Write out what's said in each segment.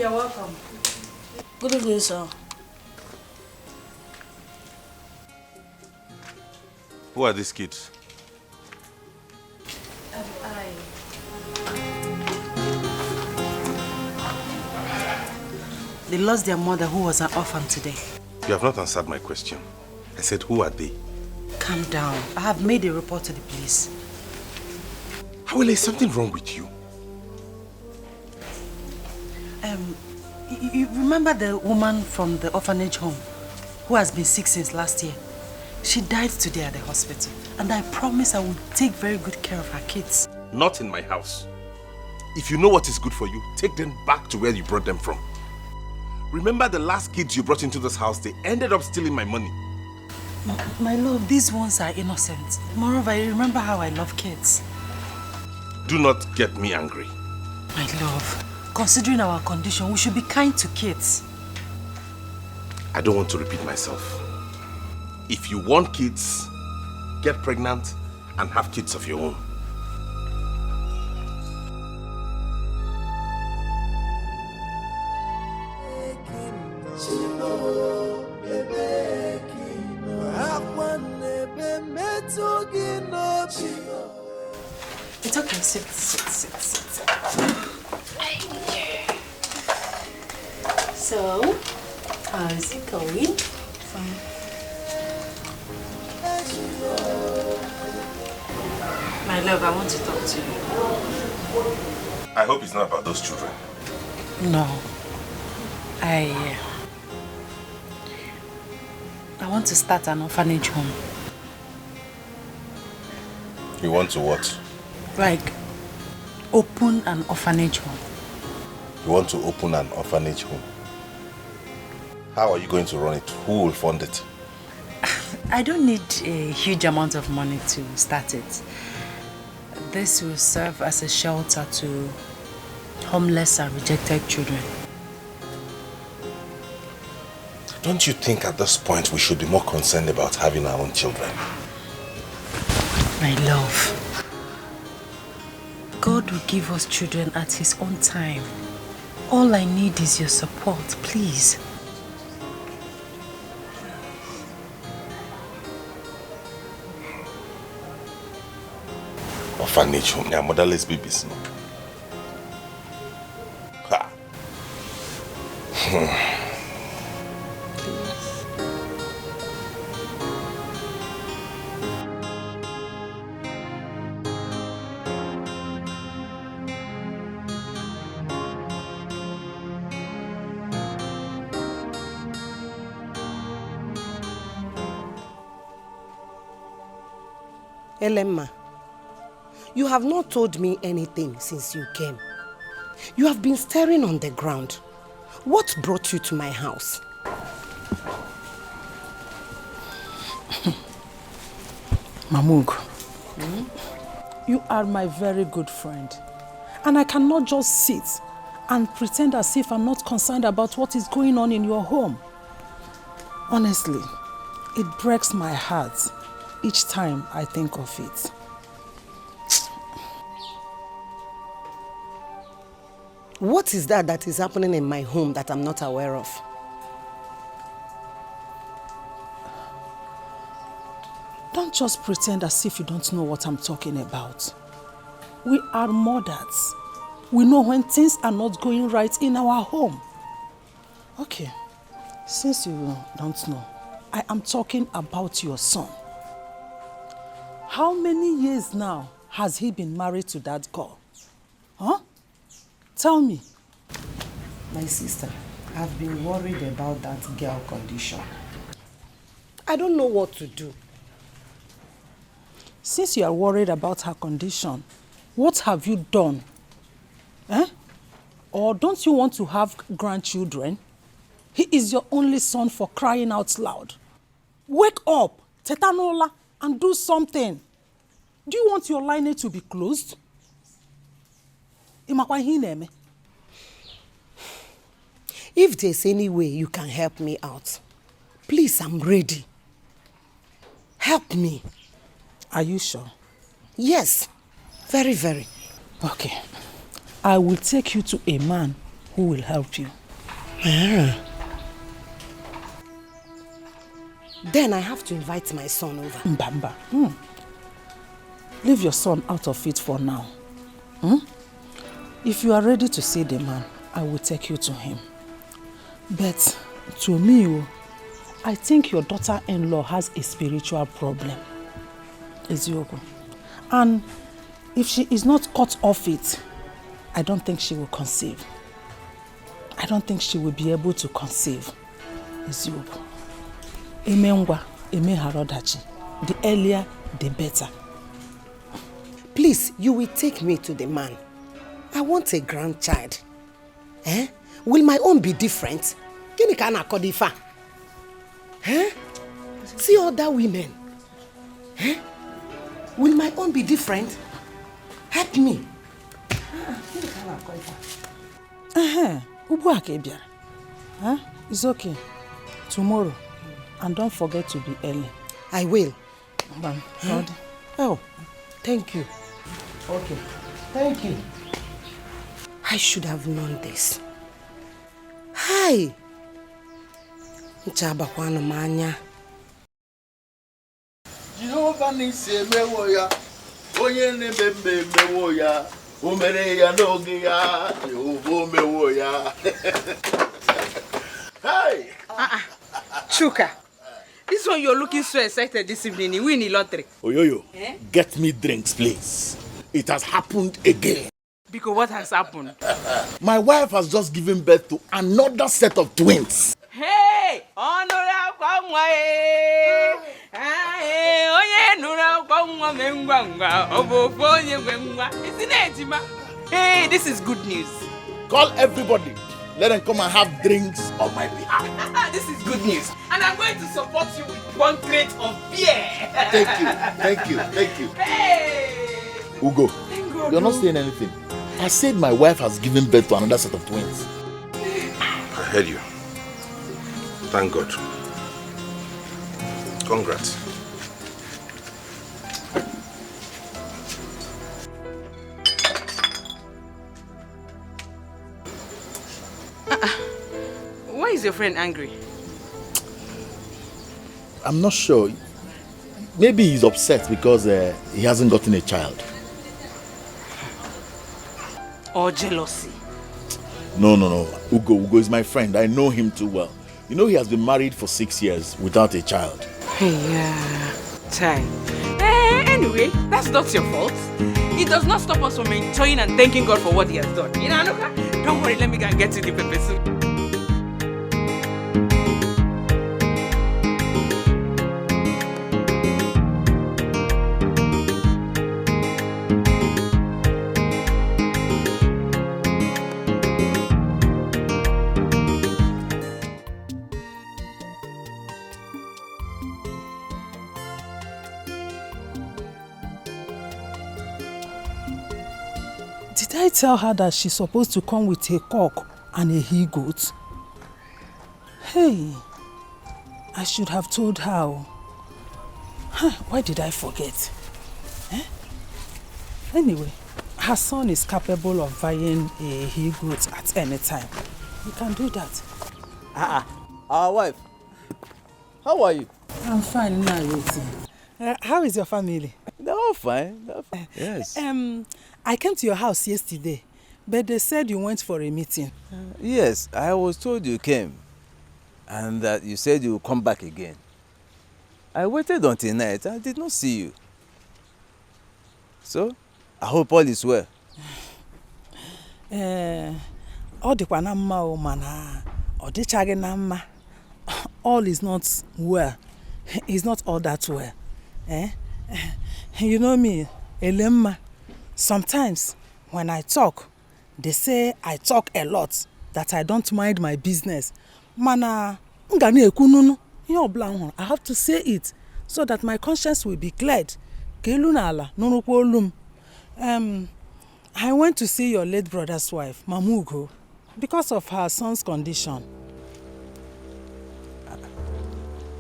you're welcome. Good evening, sir. Who are these kids? They lost their mother who was an orphan today. You have not answered my question. I said, who are they? Calm down. I have made a report to the police. Hawele, is something wrong with you? You remember the woman from the orphanage home who has been sick since last year? She died today at the hospital. And I promise I will take very good care of her kids. Not in my house. If you know what is good for you, take them back to where you brought them from. Remember the last kids you brought into this house, they ended up stealing my money. My love, these ones are innocent. Moreover, I remember how I love kids. Do not get me angry. My love, considering our condition, we should be kind to kids. I don't want to repeat myself. If you want kids, get pregnant and have kids of your own. It's okay, sit. So, how is it going? Fine. My love, I want to talk to you. I hope it's not about those children. No. I want to start an orphanage home. You want to what? Like, open an orphanage home. You want to open an orphanage home? How are you going to run it? Who will fund it? I don't need a huge amount of money to start it. This will serve as a shelter to homeless and rejected children. Don't you think at this point we should be more concerned about having our own children? My love, God will give us children at His own time. All I need is your support, please. Orphanage home, yeah, motherless babies. No? Ha. Elemma, you have not told me anything since you came. You have been staring on the ground. What brought you to my house? Mamug, you are my very good friend. And I cannot just sit and pretend as if I'm not concerned about what is going on in your home. Honestly, it breaks my heart each time I think of it. What is that is happening in my home that I'm not aware of? Don't just pretend as if you don't know what I'm talking about. We are mothers. We know when things are not going right in our home. Okay, since you don't know, I am talking about your son. How many years now has he been married to that girl? Huh? Tell me. My sister, I've been worried about that girl condition. I don't know what to do. Since you are worried about her condition, what have you done? Eh? Or don't you want to have grandchildren? He is your only son, for crying out loud. Wake up, Tetanola, and do something. Do you want your lineage to be closed? If there's any way you can help me out, please, I'm ready. Help me. Are you sure? Yes, very, very. Okay. I will take you to a man who will help you. Then I have to invite my son over. Mbamba. Leave your son out of it for now. If you are ready to see the man, I will take you to him. But to me, I think your daughter-in-law has a spiritual problem. Eziokwu. And if she is not cut off it, I don't think she will conceive. I don't think she will be able to conceive. Eziokwu. Emengwa, emeharodachi. The earlier, the better. Please, you will take me to the man. I want a grandchild. Will my own be different? Kini ka na kodifa? See other women. Will my own be different? Help me. It's okay. Tomorrow. And don't forget to be early. I will. Oh, thank you. Okay. Thank you. I should have known this. Hi. Nchabakwana manya. Jehovah nisi mewo ya. Onye nebe mewo ya. Umere ya n'oge ya. Jehovah mewo ya. Hi. Chuka. This one you're looking so excited this evening. You win the lottery. Oyoyo, get me drinks, please. It has happened again. Because what has happened? My wife has just given birth to another set of twins. Hey! Hey, this is good news. Call everybody. Let them come and have drinks on my behalf. This is good news. And I'm going to support you with 1 crate of beer. Thank you, thank you, thank you. Hey! Ugo, you're not saying anything. I said my wife has given birth to another set of twins. I heard you. Thank God. Congrats. Why is your friend angry? I'm not sure. Maybe he's upset because he hasn't gotten a child. Or jealousy? No. Ugo is my friend. I know him too well. You know he has been married for 6 years without a child. Yeah, time. Anyway, that's not your fault. It does not stop us from enjoying and thanking God for what he has done. You know, Anuka? Don't worry, let me go and get you the pepper soup. did I tell her that she's supposed to come with a cock and a he-goat? Hey, I should have told her. Why did I forget? Anyway, her son is capable of buying a he-goat at any time. We can do that. Our wife, how are you? I'm fine now, how is your family? They're all fine. Yes. I came to your house yesterday, but they said you went for a meeting. Yes, I was told you came and that you said you would come back again. I waited until night. I did not see you. So, I hope all is well. All is not well. It's not all that well. You know me, Elemma. Sometimes when I talk, they say I talk a lot, that I don't mind my business. Mana, I have to say it so that my conscience will be cleared. I went to see your late brother's wife, Mamugo, because of her son's condition.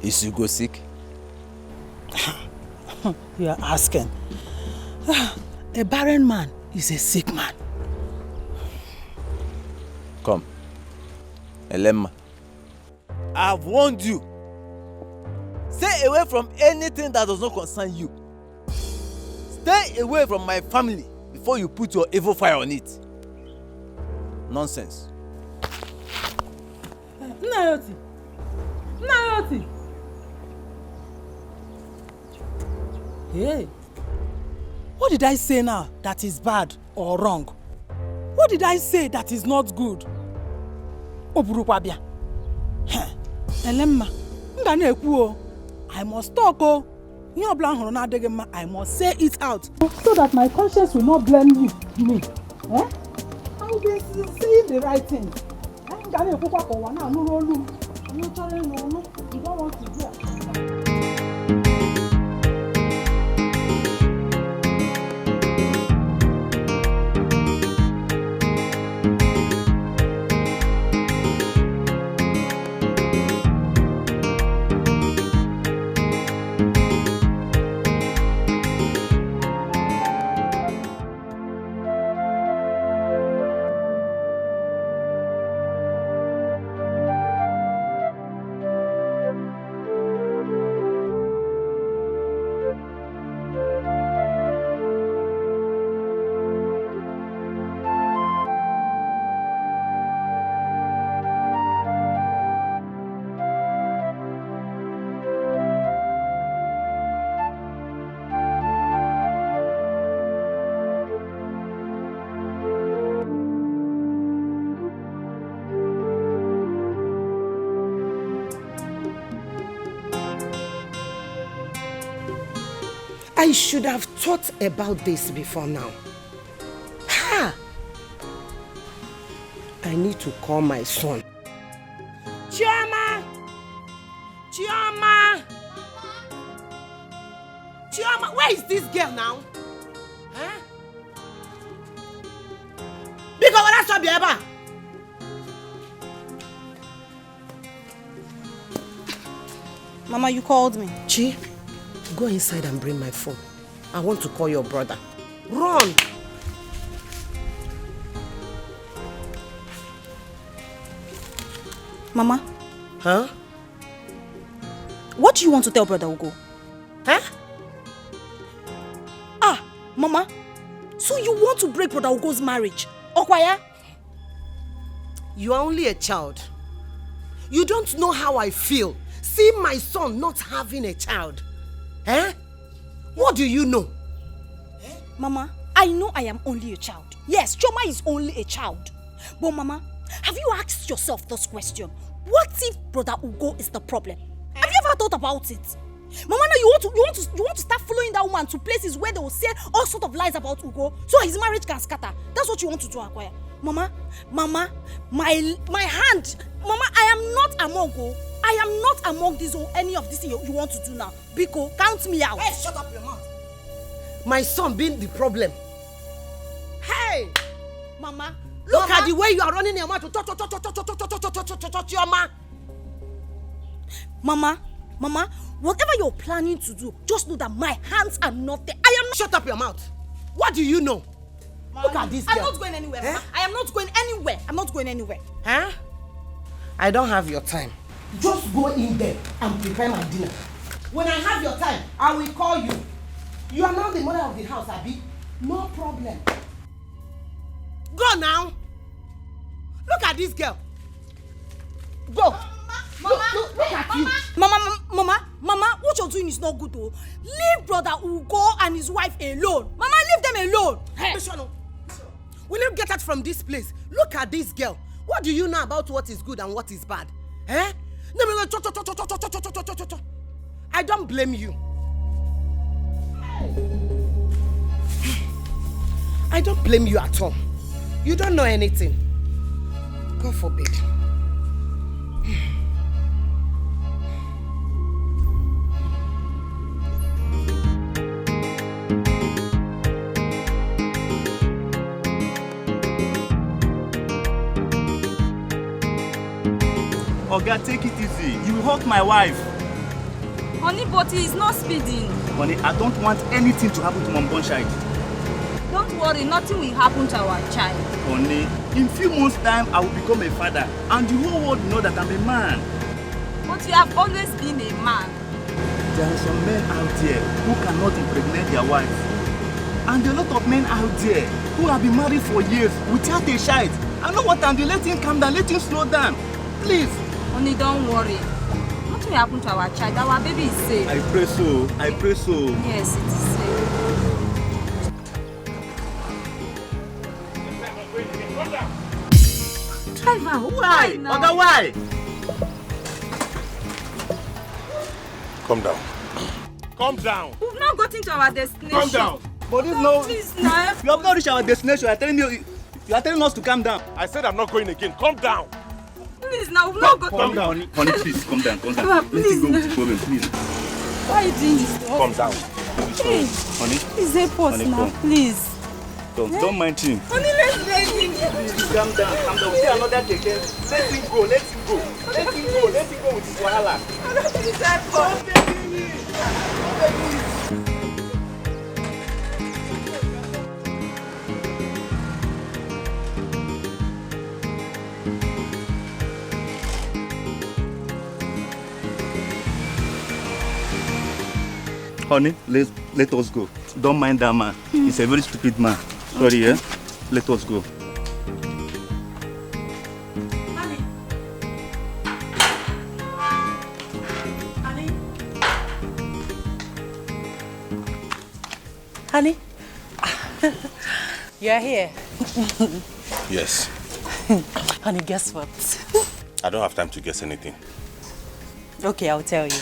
Is Ugo sick? You are asking. A barren man is a sick man. Come. Elema, I've warned you. Stay away from anything that does not concern you. Stay away from my family before you put your evil fire on it. Nonsense. Nayoti. Nayoti. Hey. What did I say now that is bad or wrong? What did I say that is not good? Oburukwabia. Elemma, nga na-ekwu o. I must talk o. Ihe ọbụla hụrụ na-adịghị mma, I must say it out. So that my conscience will not blame me. I will be saying the right thing. Nga na-ekwukwa ka ụwa na-anụrụ olu m. You don't want to hear. I should have thought about this before now. Ha! I need to call my son. Chioma! Chioma! Chioma, where is this girl now? Huh? Because that's what Biaba. Mama, you called me. Chi, go inside and bring my phone. I want to call your brother. Run! Mama? Huh? What do you want to tell Brother Ugo? Huh? Ah, Mama. So you want to break Brother Ugo's marriage? Okwaya? You are only a child. You don't know how I feel. See my son not having a child. Eh? What do you know? Mama, I know I am only a child. Yes, Choma is only a child. But Mama, have you asked yourself this question? What if Brother Ugo is the problem? Have you ever thought about it? Mama, now you want to start following that woman to places where they will say all sorts of lies about Ugo, so his marriage can scatter. That's what you want to do, Akwaya. Mama, my hand. Mama, I am not among you. I am not among this or any of this you want to do now. Biko, count me out. Hey, shut up your mouth. My son being the problem. Hey! Mama, Look at the way you are running your mouth to touch your man. Mama, whatever you're planning to do, just know that my hands are not there. I am not. Shut up your mouth. What do you know? Mama, look at this girl. I'm not going anywhere, Mama. I am not going anywhere. I'm not going anywhere. Huh? I don't have your time. Just go in there and prepare my dinner. When I have your time, I will call you. You are now the mother of the house, Abi. No problem. Go now. Look at this girl. Go. Look at you. Mama, what you're doing is not good though. Leave Brother Ugo and his wife alone. Mama, leave them alone. Hey. Will you get out from this place? Look at this girl. What do you know about what is good and what is bad? Eh? I don't blame you. I don't blame you at all. You don't know anything. God forbid. Oga, take it easy. You will hurt my wife. Honey, but he is not speeding. Honey, I don't want anything to happen to Mom Bonshide. Don't worry, nothing will happen to our child. Honey, in few months' time, I will become a father, and the whole world will know that I'm a man. But you have always been a man. There are some men out there who cannot impregnate their wives. And there are a lot of men out there who have been married for years without a child. I know what I'm doing. Let him calm down. Let him slow down. Please. Honey, don't worry. Nothing will happen to our child. Our baby is safe. I pray so. I pray so. Yes, it is safe. Driver, Why? Oga, why? Calm down. Calm down. We've not gotten to our destination. Calm down. But this no. Please, now. You have not reached our destination. You are telling us to calm down. I said I'm not going again. Calm down. Please, now we've not gotten. Calm down, honey. Please, calm down. Calm down. Papa, Let please, him go with the problem, please. Why are you doing this to us? Calm down. Please, Honey, please help us honey, now, come. please. Don't mind him. Honey, let's let him. Please, calm down. Calm down. We see another keke. Let him go. Let him go. Let him go. Let him go with his wahala. Please help us. Honey, let us go. Don't mind that man. He's a very stupid man. Sorry, yeah? Let us go. Honey. Honey. Honey. You're here. Yes. Honey, guess what? I don't have time to guess anything. Okay, I'll tell you.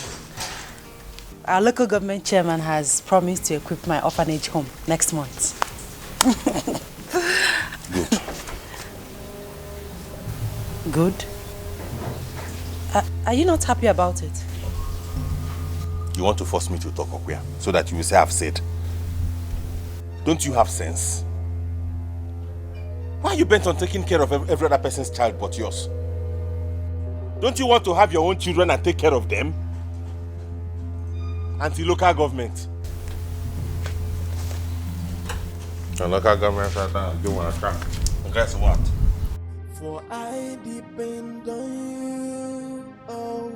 Our local government chairman has promised to equip my orphanage home next month. Good. Good? Are you not happy about it? You want to force me to talk, Okuya, so that you will say I've said. Don't you have sense? Why are you bent on taking care of every other person's child but yours? Don't you want to have your own children and take care of them? Anti-local government. The local government do want to try. Guess what? For I depend on you. Oh,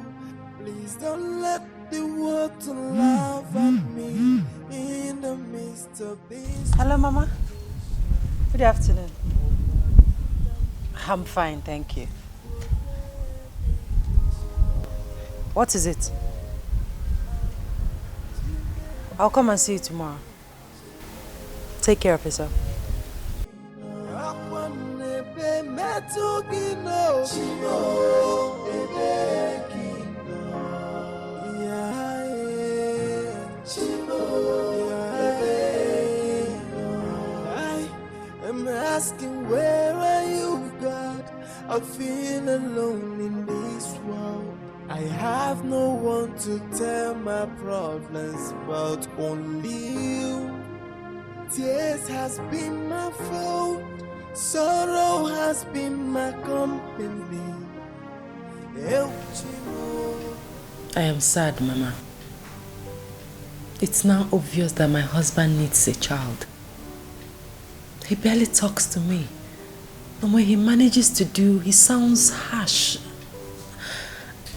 please don't let the water laugh at me in the midst of this. Hello, Mama. Good afternoon. I'm fine, thank you. What is it? I'll come and see you tomorrow. Take care of yourself. I'm asking, where are you, God? I feel alone in this world. I have no one to tell my problems but only you. Tears has been my fault, sorrow has been my company. I am sad, Mama. It's now obvious that my husband needs a child. He barely talks to me. And when he manages to do, he sounds harsh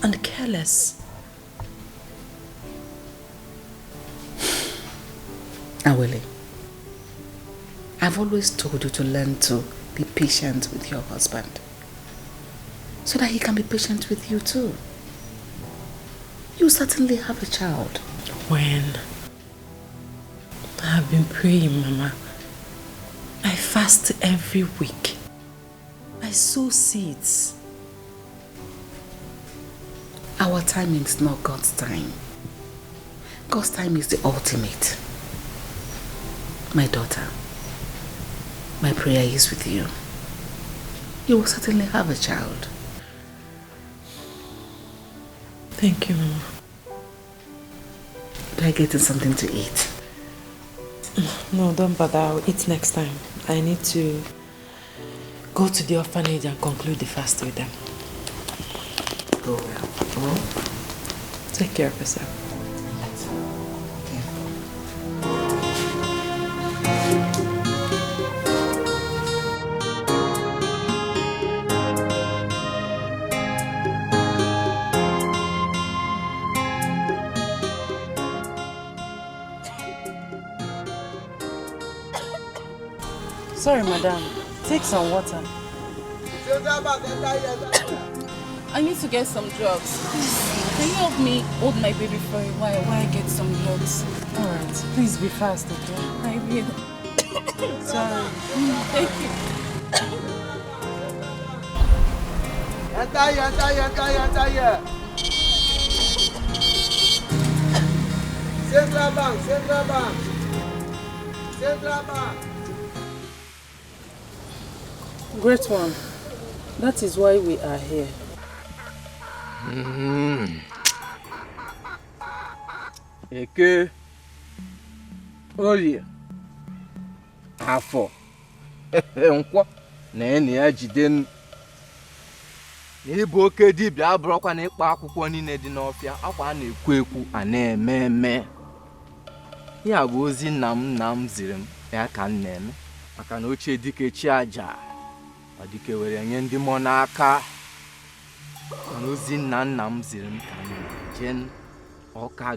and careless. Awele, I've always told you to learn to be patient with your husband, so that he can be patient with you too. You certainly have a child. When? I've been praying, Mama. I fast every week. I sow seeds. Our timing is not God's time. God's time is the ultimate. My daughter, my prayer is with you. You will certainly have a child. Thank you, Mama. Are you getting something to eat? No, don't bother. I'll eat next time. I need to go to the orphanage and conclude the fast with them. Go well. Take care of yourself. Sorry, madam. Take some water. I need to get some drugs. Please, can you help me hold my baby for a while I get some drugs? Alright, please be fast, okay? I will. Sorry. Thank you. Central Bank, Central Bank, Central Bank. Great one. That is why we are here. Eke, Olie, Afọ, Nkwọ, na enyi ya jide n'ịbụ oke dibịa abụrụkwa na ịkpa akwụkwọ niile dị n'ọfịa akwa a na-ekwu ekwu a na-eme eme. Ya bụ ozi nna m ziri m ya ka m na-eme maka na ochie dike chi aja ọ dike were nye ndị mmụọ n'aka. Na ozi nna m ziri m ka m na-eje ọka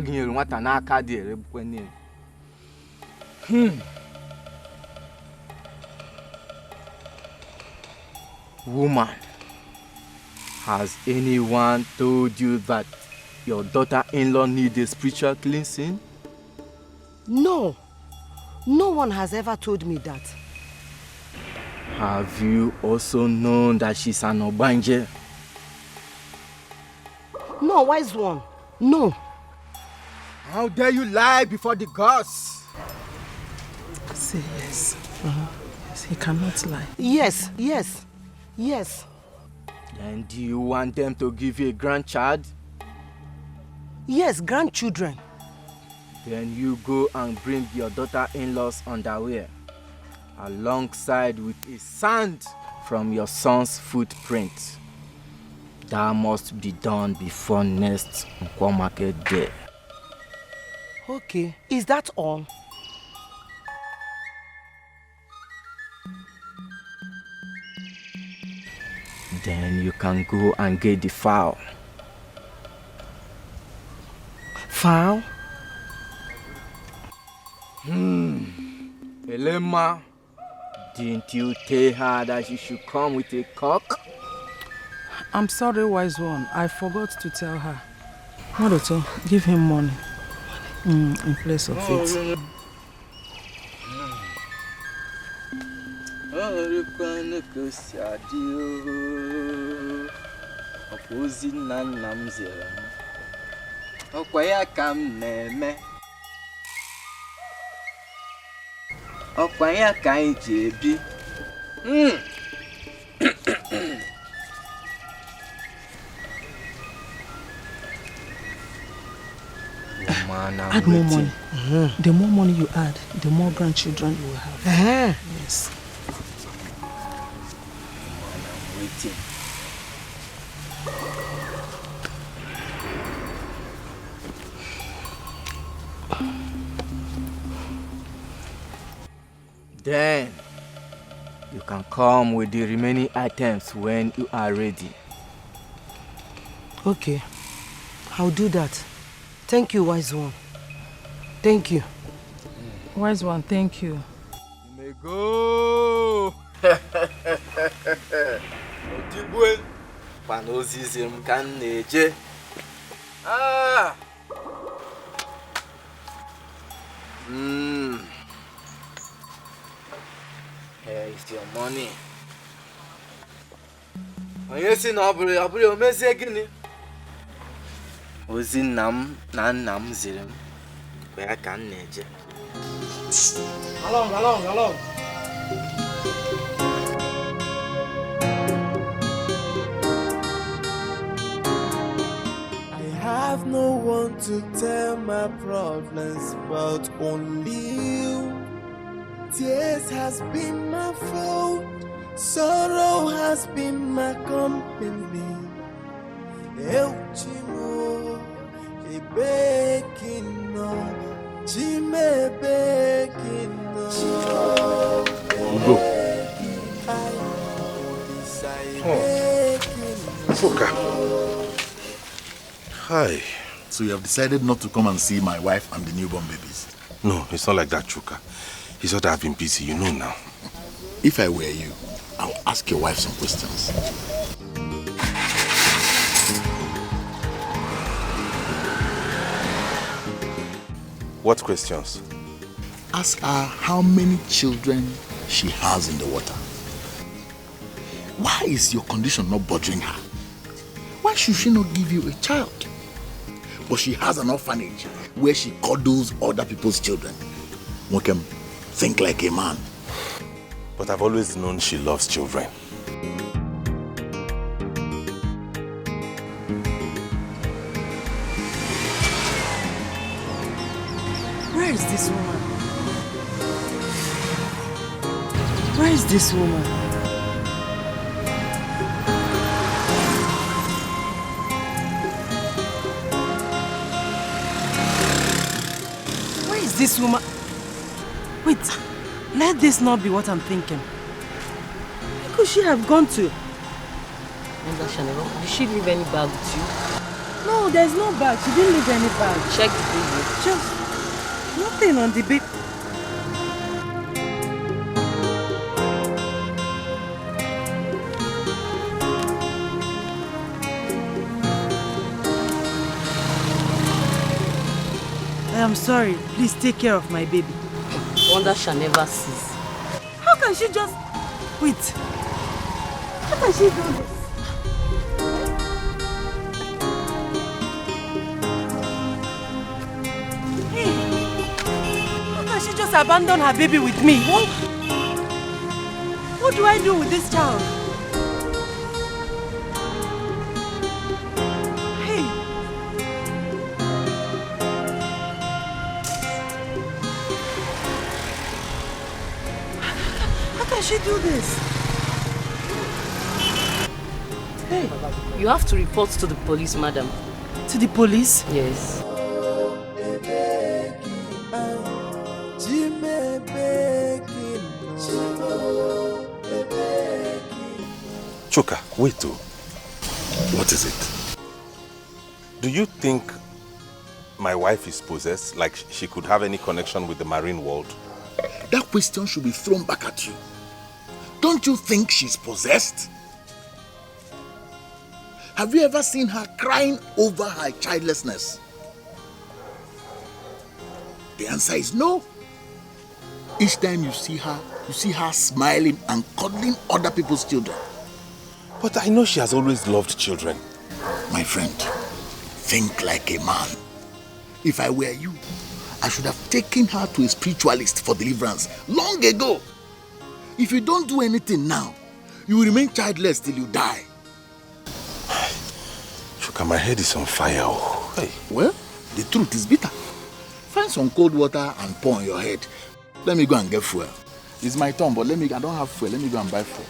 gụnyere nwata n'aka dị erebukwe niile. Woman, has anyone told you that your daughter-in-law needs a spiritual cleansing? No. No one has ever told me that. Have you also known that she's an Obanje? No, wise one. No. How dare you lie before the gods? Say yes. Yes, he cannot lie. Yes, yes, yes. Then do you want them to give you a grandchild? Yes, grandchildren. Then you go and bring your daughter-in-law's underwear alongside with a sand from your son's footprint. That must be done before next Nkwo market day. Okay, is that all? Then you can go and get the fowl. Fowl? Elema, didn't you tell her that she should come with a cock? I'm sorry, wise one. I forgot to tell her. Maroto, give him money. In place of it. Add more money. The more money you add, the more grandchildren you will have. Yes. I'm waiting. Then you can come with the remaining items when you are ready. Okay, I'll do that. Thank you, wise one. Thank you. Wise one, thank you. You may go. Otibwe, panozism can neje. Here is your money. Onye si na ọbụrụ o mezie gịnị? Ozi nna m ziri m kwa ya ka m na-eje. Along. I have no one to tell my problems but only you. Tears has been my fault, sorrow has been my company. El Chimo, a baking no, Chime baking no. Fuka. Hi. So you have decided not to come and see my wife and the newborn babies? No, it's not like that, Chuka. It's not that I've been busy, you know now. If I were you, I'll ask your wife some questions. What questions? Ask her how many children she has in the water. Why is your condition not bothering her? Why should she not give you a child? But she has an orphanage where she coddles other people's children. Mokem, think like a man. But I've always known she loves children. Where is this woman? Where is this woman? Where is this woman? Wait, let this not be what I'm thinking. Where could she have gone to? Did she leave any bag with you? No, there's no bag. She didn't leave any bag. Check the baby. Just nothing on the baby. I am sorry. Please take care of my baby. Wonder shall never cease. How can she just... Wait. How can she do this? Hey. How can she just abandon her baby with me? What do I do with this child? How can she do this? Hey, you have to report to the police, madam. To the police? Yes. Choka, wait too. What is it? Do you think my wife is possessed? Like she could have any connection with the marine world? That question should be thrown back at you. Don't you think she's possessed? Have you ever seen her crying over her childlessness? The answer is no. Each time you see her smiling and cuddling other people's children. But I know she has always loved children. My friend, think like a man. If I were you, I should have taken her to a spiritualist for deliverance long ago. If you don't do anything now, you will remain childless till you die. Choka, my head is on fire. Oh. Hey. Well, the truth is bitter. Find some cold water and pour on your head. Let me go and get fuel. It's my turn, but I don't have fuel. Let me go and buy fuel.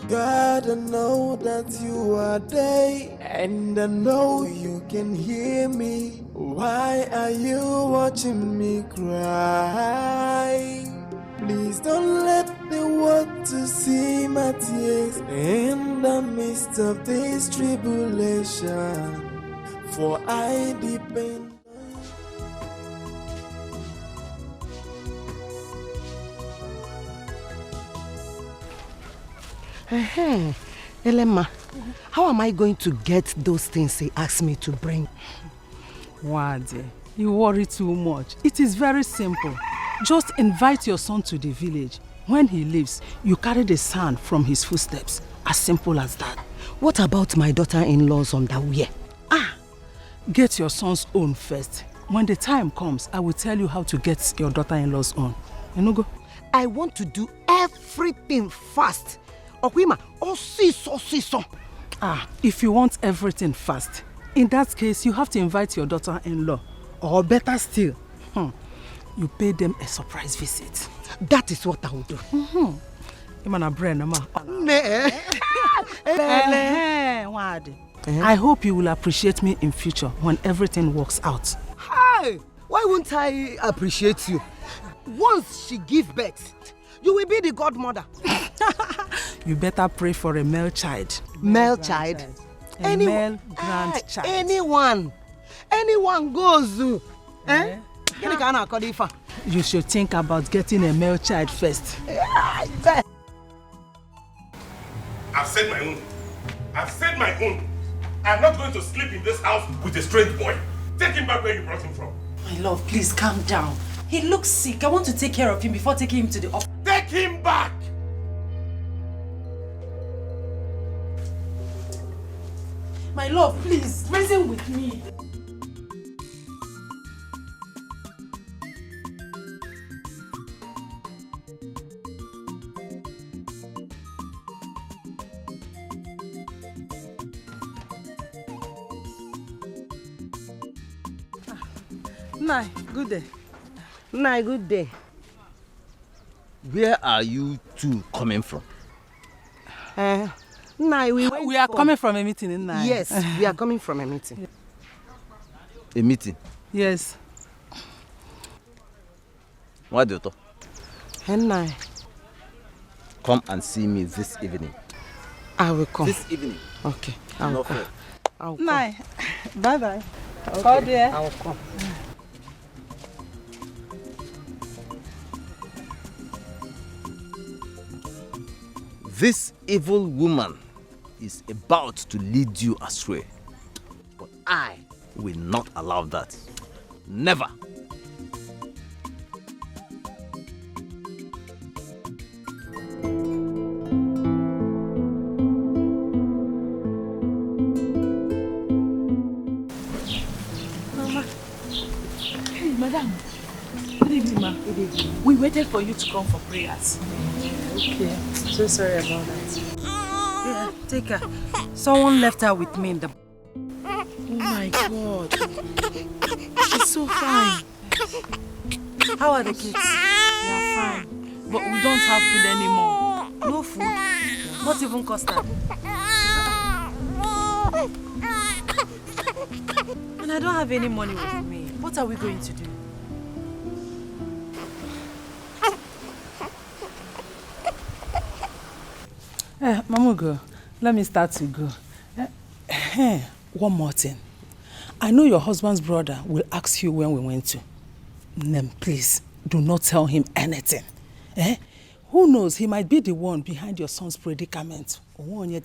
God, I know that you are there, and I know you can hear me. Why are you watching me cry? Please don't let the world to see my tears in the midst of this tribulation, for I depend. Elema, how am I going to get those things he asked me to bring? Wade, you worry too much. It is very simple. Just invite your son to the village. When he leaves, you carry the sand from his footsteps. As simple as that. What about my daughter-in-law's underwear? Get your son's own first. When the time comes, I will tell you how to get your daughter-in-law's own. You know, go. I want to do everything fast. Okwima, so. If you want everything fast, in that case, you have to invite your daughter-in-law. Or better still, you pay them a surprise visit. That is what I will do. Imana brain, ma. Uh-huh. I hope you will appreciate me in future when everything works out. Hi! Why won't I appreciate you? Once she gives birth, you will be the godmother. You better pray for a male child. Male child? Male grandchild. Anyone goes. Eh? You should think about getting a male child first. I've said my own. I've said my own. I'm not going to sleep in this house with a strange boy. Take him back where you brought him from. My love, please calm down. He looks sick. I want to take care of him before taking him to the office. Take him back! My love, please, reason with me. Nai, good day. Nai, good day. Where are you two coming from? Nai, we are coming from a meeting in Nai. Yes, we are coming from a meeting. A meeting? Yes. What do you talk? Nai. Come and see me this evening. I will come. This evening? Okay, I will come. Nai, bye-bye. Okay, Call there. I will come. This evil woman is about to lead you astray. But I will not allow that. Never. Mama. Hey, madam. Good evening, ma. Good evening. We waited for you to come for prayers. Okay. So sorry about that. Yeah, take her. Someone left her with me in the... Oh my God. She's so fine. How are the kids? They are fine. But we don't have food anymore. No food? What even custard? And I don't have any money with me. What are we going to do? Mama go, let me start to go. One more thing. I know your husband's brother will ask you when we went to. Then please, do not tell him anything. Who knows, he might be the one behind your son's predicament. You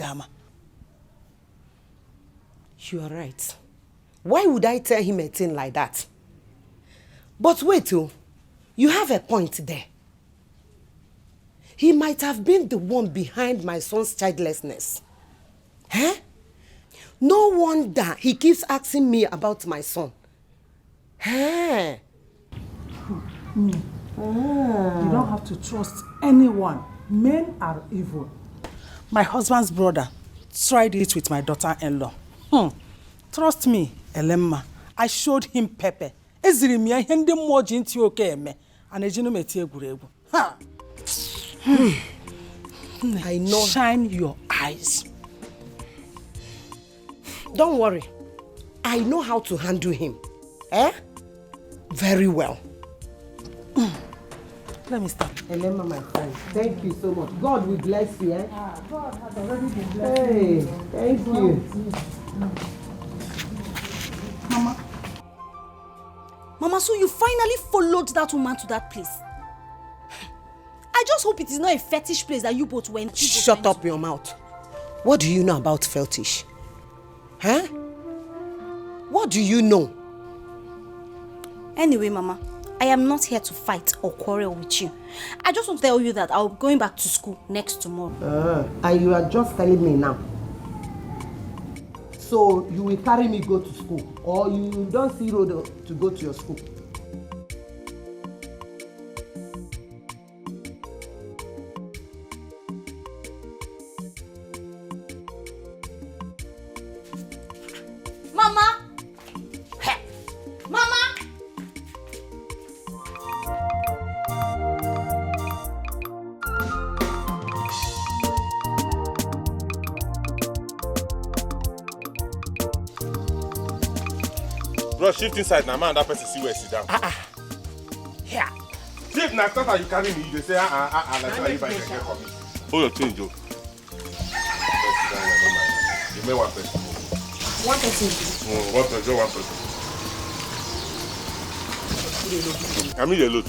are right. Why would I tell him a thing like that? But wait, you have a point there. He might have been the one behind my son's childlessness. No wonder he keeps asking me about my son. You don't have to trust anyone. Men are evil. My husband's brother tried it with my daughter-in-law. Trust me, Elemma. I showed him pepper. I know. Shine your eyes. Don't worry. I know how to handle him. Very well. Let me start. Elema, my friend, thank you so much. God will bless you. God has already been blessing. Hey, thank you. Mama, so you finally followed that woman to that place? I just hope it is not a fetish place that you both went to. Shut up your mouth. What do you know about fetish? What do you know? Anyway, Mama, I am not here to fight or quarrel with you. I just want to tell you that I'll be going back to school next tomorrow. And you are just telling me now. So you will carry me go to school, or you don't see road to go to your school? Mama! Hey. Mama! Bro, shift inside now, man. That person see where sit down. Here. Shift now, after you carry me, they say, like that, if I can get for me. Hold your change, Joe. You may one person. One person. One person. I mean, you load.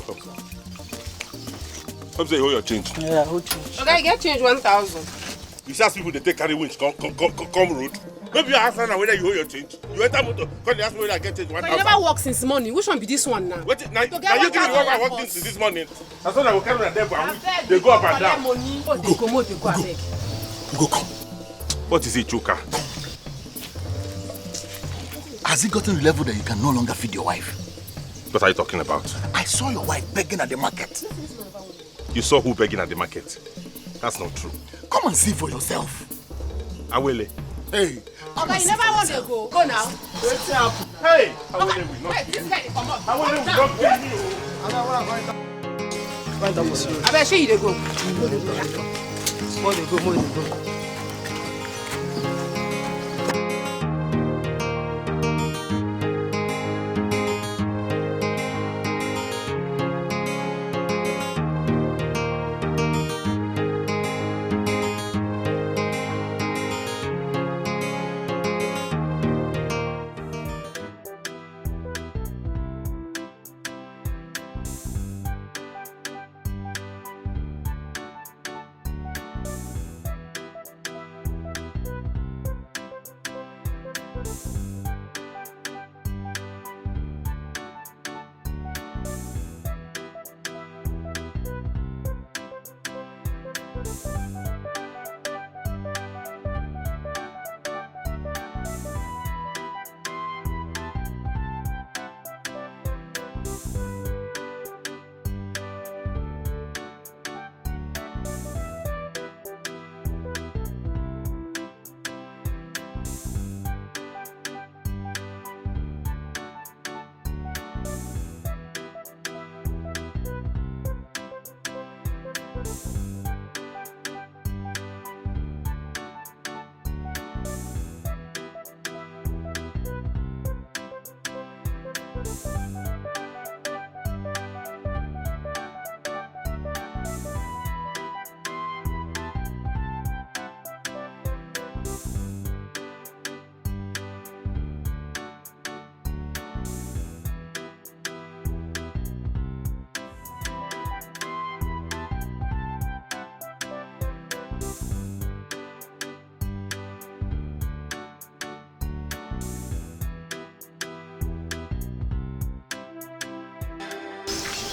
Come say, hold your change. Yeah, hold change. Okay, get change 1,000. You see, as people they take carry winch, come road. Maybe you ask now whether you hold your change. You enter motor, come ask me whether I get change 1,000. But you never work since morning. Which one be this one now? Wait, now you give me one I work since this morning. That's why I will carry them and they go up and down. Go come. What is it, Chuka? Has it gotten to the level that you can no longer feed your wife? What are you talking about? I saw your wife begging at the market. You saw who begging at the market? That's not true. Come and see for yourself. Awele. Hey. Okay, you never want to go. Go now. Hey! Awele will not kill me. Awele will not kill me. I bet you they go. More they go.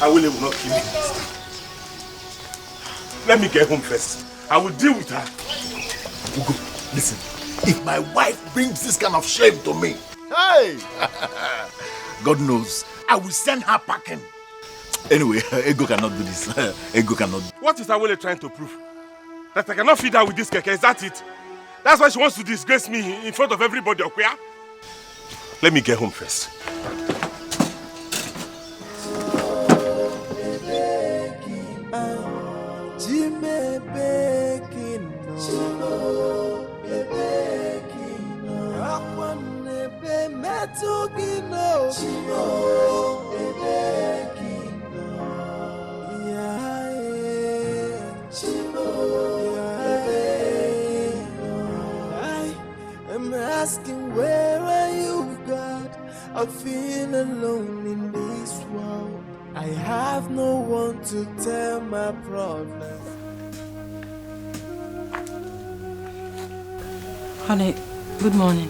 Awele will not kill me. Let me get home first. I will deal with her. Ugo, listen. If my wife brings this kind of shame to me, hey! God knows, I will send her packing. Anyway, Ego cannot do this. Ego cannot do. What is Awele trying to prove? That I cannot feed her with this keke, is that it? That's why she wants to disgrace me in front of everybody, okay? Let me get home first. I'm asking, where are you, God? I feel alone in this world. I have no one to tell my problems. Honey, good morning.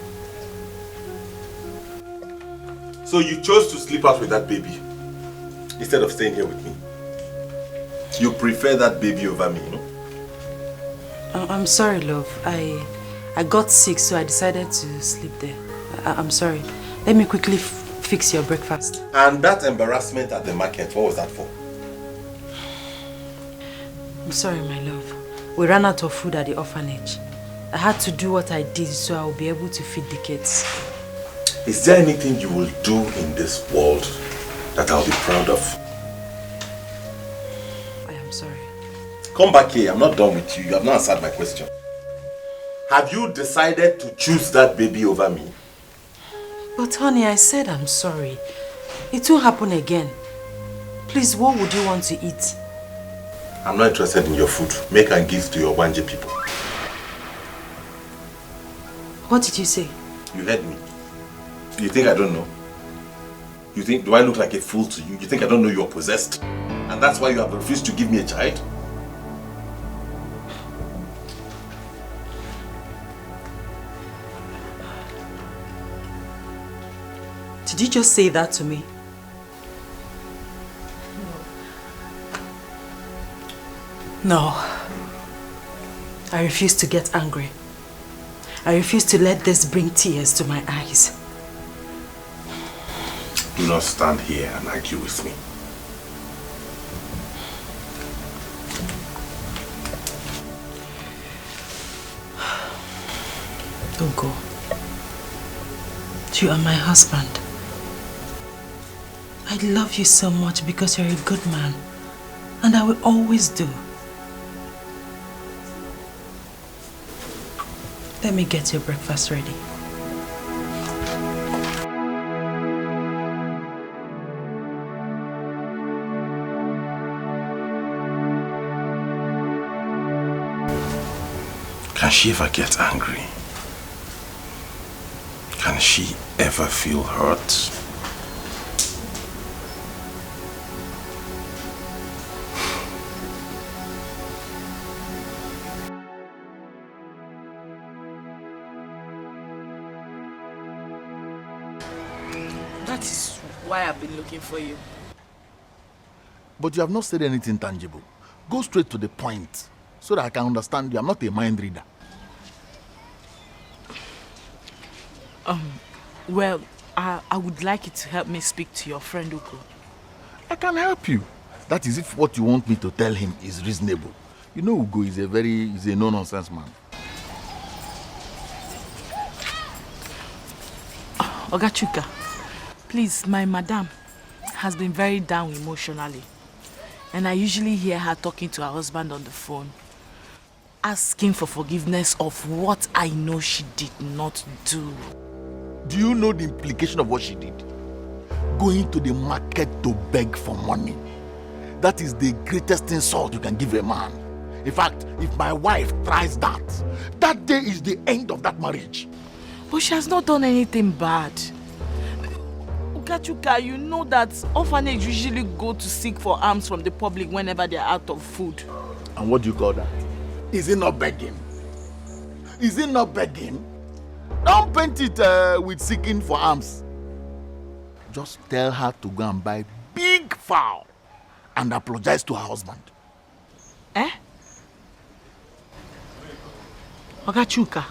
So you chose to sleep out with that baby instead of staying here with me? You prefer that baby over me, no? I'm sorry, love. I got sick, so I decided to sleep there. I'm sorry. Let me quickly fix your breakfast. And that embarrassment at the market, what was that for? I'm sorry, my love. We ran out of food at the orphanage. I had to do what I did so I will be able to feed the kids. Is there anything you will do in this world that I'll be proud of? I am sorry. Come back here. I'm not done with you. You have not answered my question. Have you decided to choose that baby over me? But honey, I said I'm sorry. It won't happen again. Please, what would you want to eat? I'm not interested in your food. Make and give to your Wanje people. What did you say? You heard me. You think I don't know? You think, do I look like a fool to you? You think I don't know you're possessed? And that's why you have refused to give me a child? Did you just say that to me? No. I refuse to get angry. I refuse to let this bring tears to my eyes. Do not stand here and argue with me. Don't go. You are my husband. I love you so much because you're a good man. And I will always do. Let me get your breakfast ready. Can she ever get angry? Can she ever feel hurt? That is why I've been looking for you. But you have not said anything tangible. Go straight to the point so that I can understand you. I'm not a mind reader. Well, I would like you to help me speak to your friend Uko. I can help you. That is if what you want me to tell him is reasonable. You know Ugo is a no-nonsense man. Ogachuka, please, my madam has been very down emotionally. And I usually hear her talking to her husband on the phone, asking for forgiveness of what I know she did not do. Do you know the implication of what she did? Going to the market to beg for money. That is the greatest insult you can give a man. In fact, if my wife tries that, that day is the end of that marriage. But she has not done anything bad. Ukachuka, you know that orphanage usually go to seek for alms from the public whenever they are out of food. And what do you call that? Is it not begging? Is it not begging? Don't paint it with seeking for alms. Just tell her to go and buy big fowl and apologize to her husband. Eh? Ogachuka,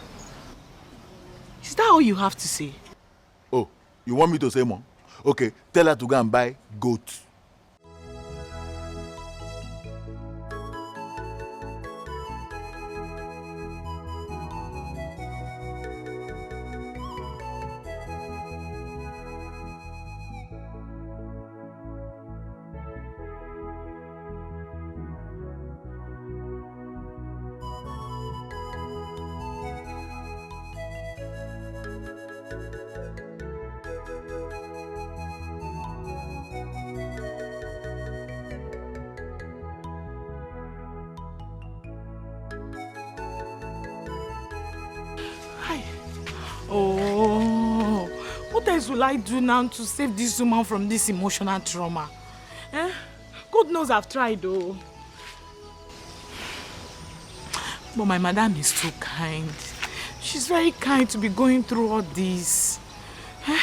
is that all you have to say? Oh, you want me to say more? Okay, tell her to go and buy goat. Oh, what else will I do now to save this woman from this emotional trauma? Eh? God knows I've tried though. But my madam is too kind. She's very kind to be going through all this. Eh?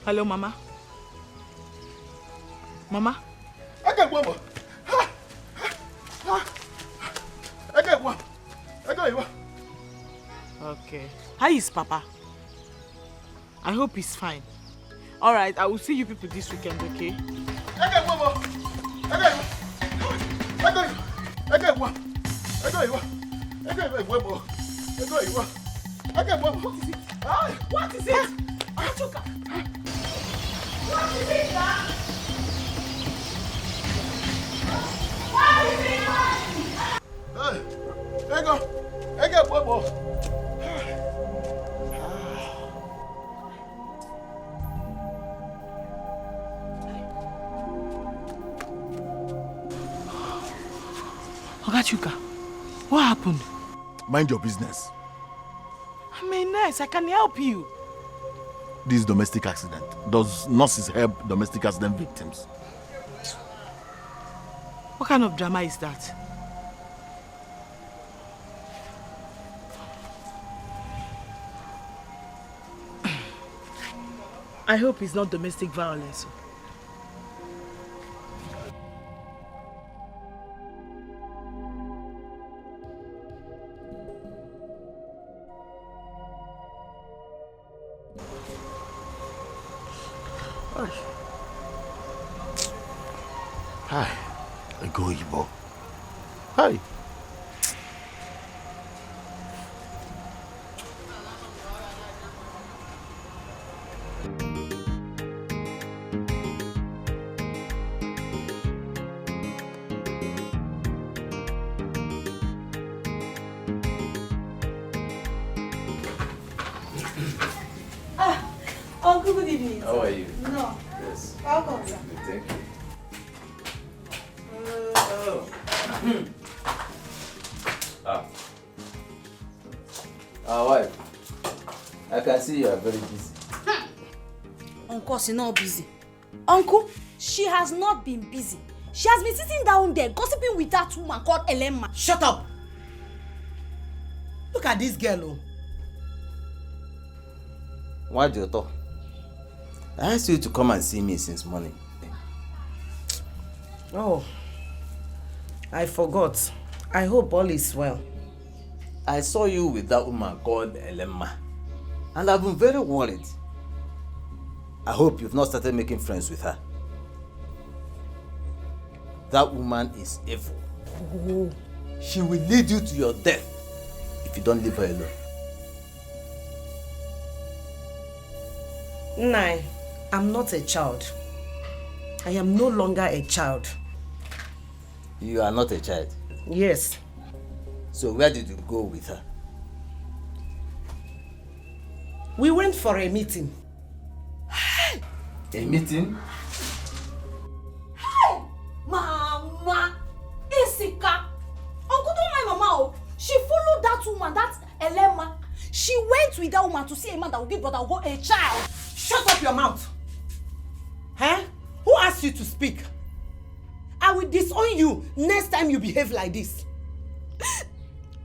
Hello, Mama? Mama? I got one more. Okay. How is Papa? I hope he's fine. Alright, I will see you people this weekend, okay? I got one more. What is it? What is it? Achuka! What is it, Ma? What is it, Ma? Hey! Hey, go, Bobo. Ogachuka, what happened? Mind your business. I'm a nurse. I can help you. This is domestic accident. Does nurses help domestic accident victims? What kind of drama is that? I hope it's not domestic violence. Hi. Go, Ibo. Hi. Uncle, good evening. How are you? No. Yes. Welcome, sir. Thank you. Wife, I can see you are very busy. Uncle, she's not busy. Uncle, she has not been busy. She has been sitting down there gossiping with that woman called Elema. Shut up! Look at this girl, oh. Why do you talk? I asked you to come and see me since morning. Oh, I forgot. I hope all is well. I saw you with that woman called Elema, and I've been very worried. I hope you've not started making friends with her. That woman is evil. Oh. She will lead you to your death if you don't leave her alone. Nai, I'm not a child. I am no longer a child. You are not a child? Yes. So where did you go with her? We went for a meeting. A meeting? Hey! Mama! Isika! Uncle, don't mind Mama. Oh. She followed that woman, that Elema. She went with that woman to see a man that will give Brother Ugo a child. Shut up your mouth! Huh? Who asked you to speak? I will disown you next time you behave like this.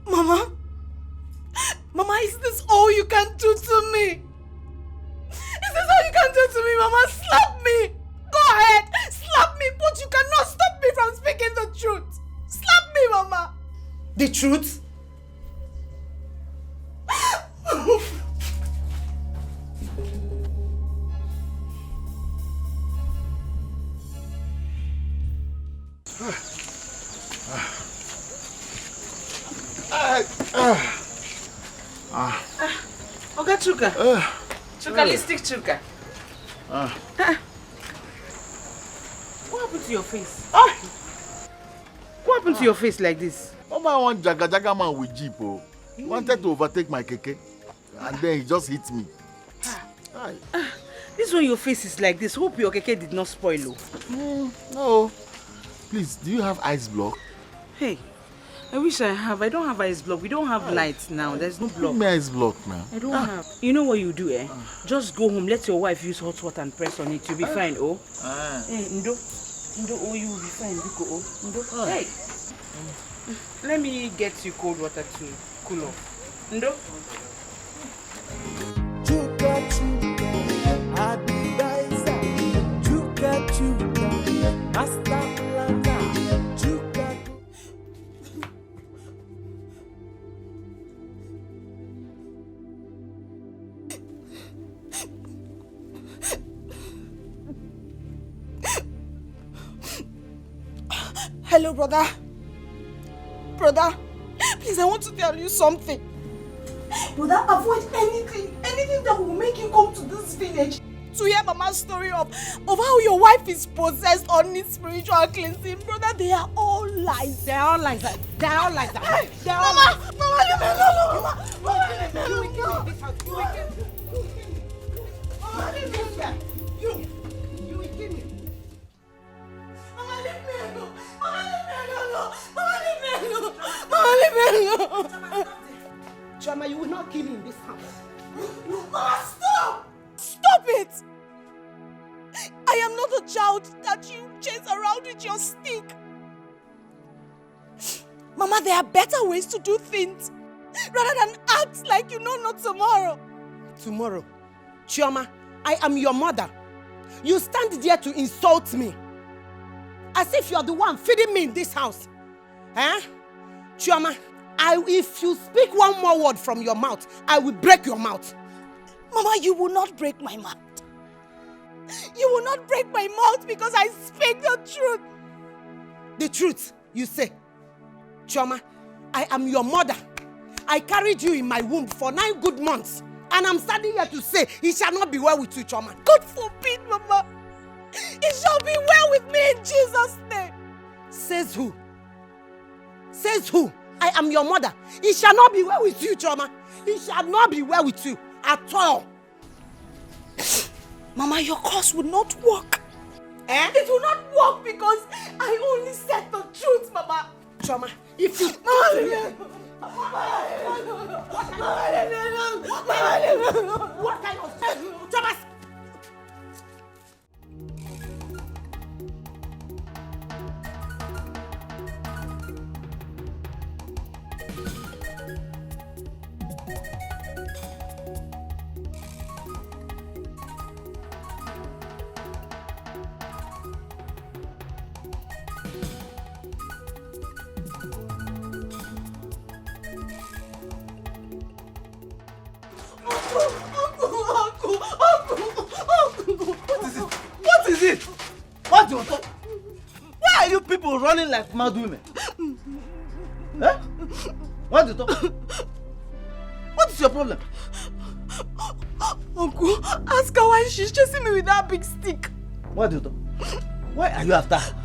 Mama? Mama, is this all you can do to me? Is this all you can do to me, Mama? Slap me! Go ahead! Slap me, but you cannot stop me from speaking the truth! Slap me, Mama! The truth? Oga Chuka. Chukalistic Chuka. What happened to your face? What happened to your face like this? Mama want jaga man with jeep. Oh. He wanted to overtake my keke. And then he just hit me. This one your face is like this. Hope your keke did not spoil. No. Please, do you have ice block? Hey, I wish I have. I don't have ice block. We don't have lights now. There's no block. Give me ice block now. I don't have. You know what you do, eh? Just go home. Let your wife use hot water and press on it. You'll be fine, oh. Hey, Ndo, oh, you will be fine. Biko, oh. Ndo, hey. Let me get you cold water to cool off. Ndo. Chuka chuka, advisor. Chuka chuka, master planner. Chuka. Hello, brother. Brother, please, I want to tell you something. Brother, avoid anything that will make you come to this village to hear Mama's story of how your wife is possessed or needs spiritual cleansing. Brother, they are all lies. They're all lies. They're all lies. Hey, They're all Mama, lies. Mama, leave me alone. Mama, You will kill me in this house. You will kill me. Mama, leave me here. You will kill me. Mama, leave me alone. Mama, leave me alone. Mama, leave me alone. Mama, leave me alone. Chioma, you will not kill me in this house. Mama, stop! Stop it! I am not a child that you chase around with your stick. Mama, there are better ways to do things rather than act like you know not tomorrow. Tomorrow? Chioma, I am your mother. You stand there to insult me. As if you are the one feeding me in this house. Eh? Chioma, if you speak one more word from your mouth, I will break your mouth. Mama, you will not break my mouth. You will not break my mouth because I speak the truth. The truth, you say? Chioma, I am your mother. I carried you in my womb for 9 good months. And I'm standing here to say, it shall not be well with you, Chioma. God forbid, Mama. It shall be well with me in Jesus' name. Says who? Says who? I am your mother. It shall not be well with you, Chioma. It shall not be well with you at all. Mama, your curse will not work. Eh? It will not work because I only said the truth, Mama. Chioma, if you... What kind of... Chioma! What is it? What do you talk? Why are you people running like mad women? Eh? What do you talk? What is your problem? Uncle, ask her why she's chasing me with that big stick. What do you talk? Why are you after her?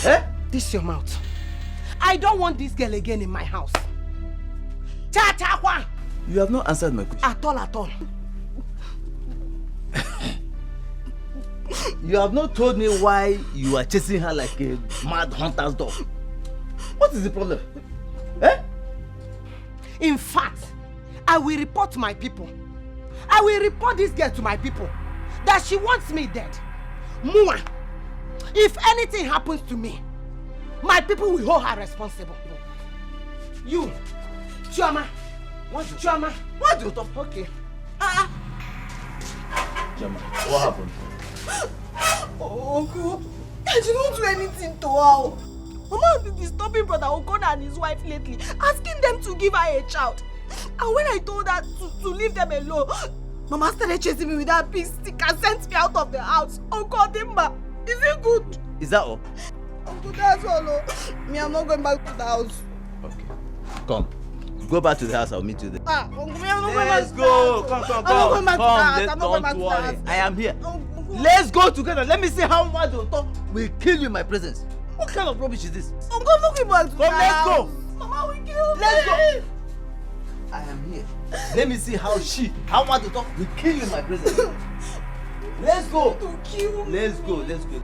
Eh? This your mouth. I don't want this girl again in my house. Cha-cha-wa! You have not answered my question. At all, at all. You have not told me why you are chasing her like a mad hunter's dog. What is the problem? Eh? In fact, I will report my people. I will report this girl to my people. That she wants me dead. Mua, if anything happens to me, my people will hold her responsible. You, Chioma. What? Chioma. What do you talk? Okay. Chioma, what happened? Oh, Uncle, I did not do anything to her. Mama has been disturbing Brother Okona and his wife lately, asking them to give her a child. And when I told her to leave them alone, Mama started chasing me with that big stick and sent me out of the house. Uncle Dimba, is it good? Is that all? Uncle, that's all. Me, I'm not going back to the house. Okay. Come. Go back to the house, I'll meet you there. Uncle, me, I'm not going back Let's to go. the Come, house. come, come. I'm not going back to the house. I'm not going back Don't to the worry. house. I am here. Let's go together. Let me see how much you talk will kill you in my presence. What kind of rubbish is this? Uncle, I'm not going back to the house. Let's go. Mama will kill me. Let's go. I am here. Let me see how much you talk will kill you in my presence. Let's go. To kill me. Let's go. Let's go.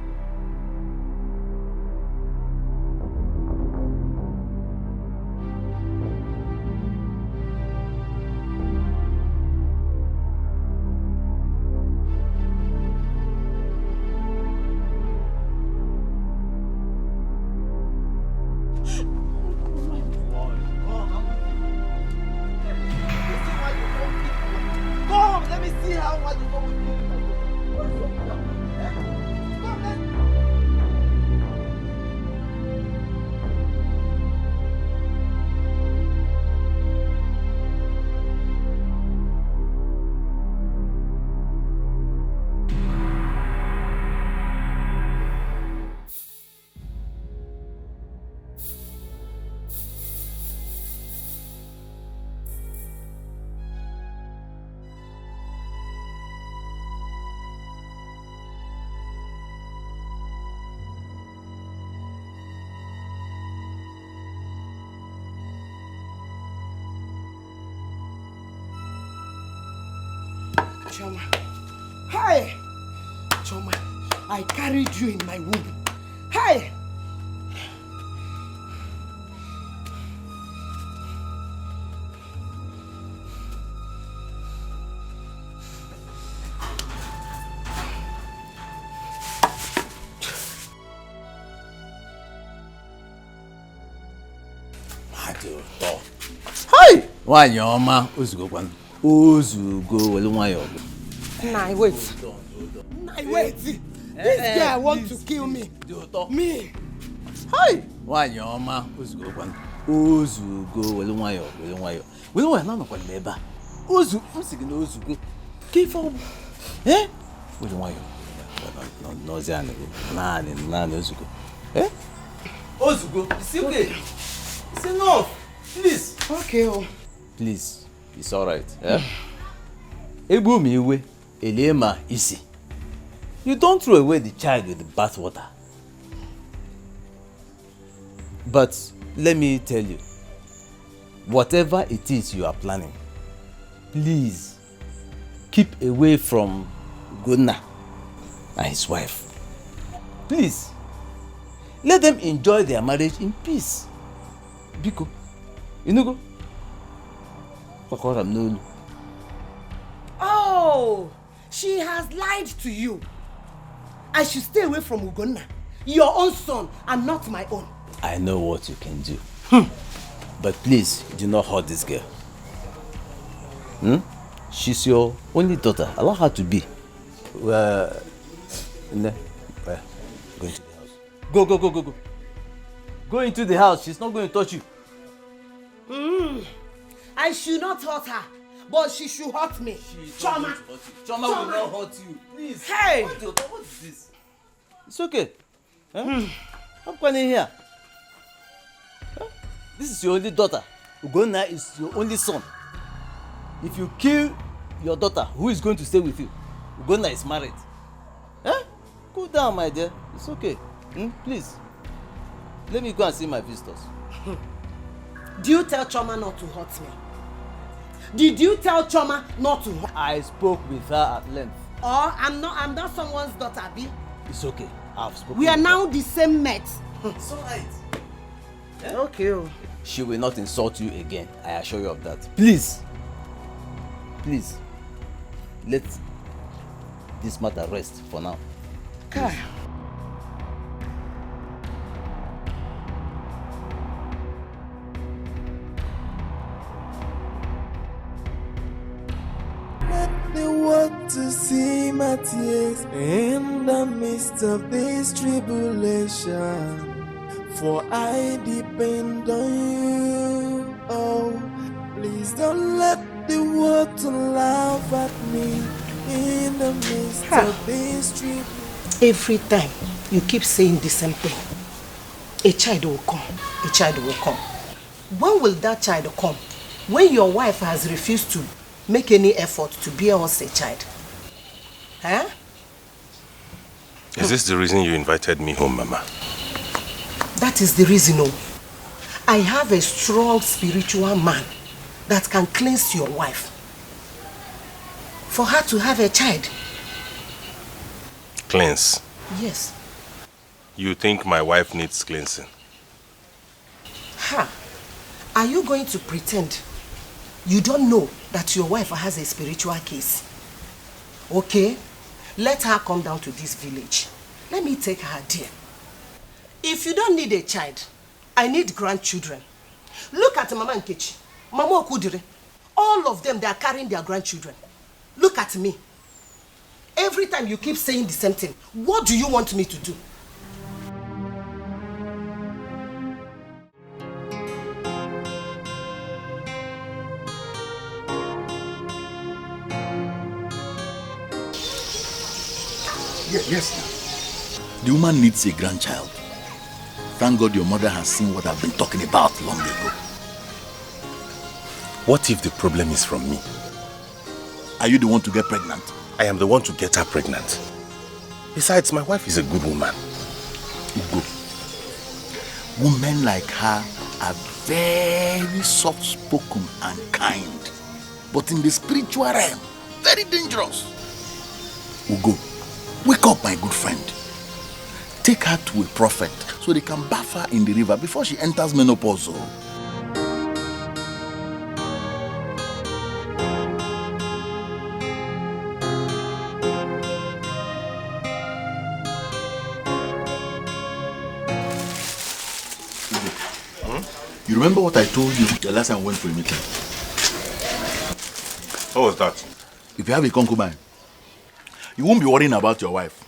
Choma. Hey! Choma, I carried you in my womb. Hey! Hi! Why your ma? Ozugo, welu nwayo. Nah, wait. Nah, wait. This guy wants to kill me. Me. Hi! Why your ma? Ozugo, welu nwayo. Welu nwayo na no kwale eba. Ozu, msigi na ozugo. Kifo. Welu nwayo. No zane. Nani ozugo. Ozugo, it's okay. It's enough. Please. Okay. Please. It's alright. Ebu mi iwe, elema isi. You don't throw away the child with the bathwater. But let me tell you, whatever it is you are planning, please keep away from Gunna and his wife. Please, let them enjoy their marriage in peace. Biko, you know go. Oh, she has lied to you. I should stay away from Ugonna, your own son, and not my own. I know what you can do. But please, do not hurt this girl. She's your only daughter. Allow her to be. Go into the house. Go. Go into the house. She's not going to touch you. I should not hurt her, but she should hurt me. Choma will not hurt you. Please. Hey! What is this? It's okay. I'm going in here. This is your only daughter. Ugonna is your only son. If you kill your daughter, who is going to stay with you? Ugonna is married. Cool down, my dear. It's okay. Please. Let me go and see my visitors. Do you tell Choma not to hurt me? Did you tell Choma not to hurt? I spoke with her at length. Or I'm not someone's daughter, Abi. It's okay. I've spoken. We are now the same mates. It's alright. Okay. She will not insult you again. I assure you of that. Please. Let this matter rest for now. Okay. They want to see my tears in the midst of this tribulation. For I depend on you. Oh, please don't let the world laugh at me in the midst of this tribulation. Every time you keep saying the same thing. A child will come. A child will come. When will that child come? When your wife has refused to make any effort to bear us a child. Is this the reason you invited me home, Mama? That is the reason. I have a strong spiritual man that can cleanse your wife for her to have a child. Cleanse? Yes. You think my wife needs cleansing? Are you going to pretend you don't know that your wife has a spiritual case? Okay, let her come down to this village. Let me take her there. If you don't need a child, I need grandchildren. Look at Mama Nkechi, Mama Okudire. All of them, they are carrying their grandchildren. Look at me. Every time you keep saying the same thing, what do you want me to do? Yes. The woman needs a grandchild. Thank God your mother has seen what I've been talking about long ago. What if the problem is from me? Are you the one to get pregnant? I am the one to get her pregnant. Besides, my wife is a good woman. Good. Women like her are very soft-spoken and kind. But in the spiritual realm, Very dangerous. Ugo, wake up, my good friend. Take her to a prophet so they can bath her in the river before she enters menopause. You remember what I told you the last time I went for a meeting? What was that? If you have a concubine, you won't be worrying about your wife.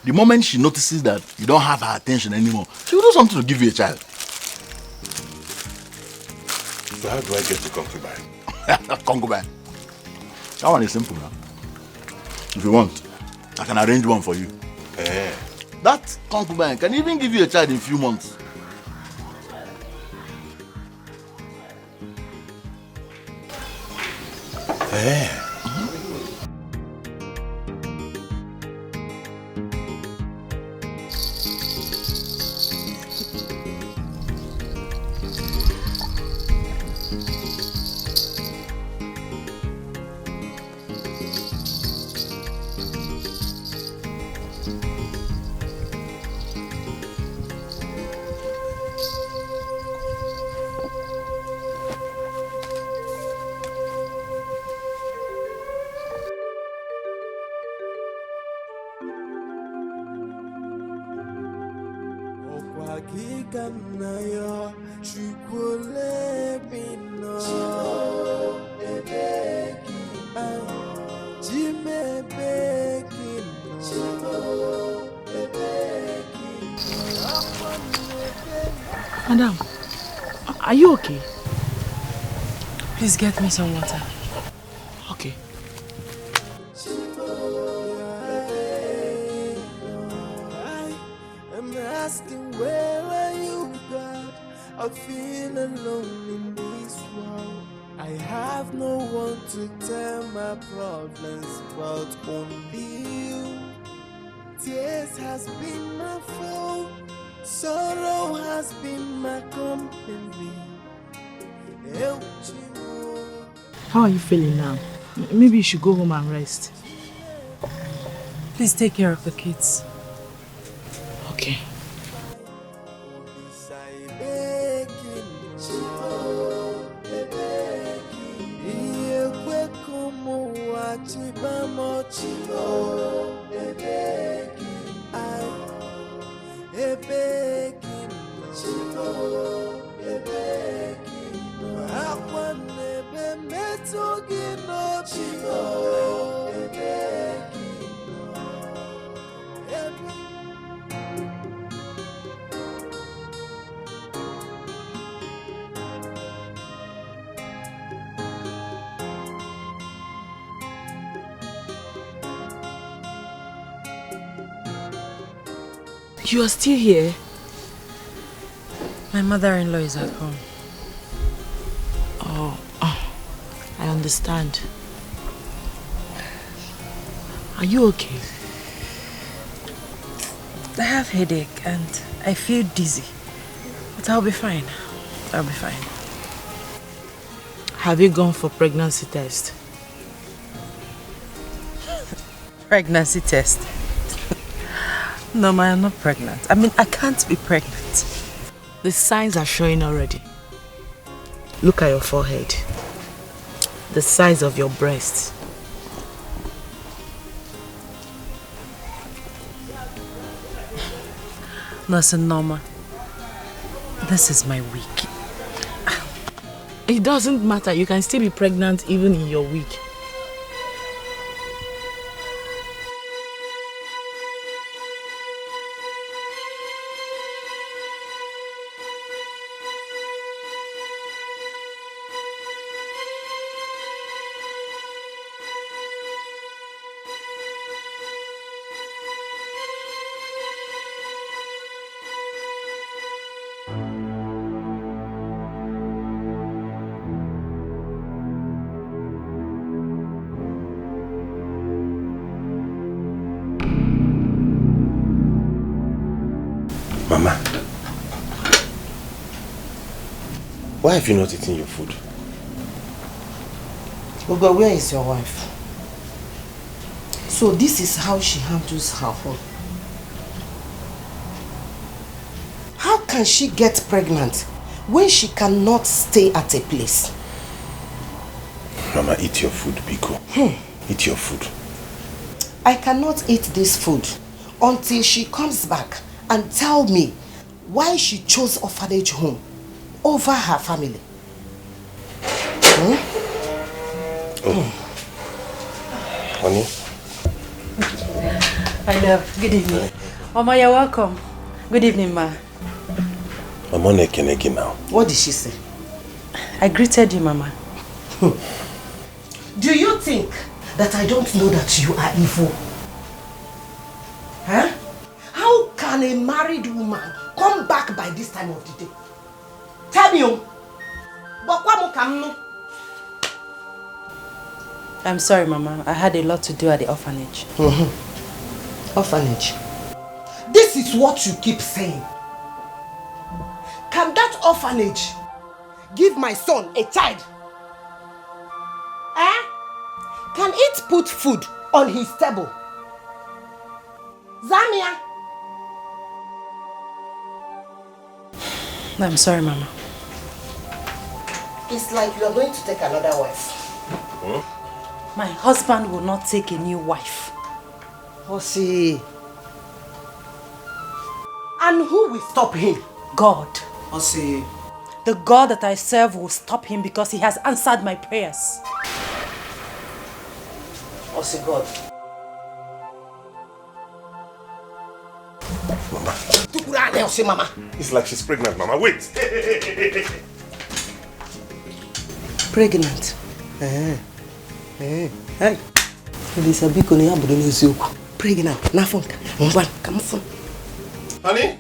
The moment she notices that you don't have her attention anymore, she will do something to give you a child. So how do I get a concubine? Concubine? That one is simple now. If you want, I can arrange one for you. That concubine can even give you a child in a few months. Madam, are you okay? Please get me some water. Okay. I'm asking, where are you, God? I feel alone in this world. I have no one to tell my problems but only you. Tears has been my fault. Sorrow has been my company. How are you feeling now? Maybe you should go home and rest. Please take care of the kids. Okay. You are still here? My mother-in-law is at home. Oh, I understand. Are you okay? I have headache and I feel dizzy. But I'll be fine. I'll be fine. Have you gone for pregnancy test? Pregnancy test? No, ma, I'm not pregnant. I mean, I can't be pregnant. The signs are showing already. Look at your forehead. The size of your breasts. Nurse Norma, this is my week. It doesn't matter. You can still be pregnant even in your week. Mama, why have you not eaten your food? Ogo, where is your wife? So this is how she handles her home. How can she get pregnant when she cannot stay at a place? Mama, eat your food, Biko. Eat your food. I cannot eat this food until she comes back and tell me why she chose orphanage home over her family. Honey? I love. Good evening. Mama, you're welcome. Good evening, ma. Mama Nekenegi now. What did she say? I greeted you, Mama. Do you think that I don't know that you are evil? Huh? How can a married woman come back by this time of the day? Tell me. I'm sorry, Mama. I had a lot to do at the orphanage. Orphanage. This is what you keep saying. Can that orphanage give my son a child? Can it put food on his table? Zamia. I'm sorry, Mama. It's like you are going to take another wife. My husband will not take a new wife. Osi. And who will stop him? God. Osi. The God that I serve will stop him because he has answered my prayers. Osi God. Mama. It's like she's pregnant, Mama. Wait. Pregnant? Hey. Pregnant. Come on. Honey?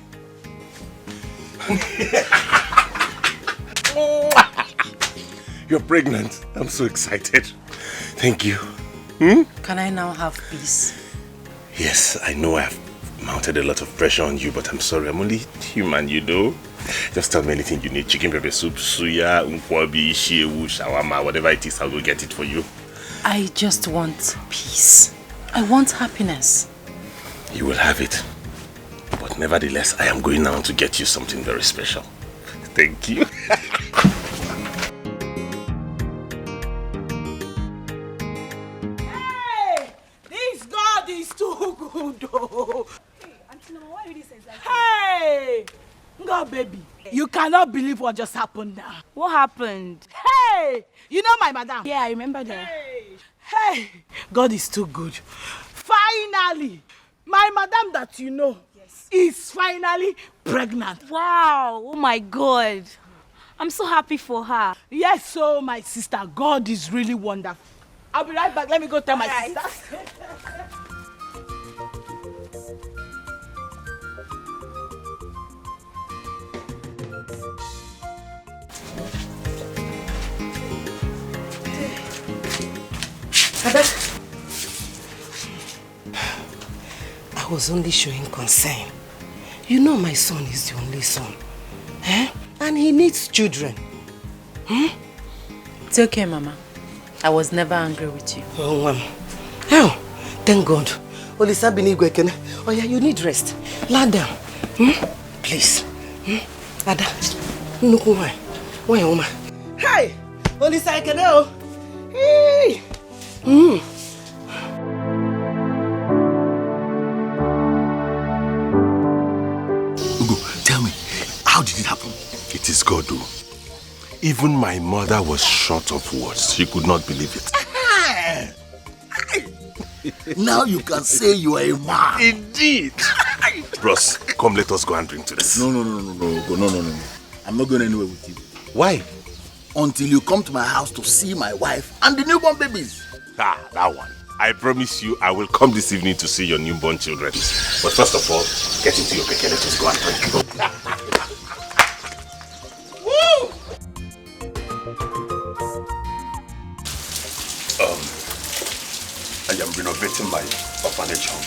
You're pregnant. I'm so excited. Thank you. Can I now have peace? Yes, I know I've mounted a lot of pressure on you, but I'm sorry. I'm only human, you know. Just tell me anything you need. Chicken pepper soup, suya, unkwabi, shewu, shawarma, whatever it is, I'll go get it for you. I just want peace. I want happiness. You will have it. But nevertheless, I am going now to get you something very special. Thank you. Hey! This God is too good, though. Hey, Auntie Mama, why are you saying that? Hey! God, baby. You cannot believe what just happened now. What happened? Hey! You know my madam? Yeah, I remember that. Hey! God is too good. Finally! My madam that you know is finally pregnant. Wow! Oh my God! I'm so happy for her. Yes, so my sister, God is really wonderful. I'll be right back. Let me go tell my sister. I was only showing concern. You know my son is the only son. And he needs children. It's okay, Mama. I was never angry with you. Oh, thank God. Oh yeah, you need rest. Lie down. Please. Ada. Why, Hey! Olisa Ekene. Hey! Ugo, tell me, how did it happen? It is God, though. Even my mother was short of words. She could not believe it. Now you can say you are a man. Indeed. Bros, come let us go and drink to this. No. I'm not going anywhere with you. Why? Until you come to my house to see my wife and the newborn babies. That one. I promise you I will come this evening to see your newborn children. But first of all, get into your keke. Let us go and drink. Woo! I am renovating my orphanage home.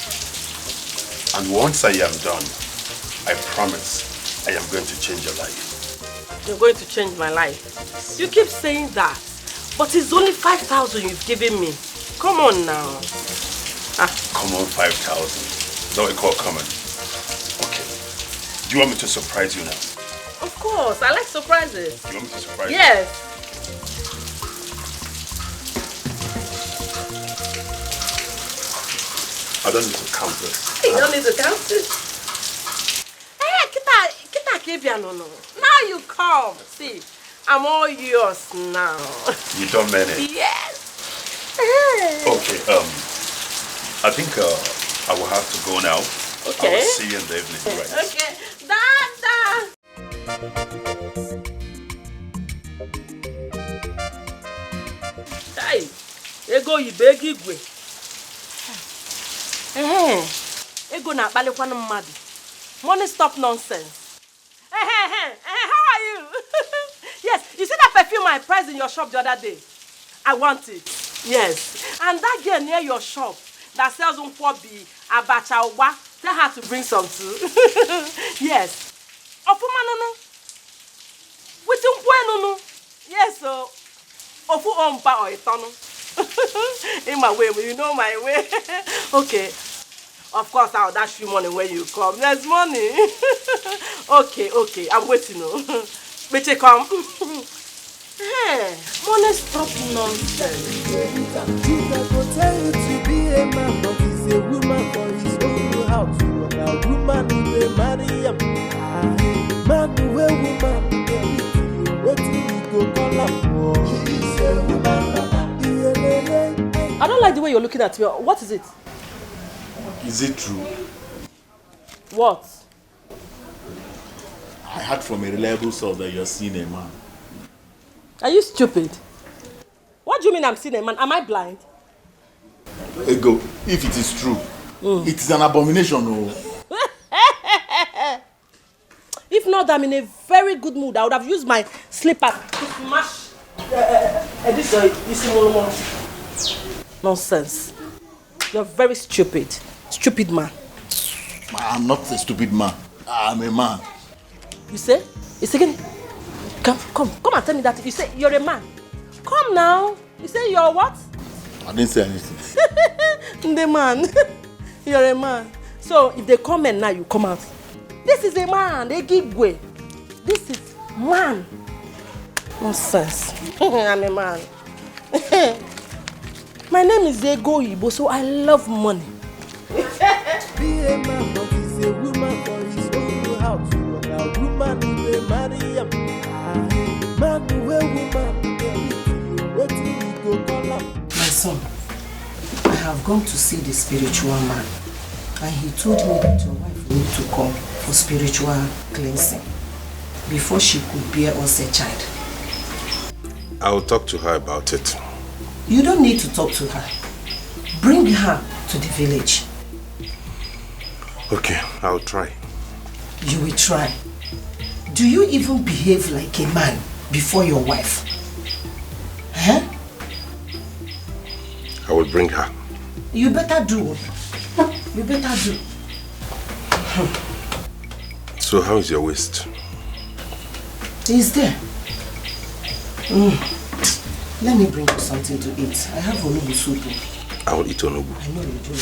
And once I am done, I promise I am going to change your life. You're going to change my life. You keep saying that, but it's only 5,000 you've given me. Come on now. Common 5,000. That's what we call common. Okay. Do you want me to surprise you now? Of course, I like surprises. You want me to surprise you? Yes. I don't need to count this. You don't need to count it. Hey, kita Kibiano. Now you come. See, I'm all yours now. You don't mean it? Yes. Okay, I think I will have to go now. Okay. I will see you in the evening, right? Okay. Dada. Hey, ego ibegi gwe. Ego na akpalikwana mmadu. Money stop nonsense. How are you? Yes, you see that perfume I priced in your shop the other day? I want it. Yes. And that girl near your shop that sells unkwobi, abacha, uwa, tell her to bring some too. Yes. Ofuma no. With no. Yes, so. Ofu ompa or itono. In my way, you know my way. Okay. Of course, I'll dash you money when you come. There's money. Okay. I'm waiting. Better come. Hey, money stop nonsense. People tell you to be a man, but he's a woman for his own house. A woman who will marry him. Man who will woman. What do you go call up for? She's a woman. I don't like the way you're looking at me. What is it? Is it true? What? I heard from a reliable source that you're seeing a man. Are you stupid? What do you mean I'm seeing a man? Am I blind? Ego, if it is true, it is an abomination. Oh. If not, I'm in a very good mood. I would have used my slipper to smash this nonsense. You're very stupid. Stupid man. I'm not a stupid man. I'm a man. You say? It's again. Come and tell me that. You say you're a man. Come now. You say you're what? I didn't say anything. The man. You're a man. So if they come in now, you come out. This is a man. They give way. This is man. Nonsense. I'm a man. My name is Ego Ibo, so I love money. Be a man, but he's a woman for his own house. A woman who will marry him. Man who will woman. What do you go call up? My son, I have gone to see the spiritual man, and he told me that your wife need to come for spiritual cleansing before she could bear us a child. I will talk to her about it. You don't need to talk to her. Bring her to the village. Okay, I'll try. You will try. Do you even behave like a man before your wife? Huh? I will bring her. You better do. You better do. So how is your waist? He's there. Let me bring you something to eat. I have onubu soup. I will eat onubu. I know you do.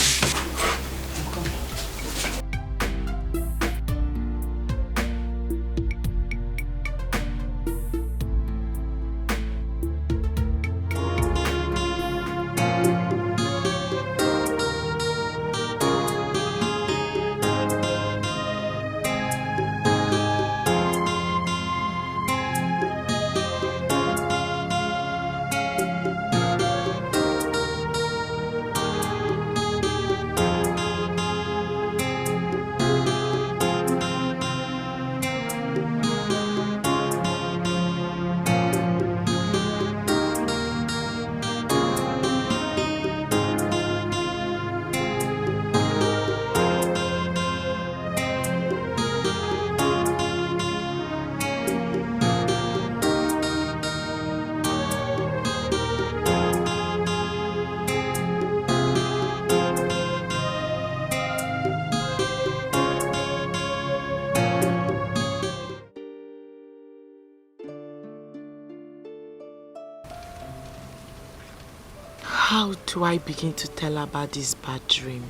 How do I begin to tell her about this bad dream?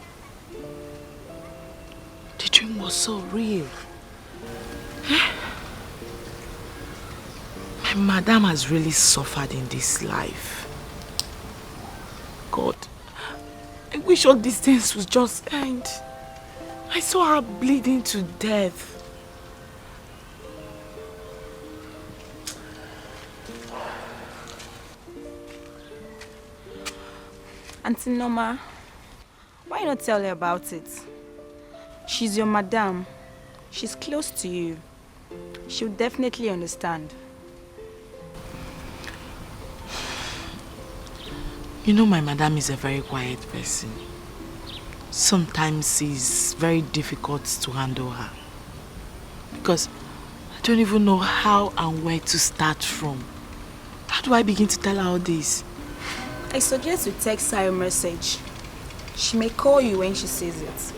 The dream was so real. My madam has really suffered in this life. God, I wish all these things would just end. I saw her bleeding to death. Auntie Norma, why not tell her about it? She's your madam. She's close to you. She'll definitely understand. You know, my madam is a very quiet person. Sometimes it's very difficult to handle her. Because I don't even know how and where to start from. How do I begin to tell her all this? I suggest you text her a message. She may call you when she sees it.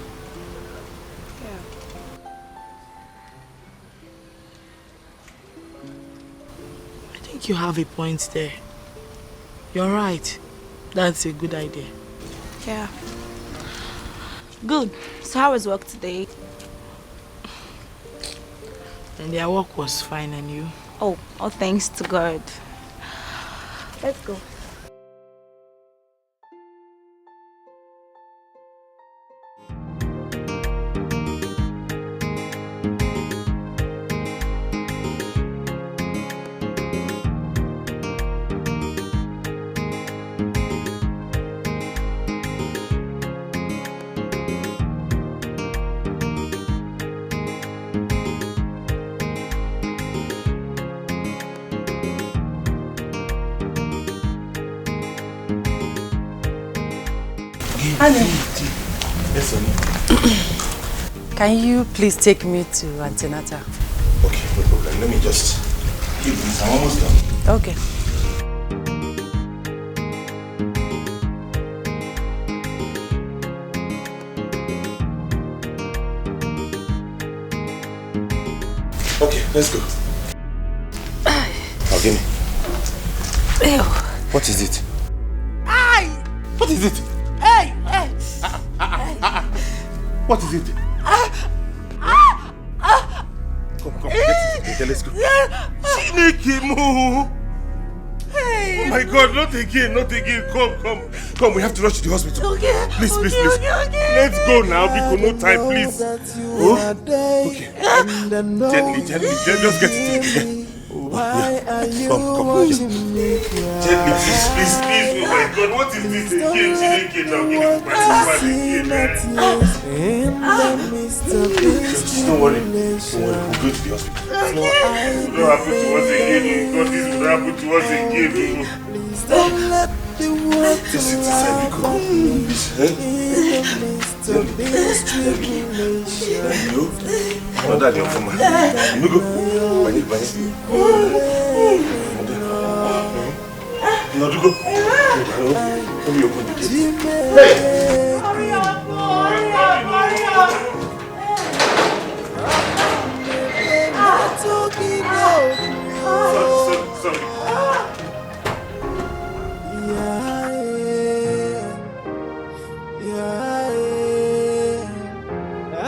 I think you have a point there. You're right. That's a good idea. Yeah. Good. So how was work today? And their work was fine, and you? Oh, thanks to God. Let's go. Yes, honey. Can you please take me to antenatal? Okay, no problem. Let me just give this. I'm almost done. Okay. Okay, let's go. Now, give me. Ew. What is it? Aye. What is it? Hey, hey. What is it? Come, get it. Okay, let's go. Chineke mo. Hey. Oh my God, not again. Come, we have to rush to the hospital. Okay. Please. Okay. Let's go now, because no time, please. Oh? Okay. Gently, just get it together. Why are you Come, watching me gently, please. Oh my God, what is this again? Chineke, now give me my Don't worry. We'll go to the hospital. It will not happen to us again. God, this will not happen to us again. Just sit inside, because not that you're from my. You go. No, you go. Let me open the gate. Hey! Hurry up! Sorry. I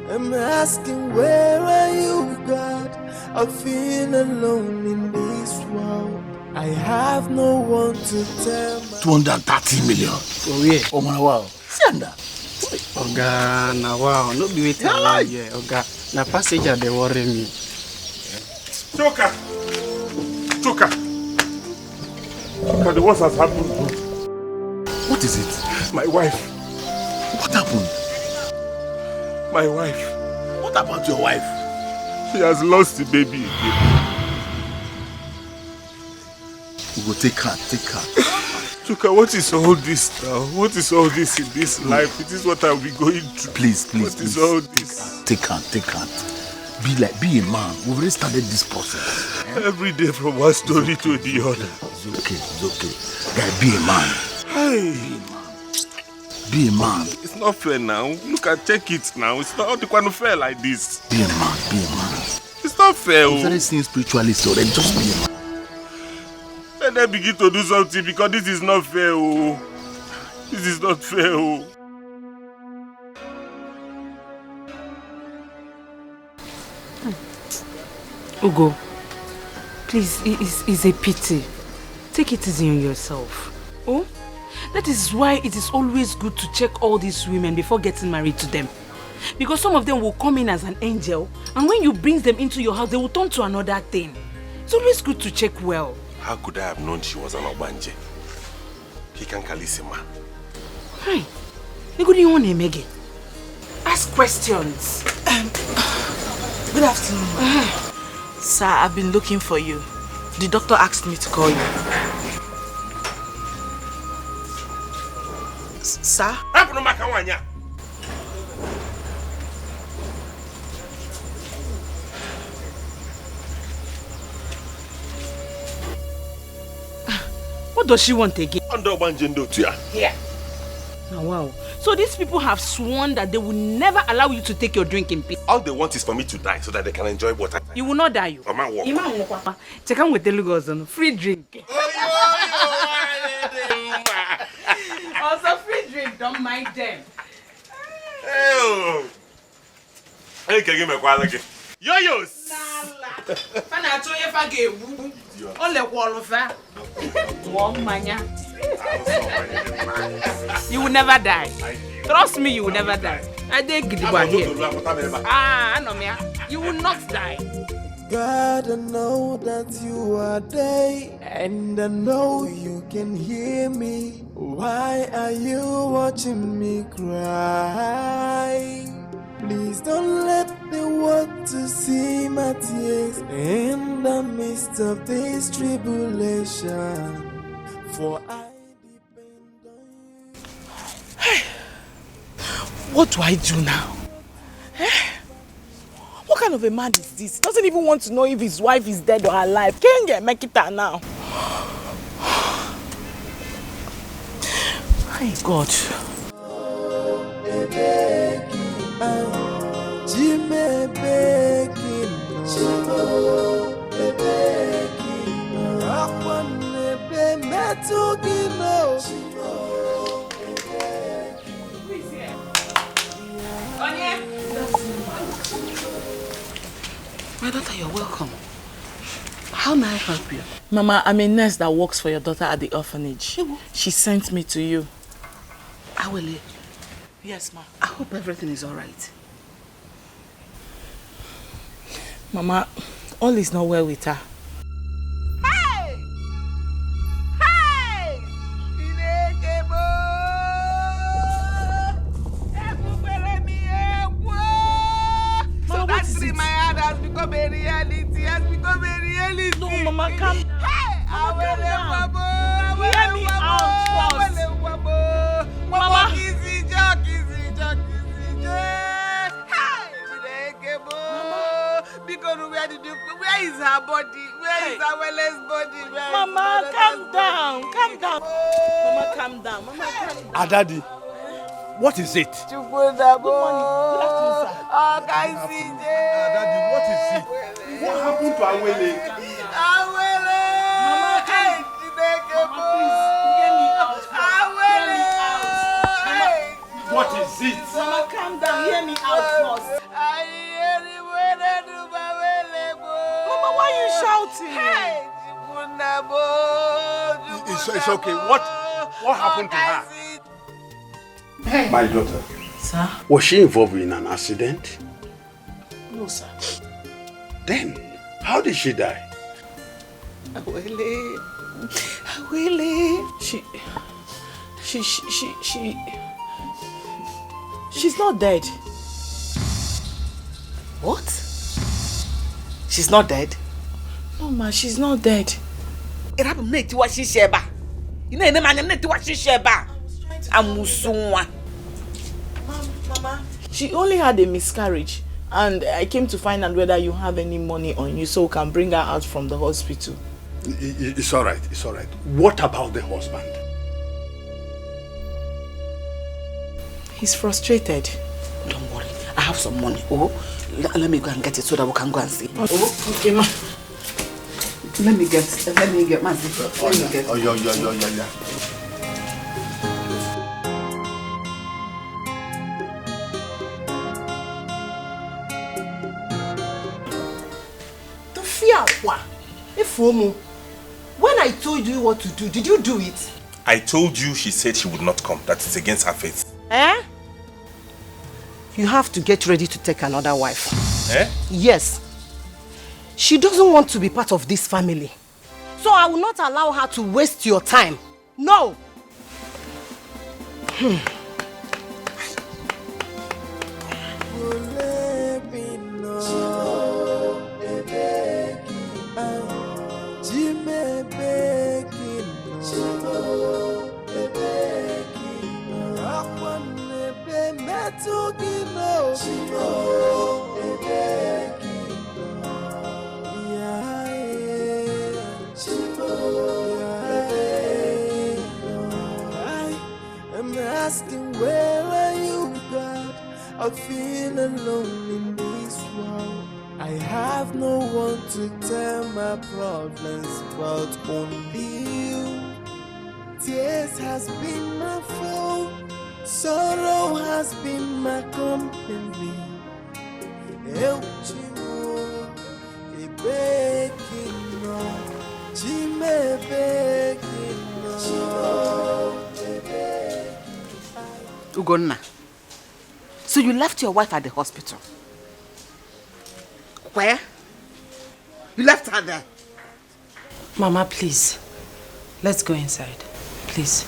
am asking, where are you, God? I feel alone in this world. I have no one to tell. 230 million. Oh yeah. Oh man, wow. Sanda. Oga, na wow. No be waiting around here. Oga, na passenger they worry me. Choka, the worst has happened. What is it? My wife. What happened? My wife. What about your wife? She has lost the baby again. We will take her. Choka, what is all this now? What is all this in this life? It is what I'll be going through. Please. What is all this? Take her. Be a man. We've already started this process. Every day from one story to the other. It's okay. Guy, be a man. Hey. Be a man. It's not fair now. Look and check it now. It's not fair like this. Be a man. It's not fair. We've started seeing spiritualists already. Just be a man. Then Let them begin to do something because this is not fair. Oh. This is not fair. Oh. Ugo, please, it's a pity. Take it easy on yourself. Oh? That is why it is always good to check all these women before getting married to them. Because some of them will come in as an angel, and when you bring them into your house, they will turn to another thing. It's always good to check well. How could I have known she was an Obanje? He can Kalisima. Hi. You do you want to make it? Ask questions. Good afternoon. Sir, I've been looking for you. The doctor asked me to call you. Sir? What does she want again? Here. Oh, wow. So these people have sworn that they will never allow you to take your drink in peace. All they want is for me to die so that they can enjoy water. You will not die. You. Check out with the Lugos on free drink. Also free drink, don't mind them. Hey, can you give me a quality? Yo-yos! You will never die. Trust me, you will never die. I think here. I know me. You will not die. God, I know that you are there, and I know you can hear me. Why are you watching me cry? Please don't let the world to see my tears in the midst of this tribulation. For I depend on you. Hey, what do I do now? What kind of a man is this? Doesn't even want to know if his wife is dead or alive. Can't get make it out now. My God. My daughter, you're welcome. How may I help you? Mama, I'm a nurse that works for your daughter at the orphanage. She sent me to you. Awele. Yes, ma. I hope everything is alright. Mama, all is not well with her. Hey! Hey! So that dream I had has become a reality. Has become a reality. No, Mama, calm down. Hey! Mama, calm down. Hear me out first. Mama. Because where is her body? Where is our Wele's body? Mama, calm down. Calm down. Mama, calm down. Mama, calm down. Daddy, what is it? Good morning. Good afternoon, sir. Daddy, what is it? What happened to Awele? Awele! Mama, please, hear me out. Awele! What is it? Mama, calm down. Hear me out first. Mama, why are you shouting? It's okay. What happened to her? My daughter. Sir? Was she involved in an accident? No, sir. Then, how did she die? Awele. She's not dead. What? She's not dead? No, ma, she's not dead. It happened to what she sheba. You know, what she sheba. Mama, she only had a miscarriage, and I came to find out whether you have any money on you so we can bring her out from the hospital. It's all right. It's all right. What about the husband? He's frustrated. Don't worry. I have some money. Oh, let me go and get it so that we can go and see. Oh, okay, ma. Let me get my zipper. Oh, yeah. To fear what? When I told you what to do, did you do it? I told you she said she would not come. That is against her faith. Eh? You have to get ready to take another wife. Eh? Yes. She doesn't want to be part of this family. So I will not allow her to waste your time. No. I'm asking, where are you, God? I feel alone in this world. I have no one to tell my problems but only you. Tears has been my foe, sorrow has been my company. Eu te amo, e bequino, te me bequino. Ugonna, so you left your wife at the hospital? Where? You left her there? Mama, please. Let's go inside. Please.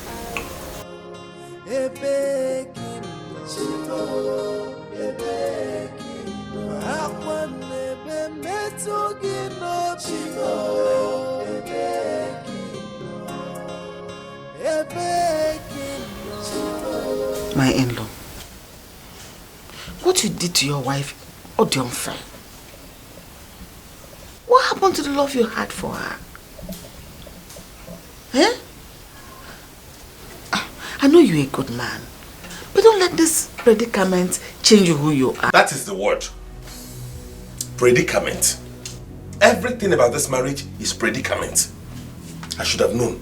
My in-law, what you did to your wife, the unfair. What happened to the love you had for her? Eh? I know you're a good man, but don't let this predicament change who you are. That is the word. Predicament. Everything about this marriage is predicament. I should have known.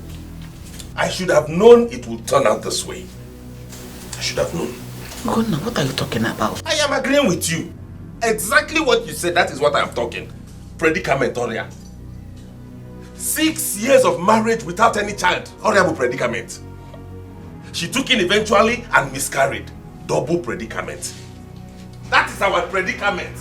I should have known it would turn out this way. I should have known. Gonna, what are you talking about? I am agreeing with you. Exactly what you said, that is what I am talking. Predicament, Oria. 6 years of marriage without any child. Horrible predicament. She took in eventually and miscarried. Double predicament. That is our predicament.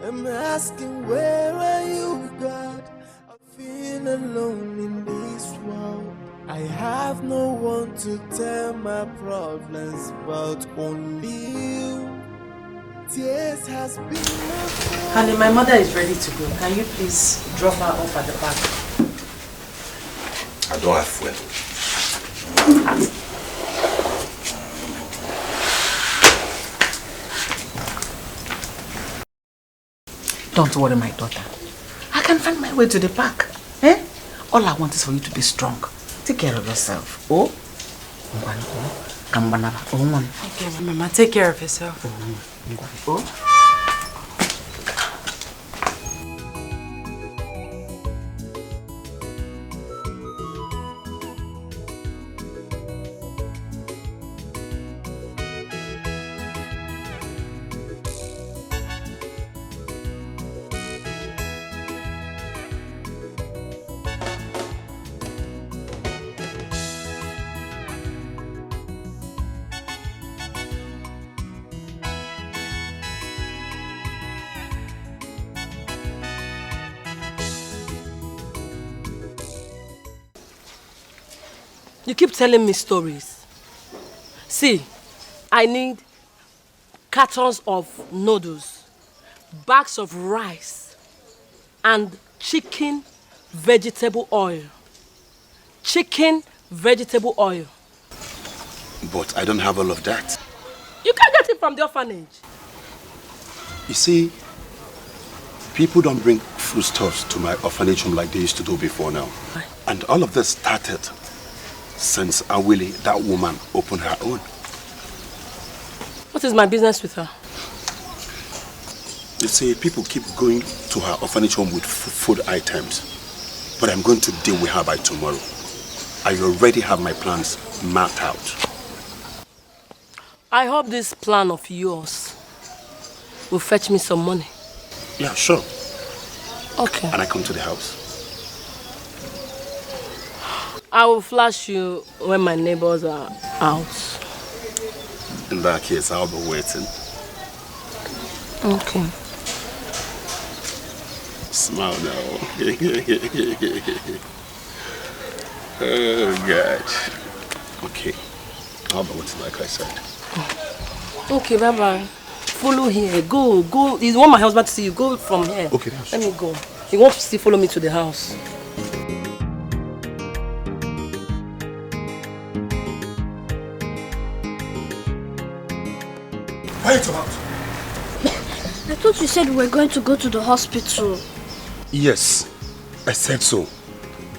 I'm asking, where are you, God? I feel alone in this world. I have no one to tell my problems but only you. Tears has been my fault. Honey, my mother is ready to go. Can you please drop her off at the back? I don't have fuel. Don't worry, my daughter. I can find my way to the park. Eh? All I want is for you to be strong. Take care of yourself. Oh? Okay, Mama, take care of yourself. Oh? You keep telling me stories. See, I need cartons of noodles, bags of rice, and chicken vegetable oil. Chicken vegetable oil. But I don't have all of that. You can't get it from the orphanage. You see, people don't bring foodstuffs to my orphanage home like they used to do before now. And all of this started since Awili, that woman, opened her own. What is my business with her? They say people keep going to her orphanage home with food items. But I'm going to deal with her by tomorrow. I already have my plans mapped out. I hope this plan of yours will fetch me some money. Yeah, sure. Okay. And I come to the house. I will flash you when my neighbors are out. In that case, I'll be waiting. Okay. Smile now. Oh, God. Okay. I'll be waiting like I said. Okay, bye-bye. Follow here. Go. You want my husband to see you. Go from here. Okay, let me go. You want to still follow me to the house. Why are you about? I thought you said we were going to go to the hospital. Yes, I said so.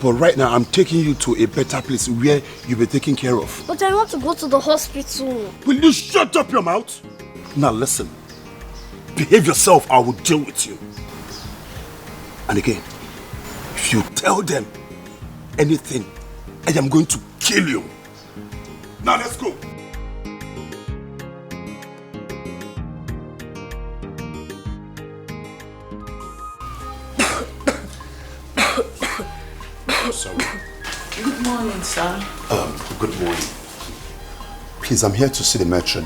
But right now, I'm taking you to a better place where you'll be taken care of. But I want to go to the hospital. Will you shut up your mouth? Now listen. Behave yourself, I will deal with you. And again, if you tell them anything, I am going to kill you. Now let's go. Sorry. Good morning, sir. Good morning. Please, I'm here to see the matron.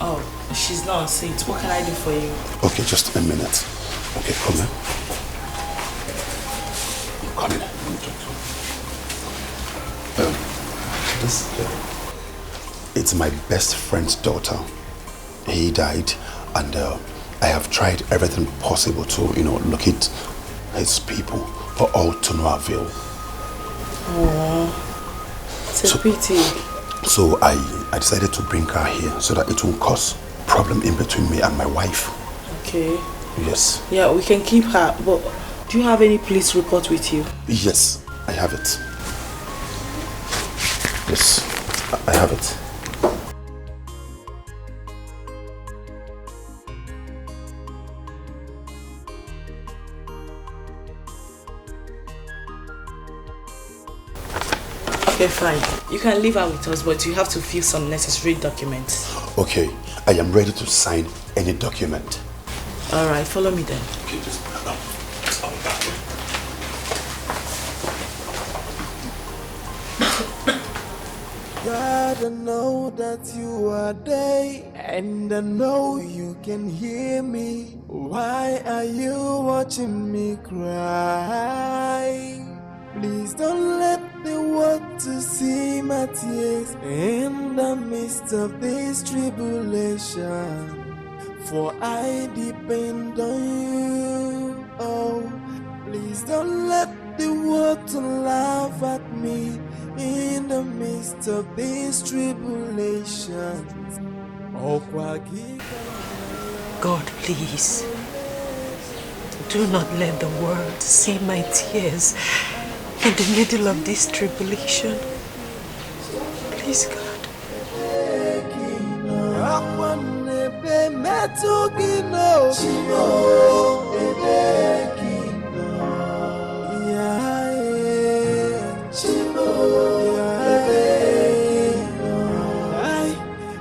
Oh, she's not on seat. What can I do for you? Okay, just a minute. Okay, come here. Come in. Let me talk to you. It's my best friend's daughter. He died, and I have tried everything possible to, locate his people, but all to no avail. Oh, it's a pity. So I decided to bring her here so that it won't cause problem in between me and my wife. Okay. Yes. Yeah, we can keep her, but do you have any police report with you? Yes, I have it. Yes, I have it. Okay, fine. You can leave her with us, but you have to fill some necessary documents. Okay, I am ready to sign any document. Alright, follow me then. Okay, just God, I know that you are there, and I know you can hear me. Why are you watching me cry? Please don't let the world to see my tears in the midst of this tribulation. For I depend on you. Oh, please don't let the world to laugh at me in the midst of this tribulation. Oh, God, please, do not let the world see my tears in the middle of this tribulation. Please, God.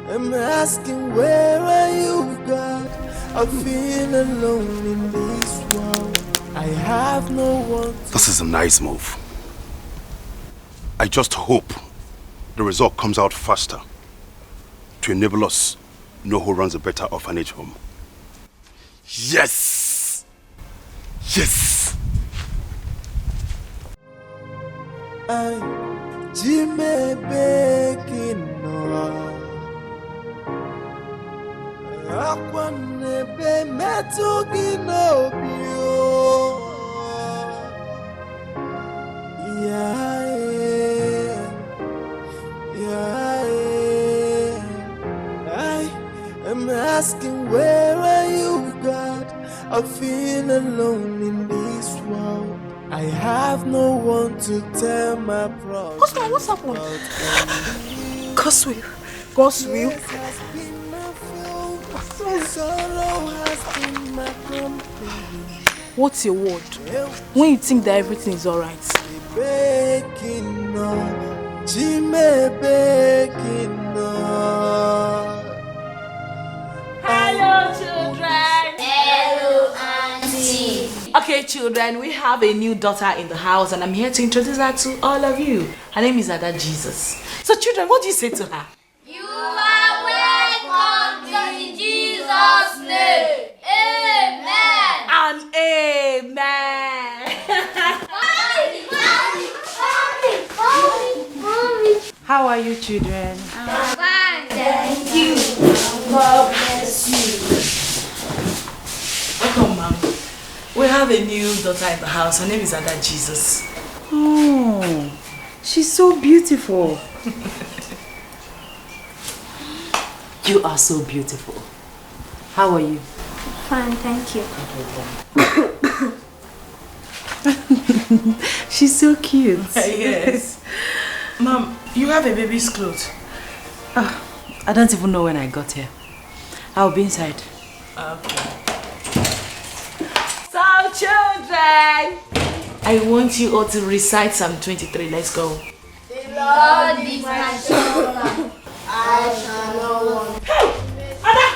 I'm asking, where are you, God? I feel alone in this world. I have no one to... This is a nice move. I just hope the result comes out faster to enable us know who runs a better orphanage home. Yes! Yes! Jimmy Baking. Akwanebe metugi n'obio. I am asking, where are you, God? I feel alone in this world. I have no one to tell my problems. What's happened? Coswell, God's will. What's your word? When you think that everything is alright. Hello, children. Hello, Auntie. Okay, children, we have a new daughter in the house, and I'm here to introduce her to all of you. Her name is Ada Jesus. So, children, what do you say to her? You are welcome in Jesus' name. Amen. And amen. How are you, children? I'm fine, thank you. God bless you. Welcome, Mom. We have a new daughter in the house. Her name is Ada Jesus. Oh, she's so beautiful. You are so beautiful. How are you? Fine, thank you. She's so cute. Yes. Mom, you have a baby's clothes. I don't even know when I got here. I'll be inside. Okay. So, children, I want you all to recite Psalm 23. Let's go. The Lord is my shoulder. I shall not want. Hey! Ada!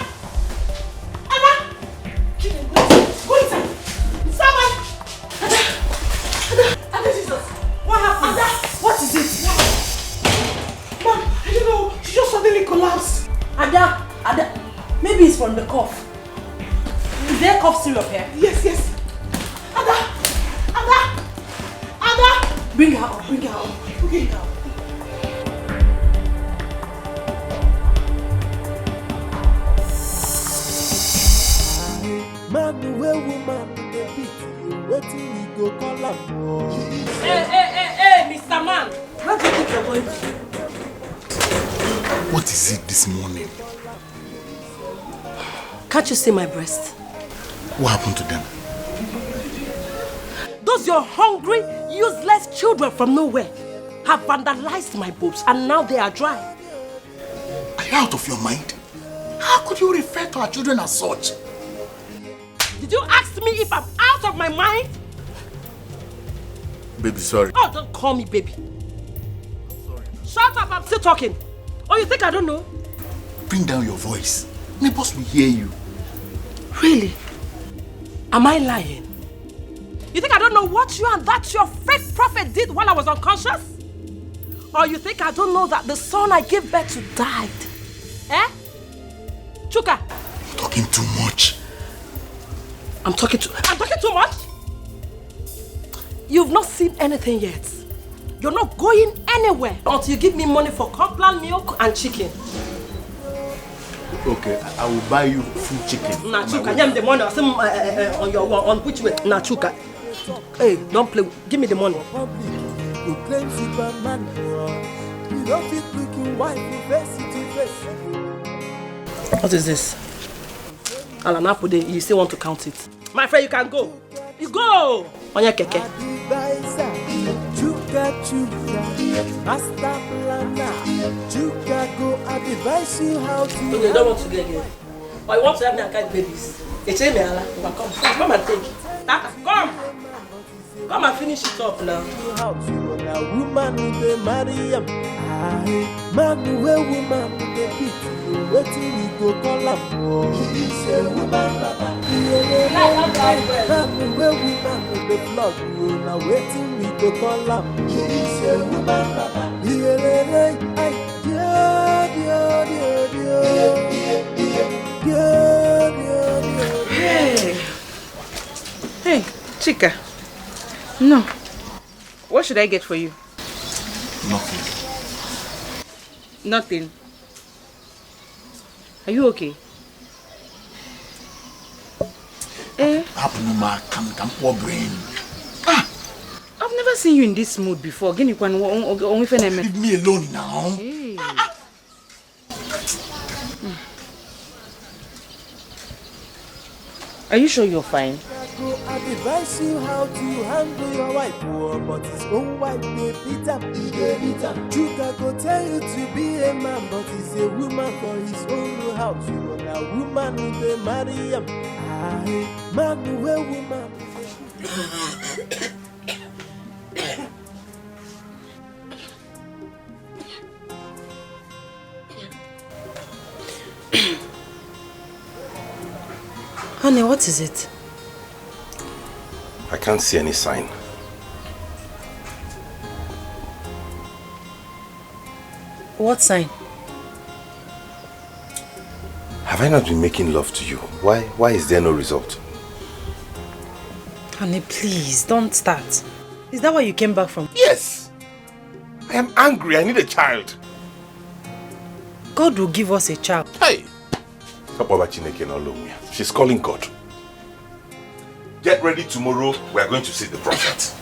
Ada! Go inside! Someone! Ada Jesus! What happened? Ada! What is it? Mom, I don't know. She just suddenly collapsed. Ada! Maybe it's from the cough. Is there cough syrup here? Yes. Ada! Bring her up. Okay. Man, where woman the beat, waiting we go call up. Hey, Mr. Man. Where do you think you're going to? What is it this morning? Can't you see my breast? What happened to them? Those your hungry, useless children from nowhere have vandalized my boobs and now they are dry. Are you out of your mind? How could you refer to our children as such? Did you ask me if I'm out of my mind? Baby, sorry. Oh, don't call me baby. Sorry. Shut up, I'm still talking. Oh, you think I don't know? Bring down your voice. Neighbors will hear you. Really? Am I lying? You think I don't know what you and that your fake prophet did while I was unconscious? Or you think I don't know that the son I gave birth to died? Eh? Chuka? You're talking too much. I'm talking too much? You've not seen anything yet. You're not going anywhere until you give me money for complan milk and chicken. Okay, I will buy you full chicken. Nah, Chuka, give me the money. On which way? Nah, Chuka. Hey, don't play. Give me the money. You claim Superman. You don't fit looking white. You face it to face. What is this? Alanapude, you still want to count it? My friend, you can go. You go! On your keke. Okay, don't want to get here. Or you want to have me and carry babies? It's me, Allah. Come and take it. Come! Come and finish it up now. Woman they marry him. Man where woman they beat. Waiting we go call him. Say woman baba. Man where woman they flog. Now waiting we go call him. Say woman baba. Hey, Chika. No. What should I get for you? Nothing. Nothing. Are you okay? Poor brain. I've never seen you in this mood before. Leave me alone now. Hey. Are you sure you're fine? I advise you how to handle your wife, but his own wife they beat him. Chuka go tell you to be a man, but he's a woman for his own house. You are a woman who they marry him. Man who a woman. Honey, what is it? I can't see any sign. What sign? Have I not been making love to you? Why is there no result? Honey, please, don't start. Is that why you came back from? Yes! I am angry. I need a child. God will give us a child. Hey! She's calling God. Get ready tomorrow. We are going to see the prophet.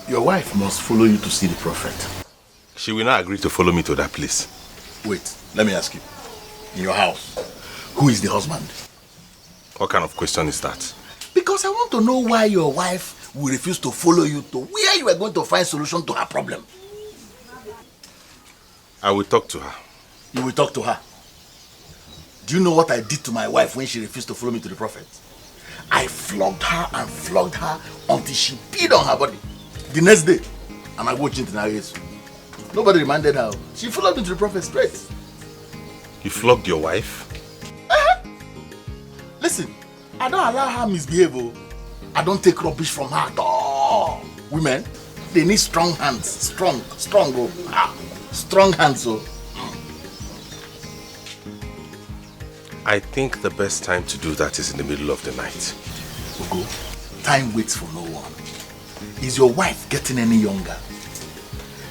Your wife must follow you to see the prophet. She will not agree to follow me to that place. Wait, let me ask you. In your house, who is the husband? What kind of question is that? Because I want to know why your wife will refuse to follow you to where you are going to find solution to her problem. I will talk to her. You will talk to her? Do you know what I did to my wife when she refused to follow me to the prophet? I flogged her and flogged her until she peed on her body. The next day, and I watched it in her ears. Nobody reminded her. She followed me to the prophet straight. You flogged your wife? Listen, I don't allow her misbehave. I don't take rubbish from her at all. Women, they need strong hands. Strong hands. I think the best time to do that is in the middle of the night. Ugo, time waits for no one. Is your wife getting any younger?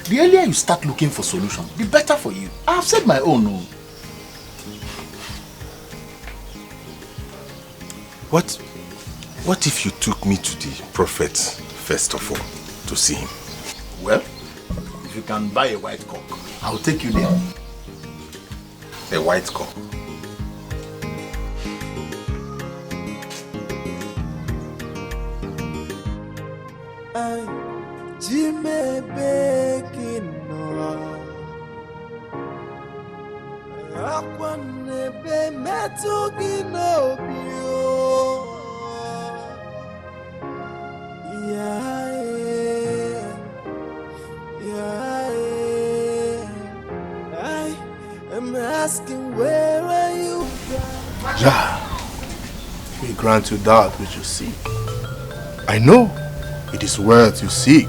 The earlier you start looking for solution, the better for you. I have said my own. No. What if you took me to the prophet first of all to see him? Well, if you can buy a white cock, I'll take you there. A white cock? Jimmy baking Akwanebe metugi no bio. I am asking, where are you? Jah, we grant you that which you seek. I know it is wealth you seek,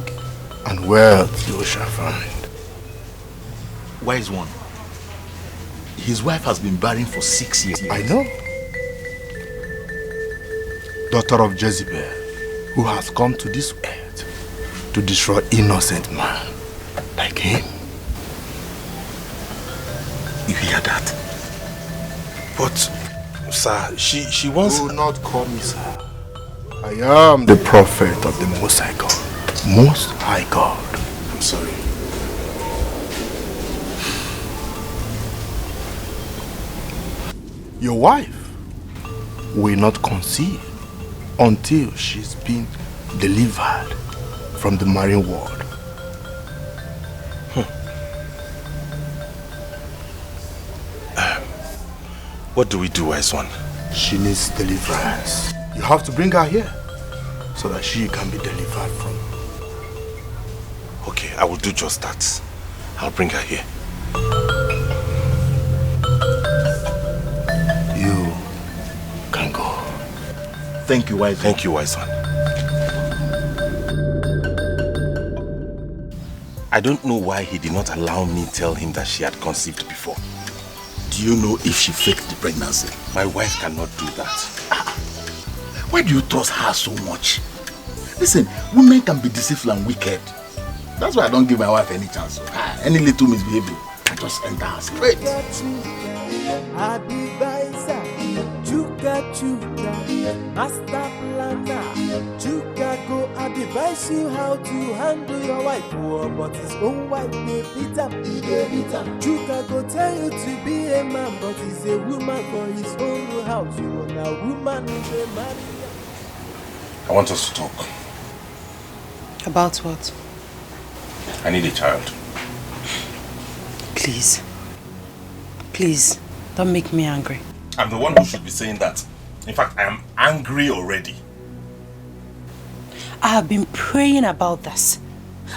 and wealth you shall find. Wise one. His wife has been barren for 6 years. I know. Daughter of Jezebel, who has come to this earth to destroy innocent man like him. You hear that? But, sir, she wants... Do not call me sir. I am the prophet of the Most High God. Most High God. I'm sorry. Your wife will not conceive until she's been delivered from the marine world. What do we do, wise one? She needs deliverance. You have to bring her here so that she can be delivered from. Okay, I will do just that. I'll bring her here. You can go. Thank you, wise one. Thank you, wise one. I don't know why he did not allow me tell him that she had conceived before. Do you know if she faked the pregnancy? My wife cannot do that. Why do you trust her so much? Listen, women can be deceitful and wicked. That's why I don't give my wife any chance. Any little misbehavior, I just enter her straight. Chuka na Chuka, master planner. Chuka go advise you how to handle your wife, but his own wife they beat him. Chuka go tell you to be a man, but he's a woman for his own house. You are a woman who's a man. I want us to talk. About what? I need a child. Please. Please, don't make me angry. I'm the one who should be saying that. In fact, I am angry already. I have been praying about this.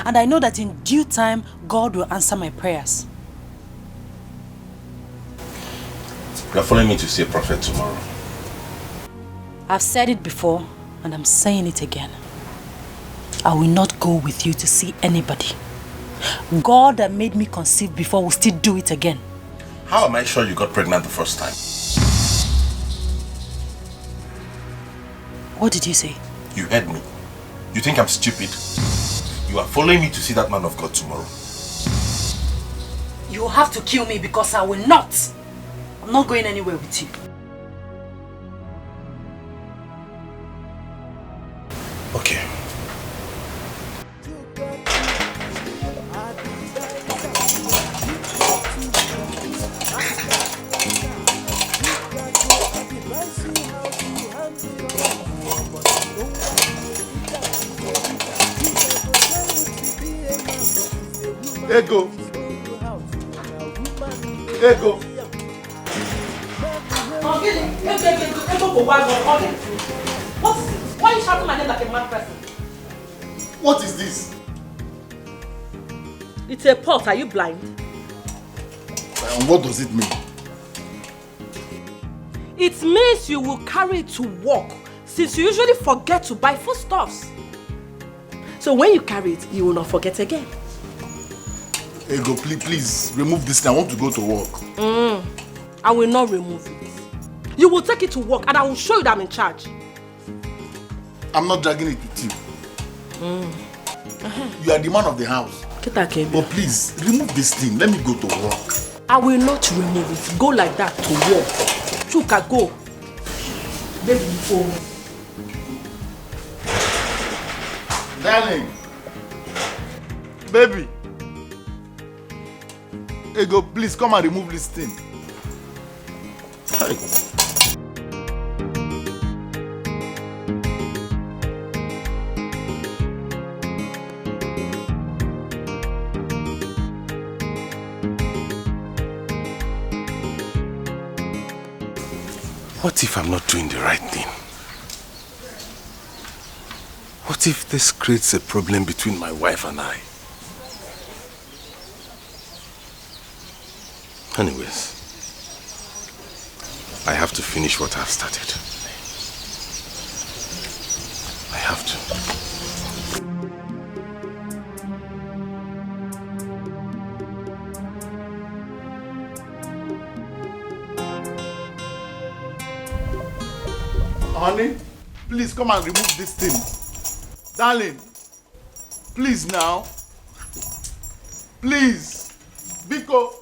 And I know that in due time, God will answer my prayers. You are following me to see a prophet tomorrow. I've said it before, and I'm saying it again. I will not go with you to see anybody. God that made me conceive before will still do it again. How am I sure you got pregnant the first time? What did you say? You heard me. You think I'm stupid? You are following me to see that man of God tomorrow. You will have to kill me because I will not. I'm not going anywhere with you. Okay. Ego. Ego. What is it? Why are you shouting my name like a mad person? What is this? It's a pot. Are you blind? And what does it mean? It means you will carry it to work, since you usually forget to buy foodstuffs. So when you carry it, you will not forget again. Ego, please remove this thing. I want to go to work. I will not remove it. You will take it to work and I will show you that I'm in charge. I'm not dragging it with you. You are the man of the house. But please, remove this thing. Let me go to work. I will not remove it. Go like that to work. Chuka, go. Baby, go. Darling. Baby. Ego, please come and remove this thing. Hey. What if I'm not doing the right thing? What if this creates a problem between my wife and I? Anyways, I have to finish what I've started. I have to. Honey, please come and remove this thing. Darling, please now. Please. Biko.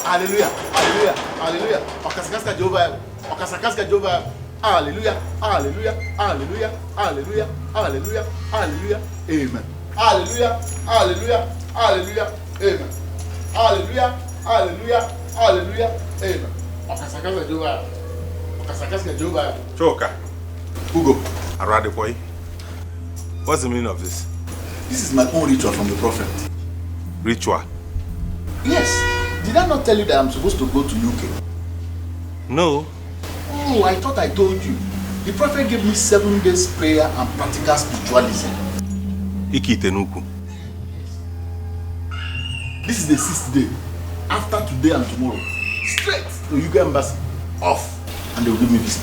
Hallelujah, hallelujah, hallelujah. Okasakaska Jehovah. Okasakaska Jehovah. Hallelujah, hallelujah, hallelujah, hallelujah, hallelujah, hallelujah, amen. Hallelujah, hallelujah, hallelujah, amen. Hallelujah, hallelujah, hallelujah, amen. Okasakaska Jehovah. Choka. Ugo. Arade boy. What's the meaning of this? This is my own ritual from the prophet. Ritual? Yes. Did I not tell you that I'm supposed to go to UK? No. Oh, I thought I told you. The prophet gave me 7 days prayer and practical spiritualism. Ikitenuku. This is the 6th day. After today and tomorrow, straight to UK embassy. Off. And they will give me visa.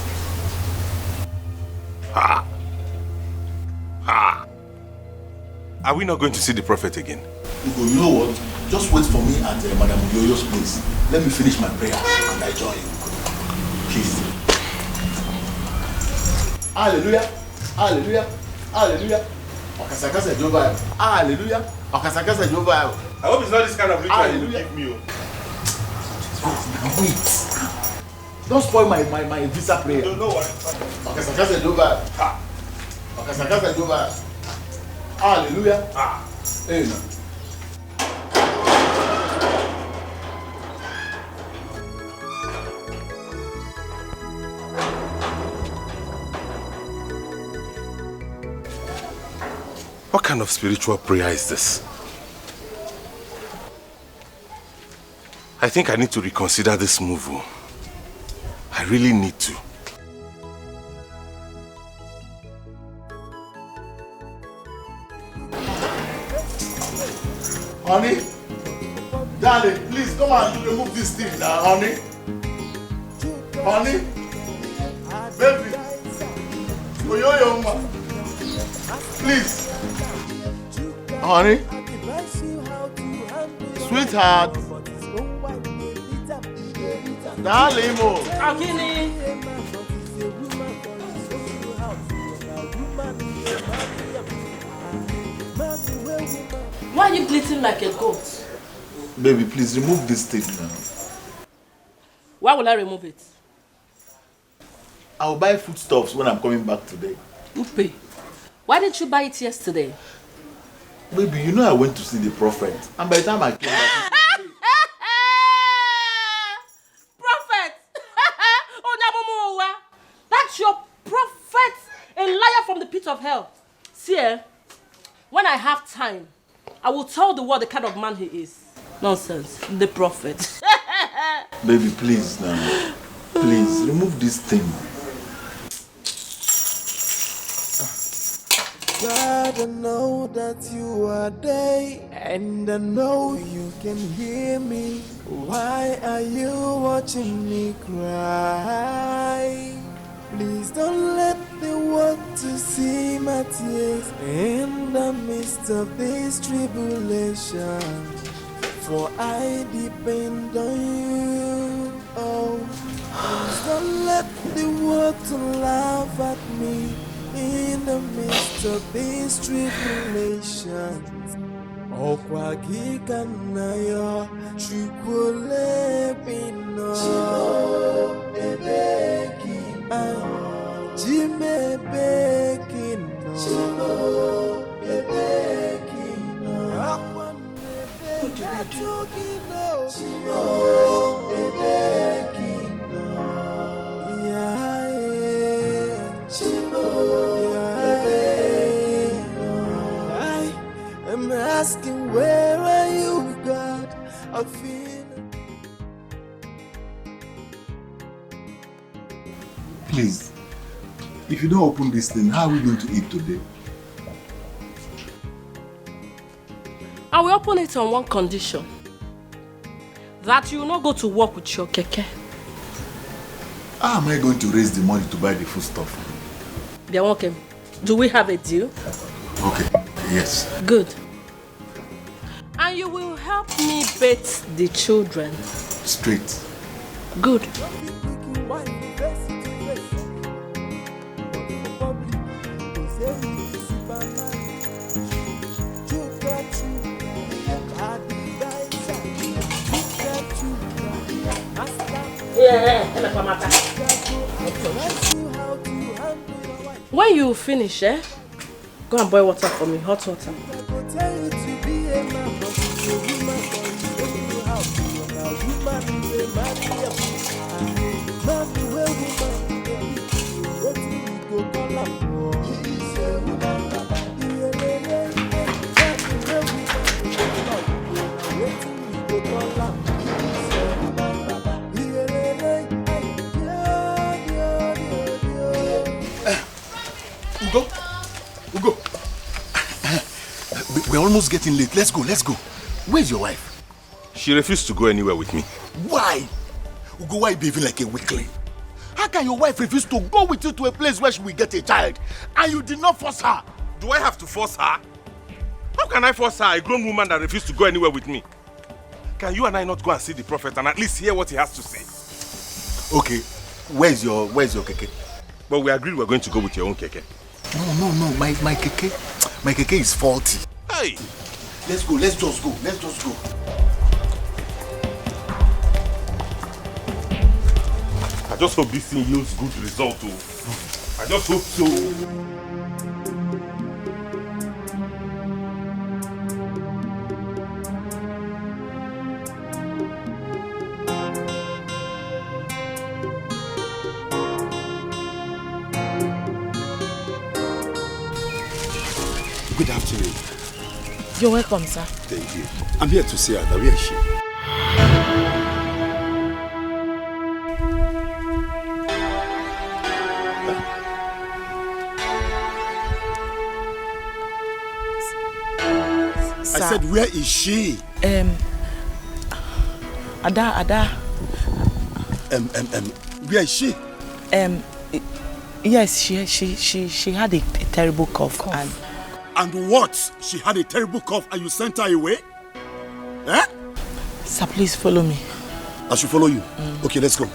Ha! Ha! Are we not going to see the prophet again? You know what? Just wait for me at Madam Yoyo's place. Let me finish my prayer and I join you. Please. Hallelujah. Hallelujah. Hallelujah. Okasakasa Jehovah. Hallelujah. Okasakasa Jehovah. I hope it's not this kind of ritual Hallelujah. you give me. Wait. Don't spoil my visa prayer. No, no worry. Okay, Sakasa do bad. Okay, Sakasa do bad. Hallelujah. Amen. What kind of spiritual prayer is this? I think I need to reconsider this move. I really need to. Honey, darling, please come and remove this thing now, honey. Honey, baby, Oyoyo, please. Honey, sweetheart, darling, Akini. Why are you bleating like a goat? Baby, please remove this thing now. Why will I remove it? I'll buy foodstuffs when I'm coming back today. Upe, why didn't you buy it yesterday? Baby, you know I went to see the prophet, and by the time I came back... Prophet! That's your prophet, a liar from the pit of hell. See, when I have time, I will tell the world the kind of man he is. Nonsense, the prophet. Baby, please now. Please, remove this thing. God, I know that you are there, and I know you can hear me. Why are you watching me cry? Please don't let the world to see my tears in the midst of this tribulation. For I depend on you. Oh, please don't let the world to laugh at me in the midst of these tribulations. Okwa gika na yo chukule bino Jime bekino I'm asking, where are you, God? I feel. Please, if you don't open this thing, how are we going to eat today? I will open it on one condition. That you will not go to work with your keke. How am I going to raise the money to buy the food stuff? They're okay. Do we have a deal? Okay, yes. Good. And you will help me bathe the children. Straight. Good. When you finish, go and boil water for me, hot water. Ugo. We're almost getting late. Let's go. Where's your wife? She refused to go anywhere with me. Why? Ugo, why are you behaving like a weakling? How can your wife refuse to go with you to a place where she will get a child and you did not force her? Do I have to force her? How can I force her, a grown woman that refused to go anywhere with me? Can you and I not go and see the prophet and at least hear what he has to say? Okay, where's your keke? But we agreed we're going to go with your own keke. No, my keke is faulty. Hey! Let's just go. I just hope this thing yields good result too. I just hope so. Good afternoon. You're welcome, sir. Thank you. I'm here to see Ada. Where is she? Sir. I said, where is she? Ada. Where is she? Yes, she had a terrible cough. And what? She had a terrible cough and you sent her away? Eh? Sir, please follow me. I should follow you? Okay, let's go.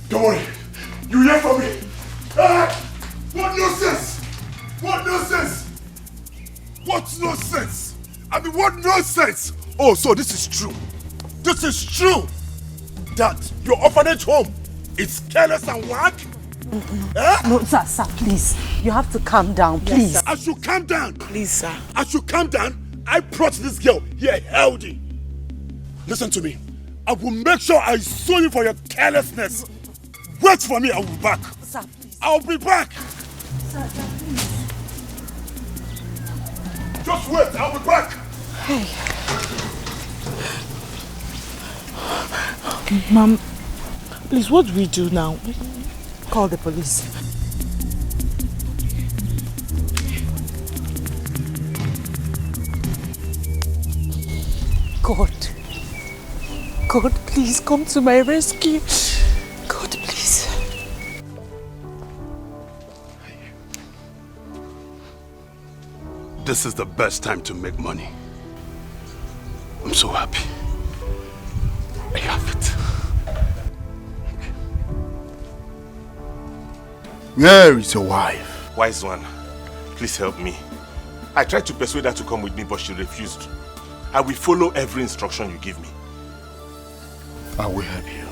Don't worry. You hear from me? What nonsense? What nonsense? What nonsense? I mean, what nonsense? Oh, so this is true. This is true. That your orphanage home is careless and whack? No, sir, please. You have to calm down, please. Yes, I should calm down. Please, sir. I should calm down. I brought this girl here healthy. Listen to me. I will make sure I sue you for your carelessness. Wait for me, I will be back. Sir, please. I'll be back. Sir, please. Just wait, I'll be back. Hey. Mom, please, what do we do now? Call the police. God, please come to my rescue. God, please. This is the best time to make money. I'm so happy. I have it. Where is your wife? Wise one, please help me. I tried to persuade her to come with me, but she refused. I will follow every instruction you give me. I will help you.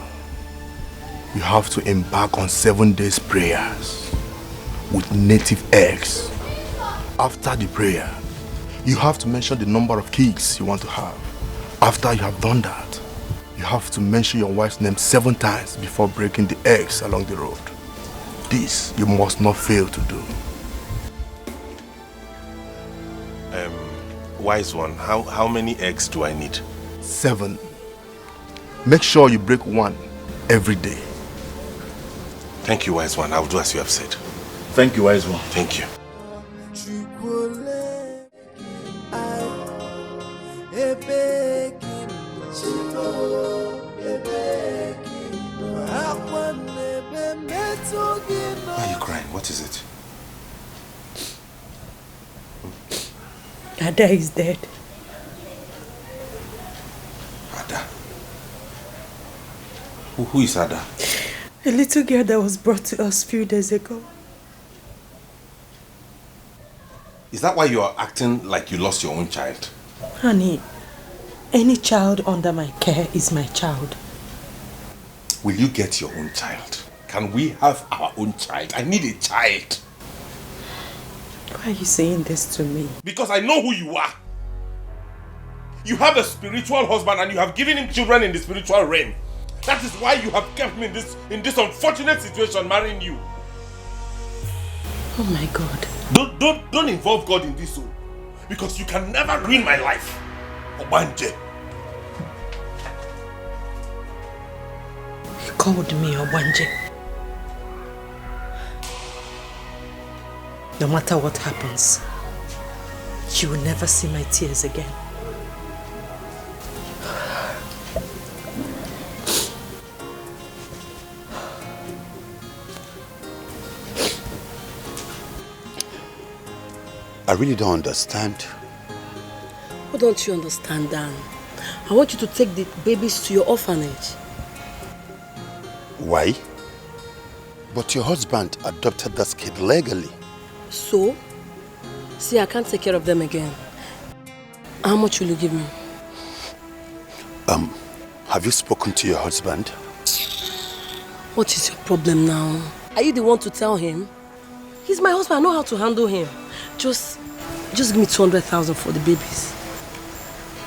You have to embark on 7 days prayers with native eggs. After the prayer, you have to mention the number of kids you want to have. After you have done that, you have to mention your wife's name 7 times before breaking the eggs along the road. This you must not fail to do. Wise one, how many eggs do I need? 7. Make sure you break 1 every day. Thank you, wise one. I will do as you have said. Thank you, wise one. Thank you. Why are you crying? What is it? Ada is dead. Ada? Who is Ada? A little girl that was brought to us a few days ago. Is that why you are acting like you lost your own child? Honey, any child under my care is my child. Will you get your own child? Can we have our own child? I need a child. Why are you saying this to me? Because I know who you are. You have a spiritual husband and you have given him children in the spiritual realm. That is why you have kept me in this unfortunate situation marrying you. Oh my God. Don't involve God in this, because you can never ruin my life. Obanje. He called me Obanje. No matter what happens, you will never see my tears again. I really don't understand. What don't you understand, Dan? I want you to take the babies to your orphanage. Why? But your husband adopted that kid legally. So? See, I can't take care of them again. How much will you give me? Have you spoken to your husband? What is your problem now? Are you the one to tell him? He's my husband. I know how to handle him. Just give me 200,000 for the babies.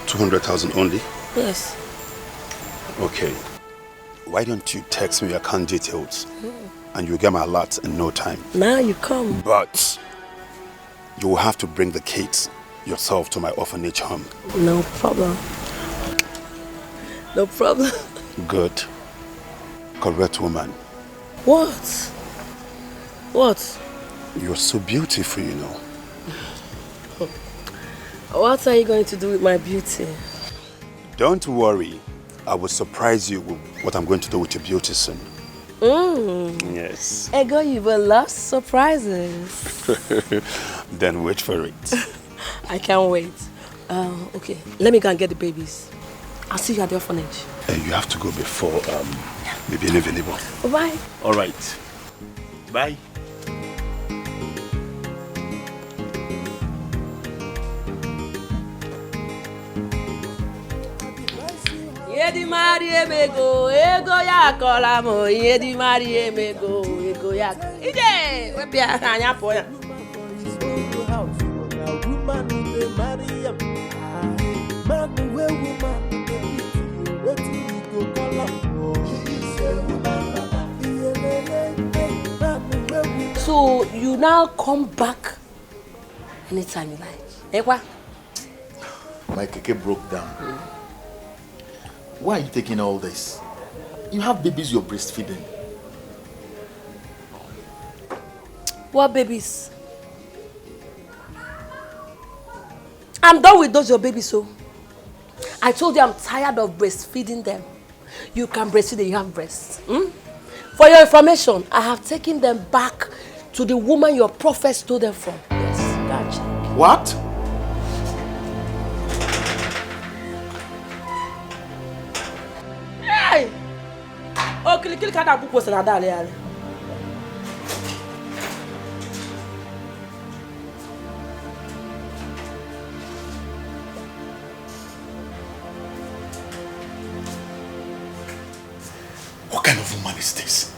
200,000 only? Yes. Okay. Why don't you text me your account details and you'll get my alert in no time. Now you come. But you will have to bring the kids yourself to my orphanage home. No problem. No problem. Good. Correct woman. What? What? You're so beautiful, you know. What are you going to do with my beauty? Don't worry. I will surprise you with what I'm going to do with your beauty soon. Yes. Ego, you will love surprises. Then wait for it. I can't wait. Okay, let me go and get the babies. I'll see you at the orphanage. You have to go before maybe available. Bye. All right. Bye. Yedi mari emego, ego ya kola mo. Yedi mari emego, ego ya. Ije, we bia anya po ya. So you now come back anytime you like. Ekwa? My keke broke down. Why are you taking all this? You have babies you're breastfeeding. What babies? I'm done with those your babies, so. I told you I'm tired of breastfeeding them. You can breastfeed them, you have breasts. For your information, I have taken them back to the woman your prophet stole them from. Yes, gotcha. What? Hey! Oh, kill kada buku sana dale ale. What kind of woman is this?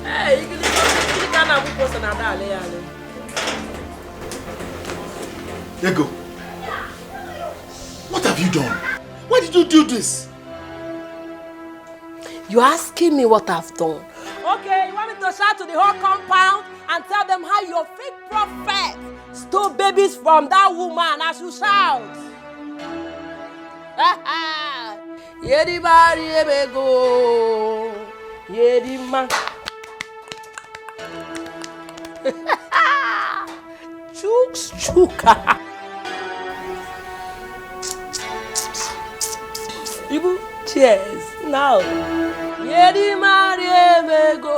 Hey, kill kada buku sana dale ale. Ego, what have you done? Why did you do this? You're asking me what I've done. Okay, you want me to shout to the whole compound and tell them how your fake prophet stole babies from that woman as you shout? Yedi bari ebego, yedi man. Chuka. Ibu, cheers. Now. Yedi mari ebego.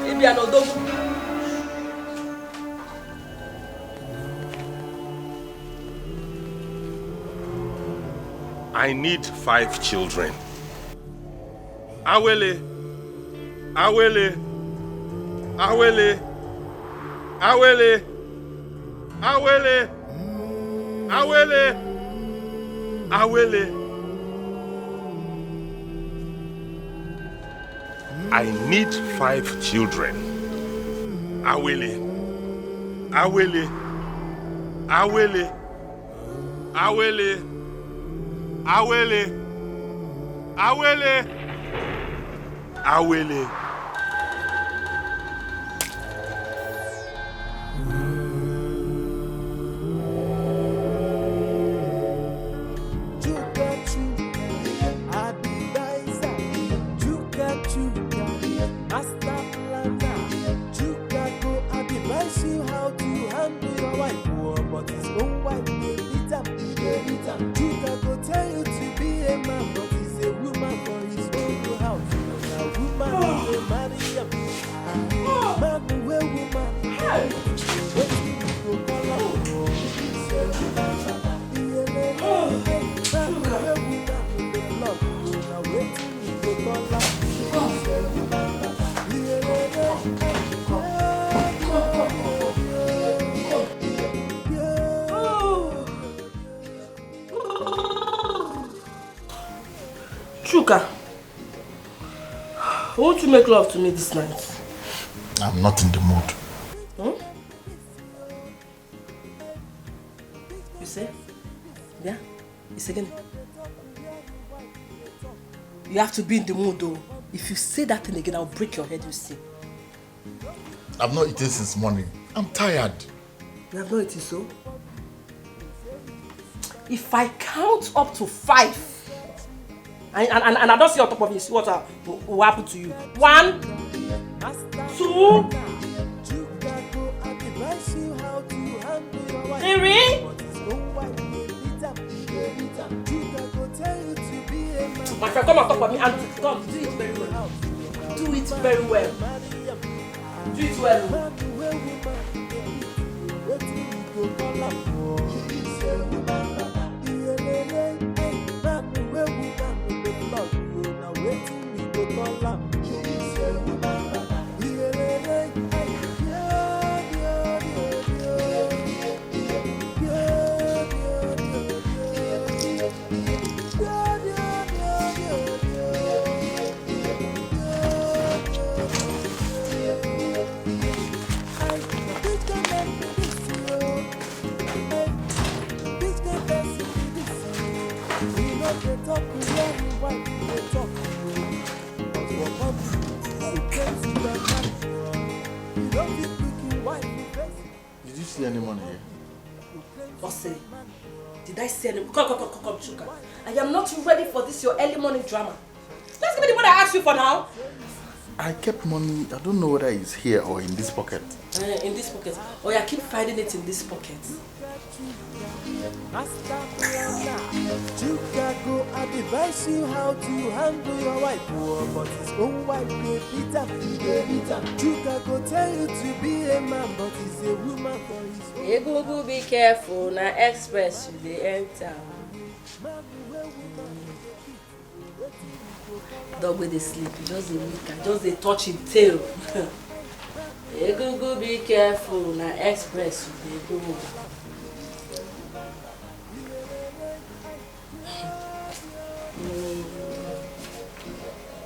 Ibi anodogu. I need 5 children. Awele. Awele. Awele. Awele. Awele. Awele. Awele. I need 5 children. Awele. Awele. Awele. Awele. Awele. Awele. Awele. How to handle your wife, but his own wife, they beat him. Chuka, won't you make love to me this night? I'm not in the mood. Hmm? You say? Yeah? It's again. You have to be in the mood though. If you say that thing again, I'll break your head, you see. I've not eaten since morning. I'm tired. You have not eaten so? If I count up to 5, and I don't see on top of you, see what will happen to you. 1, 2, 3. My friend, come on top of me and come, do it very well. Do it very well. Do it well. Did you see any money here? Ose, did I see any? Come, Chuka. I am not ready for this your early morning drama. Just give me the money I asked you for now. I kept money. I don't know whether it's here or in this pocket. In this pocket. Oh yeah, keep finding it in this pocket. Chicago, I advise you how to handle your wife, but his own wife they beat up. Chicago tell you to be a man, but he's a woman for his own. Go be careful. Now express you they enter. Dog with the sleep, just a week, just a touch in tail. Go be careful. Now express you they go.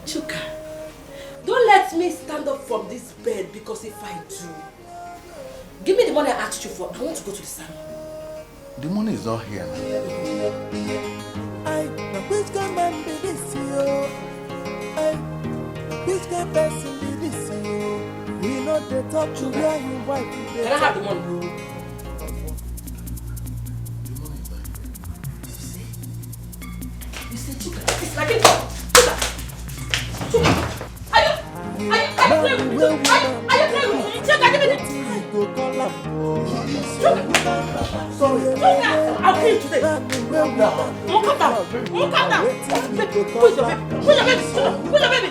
Chuka, don't let me stand up from this bed because if I do, give me the money I asked you for. I want to go to the salon. The money is not here now. Which kind man be this you? Which kind person be this you? We know they talk to where you wife. Can I have the money? You see, Chuka, it's like it. Chuka, are you playing with me? Are you playing with me? Chuka, give me the Chuka, I'll kill you today. Calm down. Who's your baby? Who's your baby? Who's your baby?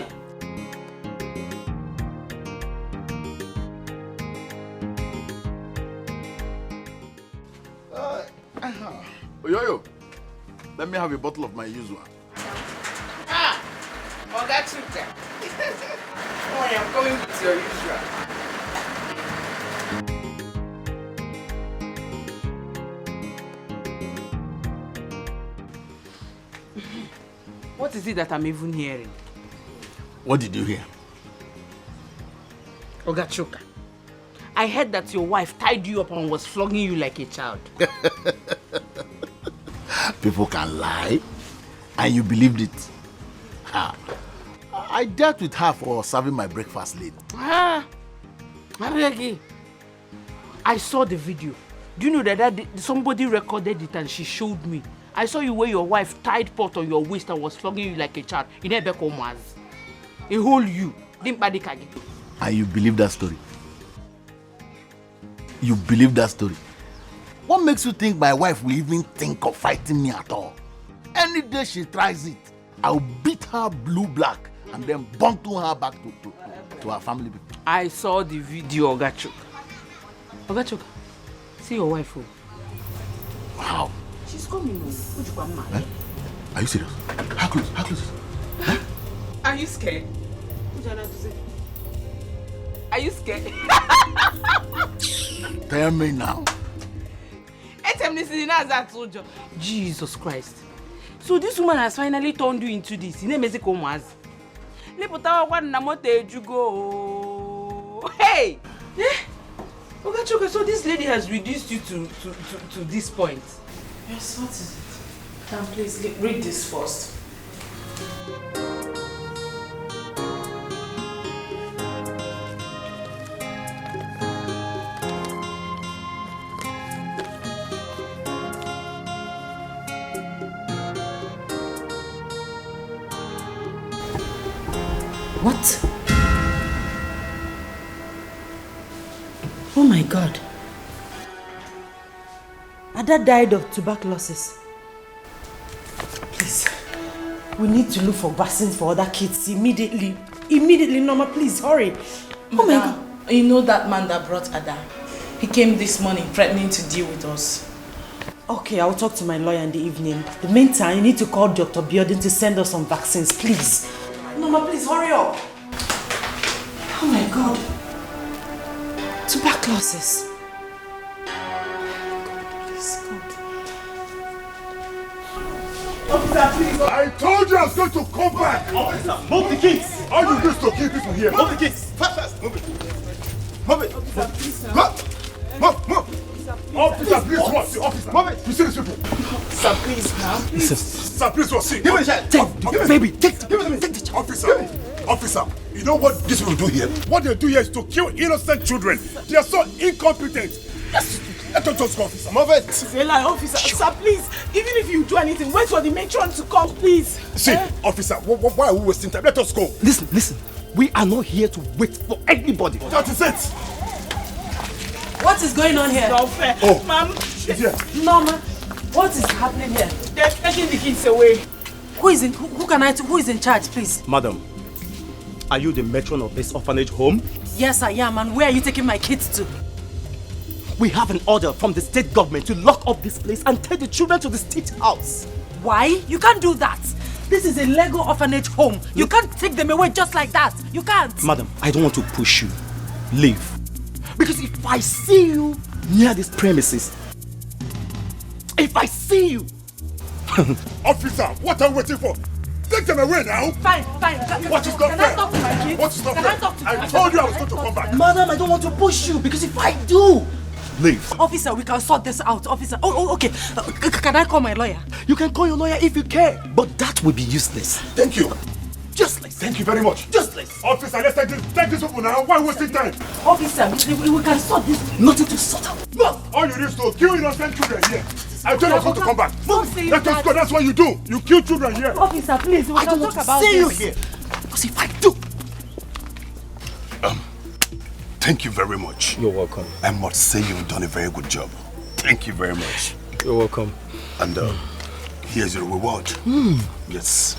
Yo, let me have a bottle of my usual. Oga Chuka. Oh, I am coming with your usual. What is it that I'm even hearing? What did you hear? Oga Chuka, I heard that your wife tied you up and was flogging you like a child. People can lie, and you believed it. I dealt with her for serving my breakfast late. I saw the video. Do you know that somebody recorded it and she showed me? I saw you where your wife tied pot on your waist and was flogging you like a child. In a whole you. And you believe that story? You believe that story? What makes you think my wife will even think of fighting me at all? Any day she tries it, I'll beat her blue-black and then bundle her back to her family people. I saw the video, Oga Chuka. Oga Chuka, see your wife. Wow. She's coming. Eh? Are you serious? How close? How close? Huh? Are you scared? Are you scared? Tell me now. Jesus Christ. So this woman has finally turned you into this. Hey! Okay, so this lady has reduced you to this point. Yes, what is it? Please read this first. What? Oh my God. Ada died of tuberculosis. Please, we need to look for vaccines for other kids immediately. Immediately, Norma, please, hurry. Oh my God. You know that man that brought Ada? He came this morning threatening to deal with us. Okay, I'll talk to my lawyer in the evening. In the meantime, you need to call Dr. Biodin to send us some vaccines, please. Norma, please, hurry up. Oh my God. Tuberculosis. Officer, please. I told you I was going to come back. Officer, move the kids. All you do is to kill people here. Move the kids. Fast. Move it. Move it. Officer, please, move. Officer, please, what? Officer, move it. You see these people? Sir, please, now. Sir, please, what? See. Give me the child. Take the child. Officer, you know what these people do here? What they do here is to kill innocent children. They are so incompetent. Let us just go, officer. Move it. It's a lie, officer. Sir, please. Even if you do anything, wait for the matron to come, please. See, officer, why are we wasting time? Let us go. Listen. We are not here to wait for anybody. That is it. What is going on here? It's not fair. Oh, Ma'am. She's here. Norma, what is happening here? They're taking the kids away. Who is in charge, please? Madam, are you the matron of this orphanage home? Yes, I am. And where are you taking my kids to? We have an order from the state government to lock up this place and take the children to the state house. Why? You can't do that. This is a Lego orphanage home. You can't take them away just like that. You can't. Madam, I don't want to push you. Leave. Because if I see you near these premises, if I see you... Officer, what are we waiting for? Take them away now. Fine. What is not fair? I talk to my kids? What is not Can fair? I talk to I told you I was going to come back. Madam, I don't want to push you because if I do... Leave. Officer, we can sort this out. Officer. Oh, okay. Can I call my lawyer? You can call your lawyer if you care, but that will be useless. Thank you. Useless. Thank you very much. Useless. Officer, let's take this people now. Why are we wasting time? Officer, we can sort this. Nothing to sort out. No. All you need is to kill innocent children here. I told you I was going to come back. Let us go. That's what you do. You kill children here. Officer, please. We can talk about this. I don't want to see you here. Because if I do... Thank you very much. You're welcome. I must say you've done a very good job. Thank you very much. You're welcome. And here's your reward. Yes.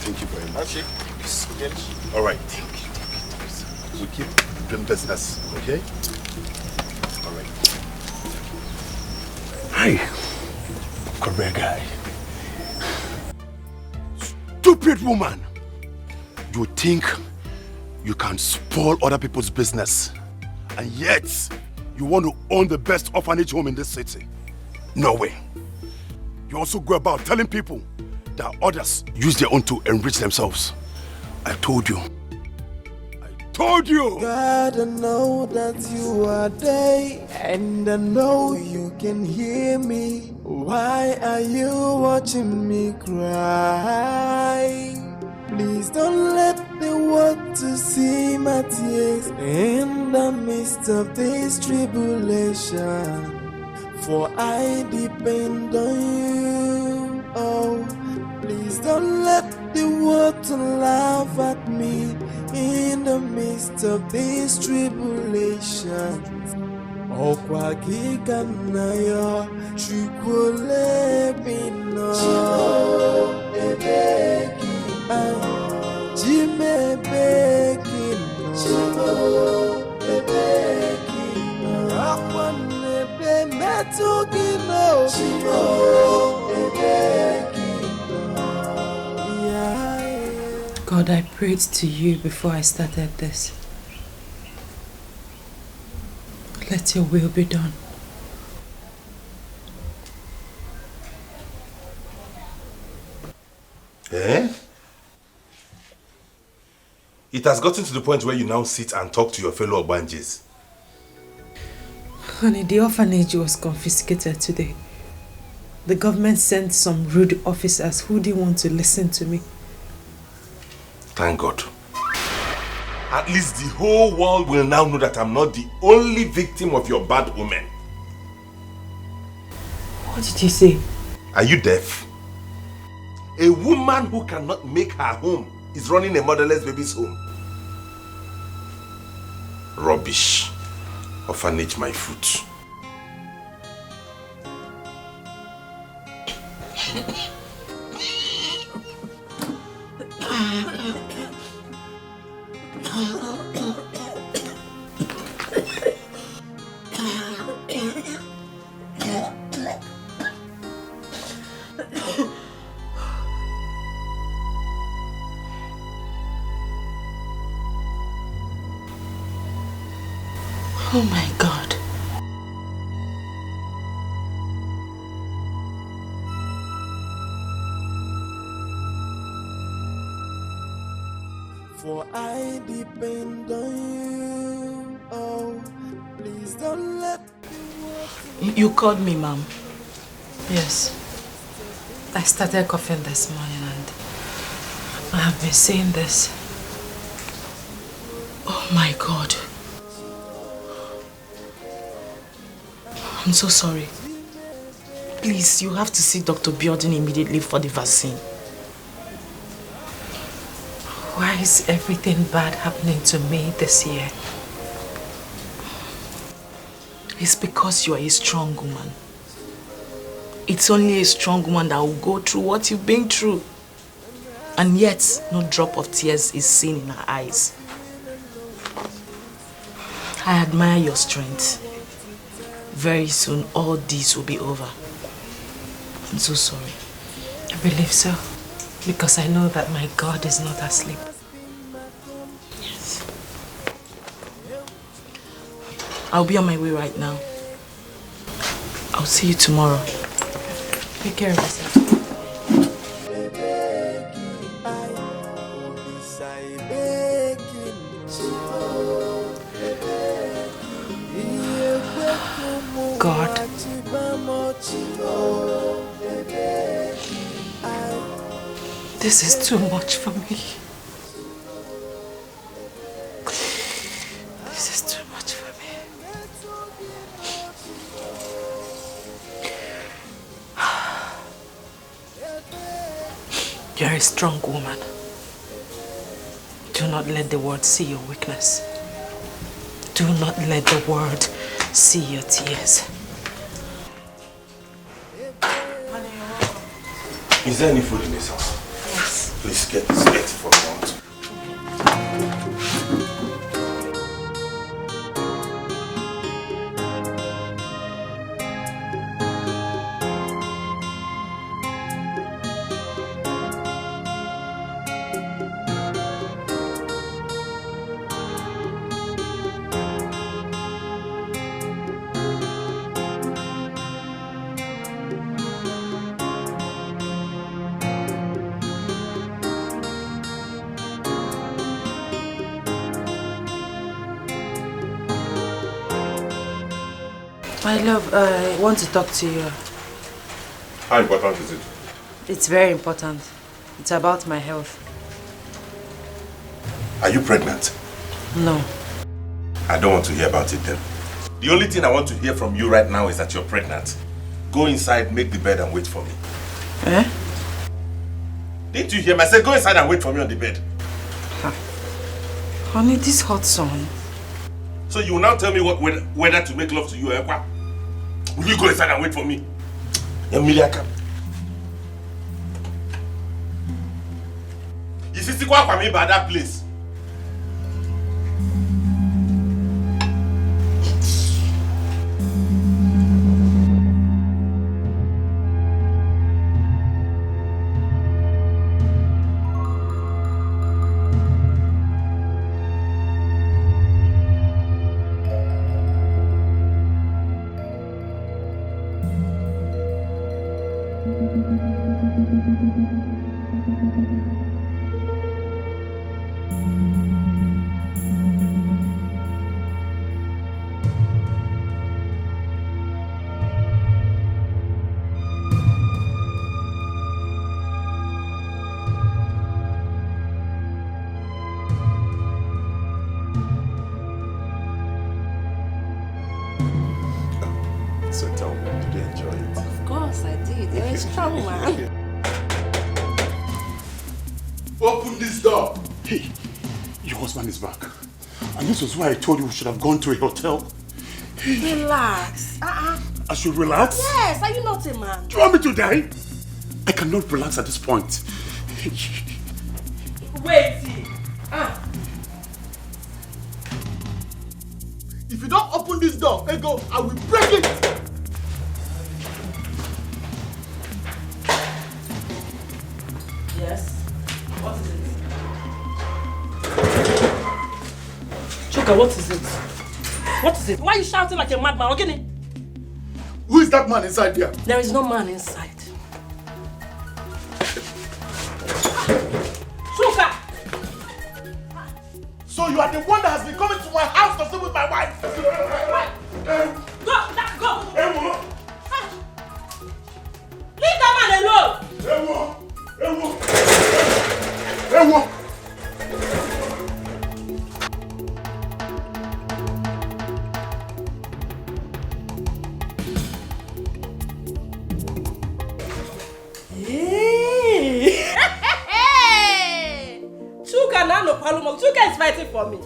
Thank you very much. All right. We keep doing business, okay? All right. Hi. Career guy. Stupid woman. You think you can spoil other people's business, and yet you want to own the best orphanage home in this city? No way. You also go about telling people that others use their own to enrich themselves. I told you. God, I know that you are there, and I know you can hear me. Why are you watching me cry? Please don't let the world to see my tears in the midst of this tribulation. For I depend on you. Oh, please don't let the world to laugh at me in the midst of this tribulation. Okwa kika na yo chukwole bino ebeki jime beki no ebeki akwa nebe God, I prayed to you before I started this. Let your will be done. Eh? It has gotten to the point where you now sit and talk to your fellow Obanjes. Honey, the orphanage was confiscated today. The government sent some rude officers who didn't want to listen to me. Thank God. At least the whole world will now know that I'm not the only victim of your bad omen. What did you say? Are you deaf? A woman who cannot make her home is running a motherless baby's home. Rubbish. Orphanage my foot. Oh my God. For I depend on you. Oh, please don't let me. You called me, Mom. Yes. I started coughing this morning and I have been saying this. Oh my God. I'm so sorry. Please, you have to see Dr. Biodun immediately for the vaccine. Why is everything bad happening to me this year? It's because you are a strong woman. It's only a strong woman that will go through what you've been through. And yet, no drop of tears is seen in her eyes. I admire your strength. Very soon, all this will be over. I'm so sorry. I believe so. Because I know that my God is not asleep. Yes. I'll be on my way right now. I'll see you tomorrow. Take care of yourself. God. This is too much for me. This is too much for me. You're a strong woman. Do not let the world see your weakness. Do not let the world see your tears. Is there any food in this house? Yes. Please get this plate for me. My love, I want to talk to you. How important is it? It's very important. It's about my health. Are you pregnant? No. I don't want to hear about it then. The only thing I want to hear from you right now is that you're pregnant. Go inside, make the bed and wait for me. Eh? Didn't you hear me? I said go inside and wait for me on the bed. Honey, this hot sun. So you will now tell me whether to make love to you or what? Will you go inside and wait for me? Emilia, you see what I mean by that place? So tell me, did you enjoy it? Of course I did. You're a strong man. Open this door! Hey, your husband is back. And this was why I told you we should have gone to a hotel. Relax. I should relax? Yes, are you not a man? Do you want me to die? I cannot relax at this point. Wait. If you don't open this door, Ego, I will break it! Yes. What is it? Chuka, what is it? What is it? Why are you shouting like a madman? Okay? Who is that man inside here? There is no man inside. Chuka! So you are the one that has been coming to my house to stay with my wife? Go! Leave that man alone! Chuka now no Paloma. Chuka is fighting for me.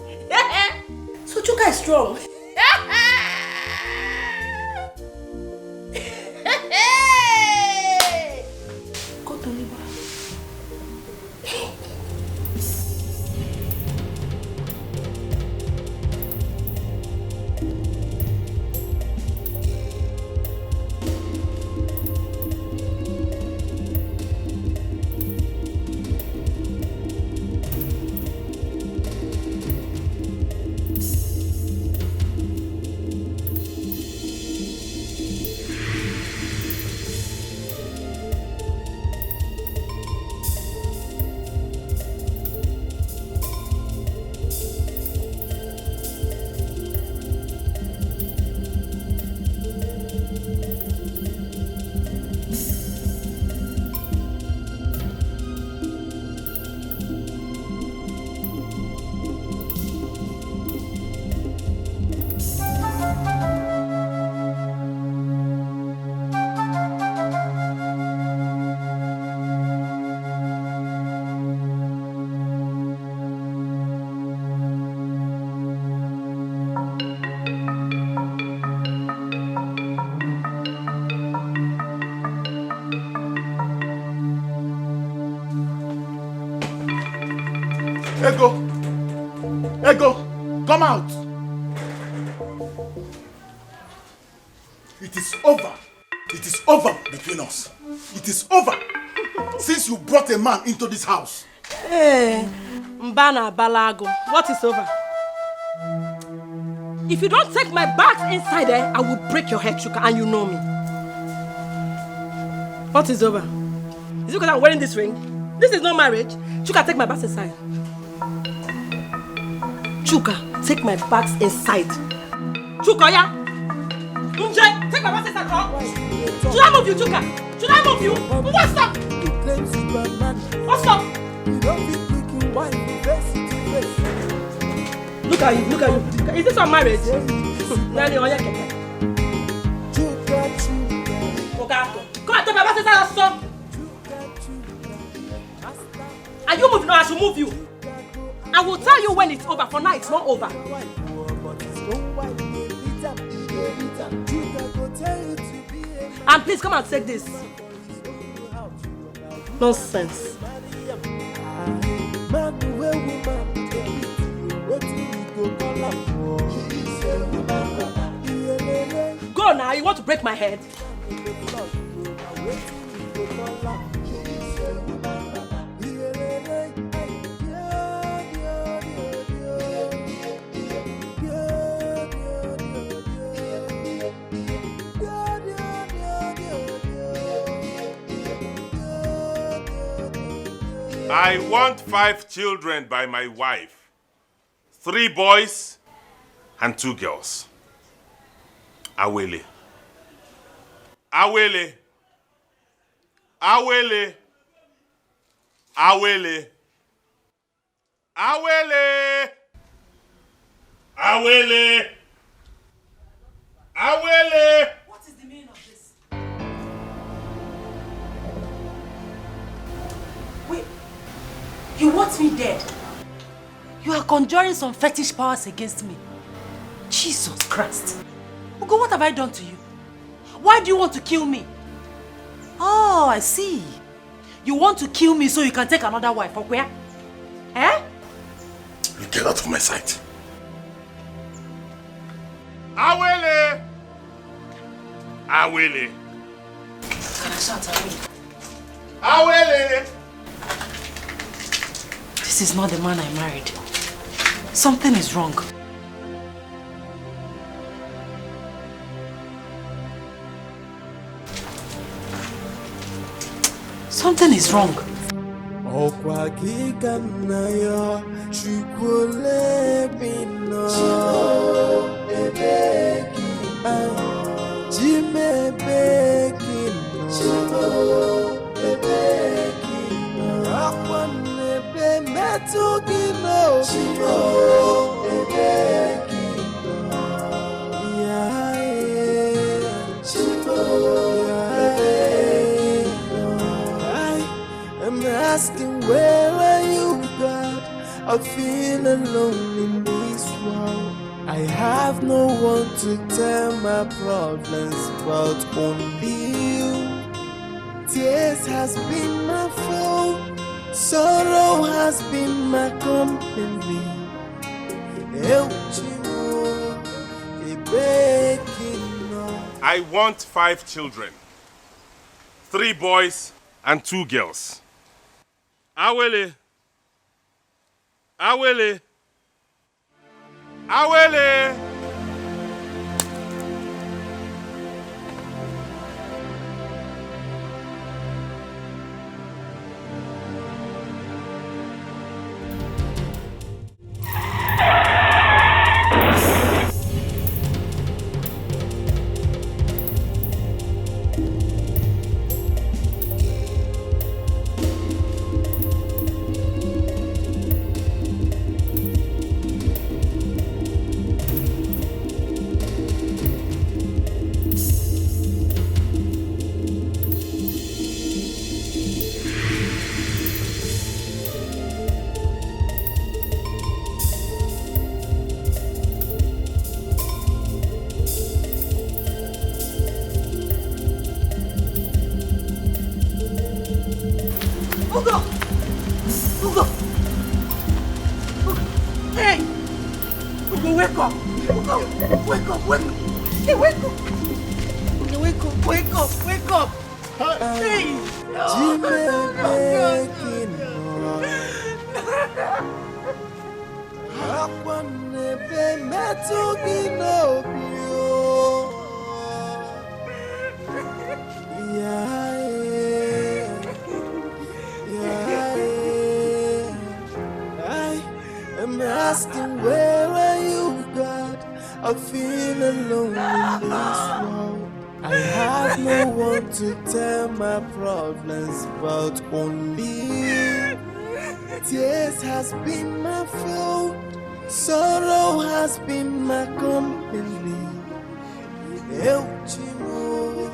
So Chuka is strong. Go to Liba. Ego, come out. It is over. It is over between us. It is over. Since you brought a man into this house. Hey, Mbana Balago, what is over? If you don't take my bags inside there, I will break your head, Chuka, and you know me. What is over? Is it because I'm wearing this ring? This is not marriage. Chuka, take my bags inside. Chuka, take my bags inside. Chuka, yeah? Unje, take my bags inside. Oh. Should I move you, Chuka? Should I move you? What's up? What's up? Look at you, look at you. Is this our marriage? Nani, on your keke. Come on, take my bags inside, stop. Are you moving or I should move you? I will tell you when it's over. For now, it's not over. And please come and take this. Nonsense. Go now. You want to break my head? I want 5 children by my wife. 3 boys and 2 girls. Awele. Awele. Awele. Awele. Awele. Awele. Awele. What is the meaning of this? Wait, you want me dead? You are conjuring some fetish powers against me. Jesus Christ. Ugo, what have I done to you? Why do you want to kill me? Oh, I see. You want to kill me so you can take another wife, or where? Eh? You get out of my sight. Awele! Awele! Can I shout Awele? Awele! This is not the man I married. Something is wrong. Something is wrong. Okwa kikanayo chukule bino ebeki jime beki ebeki akwane be metu kino ebeki I'm asking, where are you, God? I feel alone in this world. I have no one to tell my problems but only you. Tears has been my fault, sorrow has been my company. I want 5 children. 3 boys and 2 girls. Awele. Awele. Awele. I'm asking, where are you, God? I feel alone in this world. I have no one to tell my problems but only you. Tears has been my fault, sorrow has been my company. Euchimo,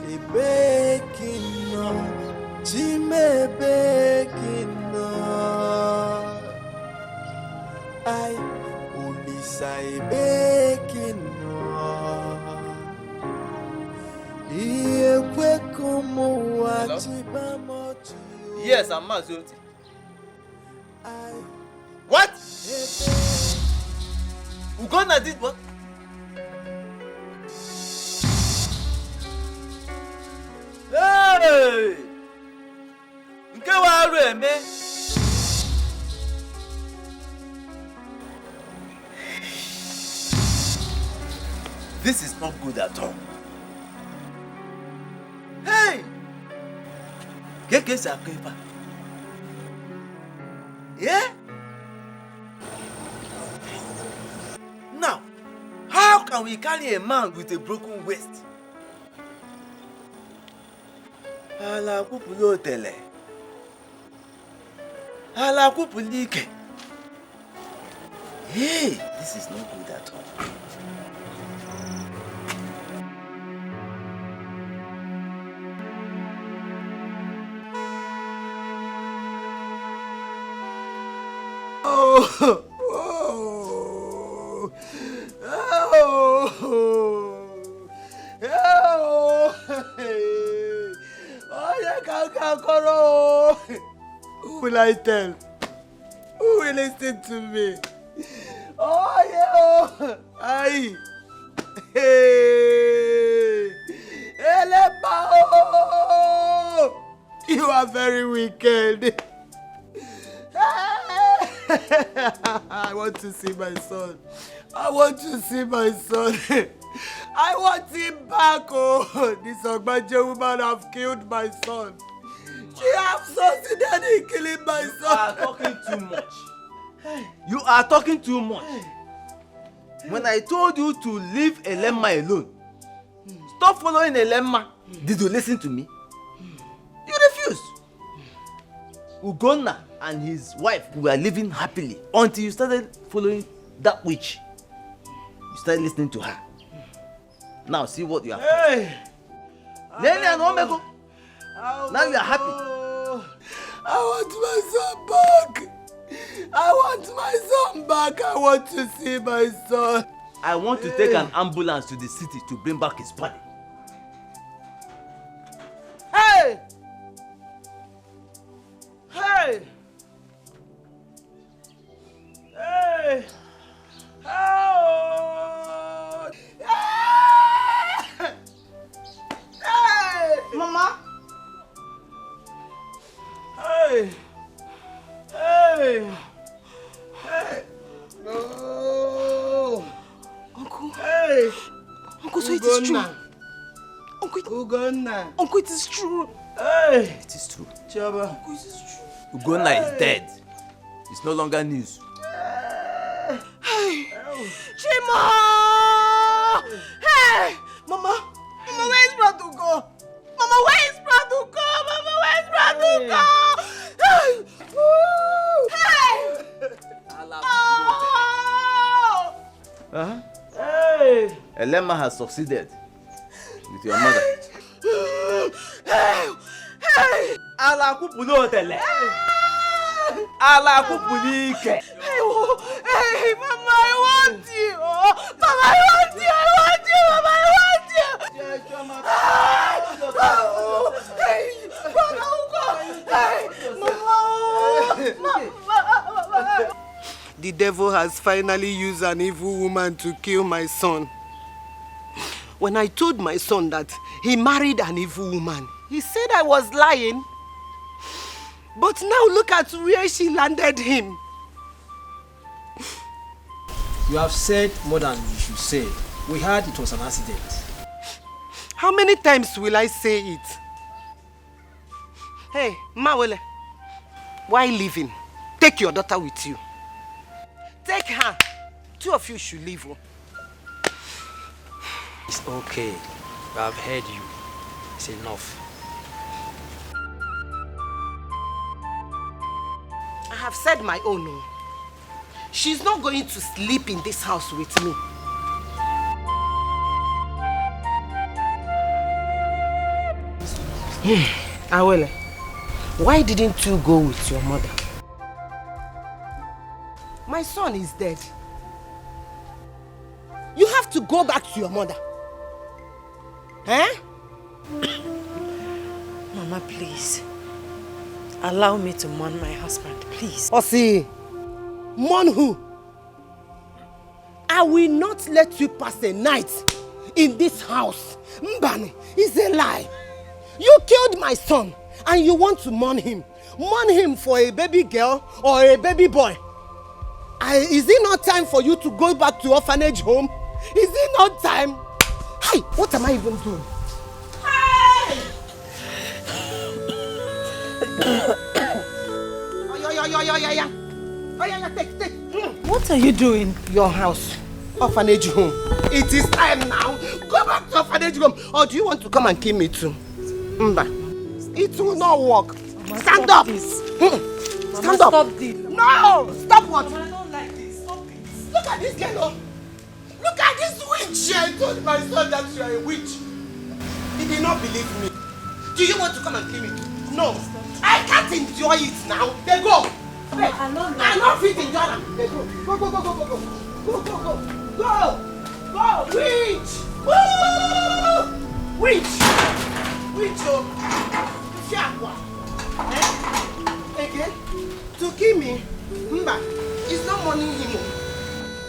Ebekino, Jime Bekino. I only say Bekino. Yes, I'm Mazoti. What? Ugonna did what? Hey! This is not good at all. Hey! Yeah? Now, how can we carry a man with a broken waist? Ala kupulo tele. Ala kupulike. Hey, this is not good at all. Oh, oh, oh, oh, oh, who will I tell? Who will listen to me? Oh, yeah, aye. Hey, Eleba, you are very wicked. I want to see my son. I want to see my son. I want him back. Oh, this Ogbaje woman have killed my son. She have succeeded in killing my son. You are talking too much. You are talking too much. When I told you to leave Elema alone, stop following Elema, did you listen to me? You refused. Ugonna and his wife were living happily until you started following that witch. You started listening to her. Now see what you are. Hey! Now you are happy. I want my son back. I want my son back. I want to see my son. I want to take an ambulance to the city to bring back his body. Hey! Hey! Hey! Oh! Hey! Hey! Mama! Hey! Hey! Hey! No! Uncle! Hey! Uncle, so it is true. Uncle, Ugonna. Uncle, it is true. Hey! It is true. Chaba. Uncle, it is true. Ugonna is dead. It's no longer news. Hey! Chima! Hey! Mama! Mama, where is Bradugo? Mama, where is Bradugo? Mama, where is Bradugo? Hey! Woo! Hey! Oh! Hey! Elema has succeeded with your mother. Hey! Hey! Ala kupulo tele. Ala kupulike. Hey, Mama, I want you. Mama, I want you. I want you. Mama, I want you. Hey, Mama, hey, Mama. The devil has finally used an evil woman to kill my son. When I told my son that he married an evil woman, he said I was lying. But now look at where she landed him. You have said more than you should say. We heard it was an accident. How many times will I say it? Hey, Mawele, why leaving? Take your daughter with you. Take her. Two of you should leave. It's okay. I've heard you. It's enough. I have said my own. No. She's not going to sleep in this house with me. Awele, why didn't you go with your mother? My son is dead. You have to go back to your mother. Eh? Mama, please. Allow me to mourn my husband, please. Osi, mourn who? I will not let you pass a night in this house. Mbani, it's a lie. You killed my son and you want to mourn him. Mourn him for a baby girl or a baby boy. Is it not time for you to go back to orphanage home? Is it not time? Hey, what am I even doing? Hey! Oh, yeah. Oh, yeah, take. What are you doing? Your house. Orphanage home. It is time now. Go back to orphanage home. Or do you want to come and kill me too? Mba. It will not work. Stand up. Stand up. Stop this. No! Stop what? Mama, I don't like this. Stop it. Look at this girl. Look at this witch. I told my son that you are a witch. He did not believe me. Do you want to come and kill me? No. I can't enjoy it now. They go. Hey, I'm not fit enjoy them. They go. Go. Go. Witch. Woo! Witch. Oh. Again? To kill me? Mba. It's not money him.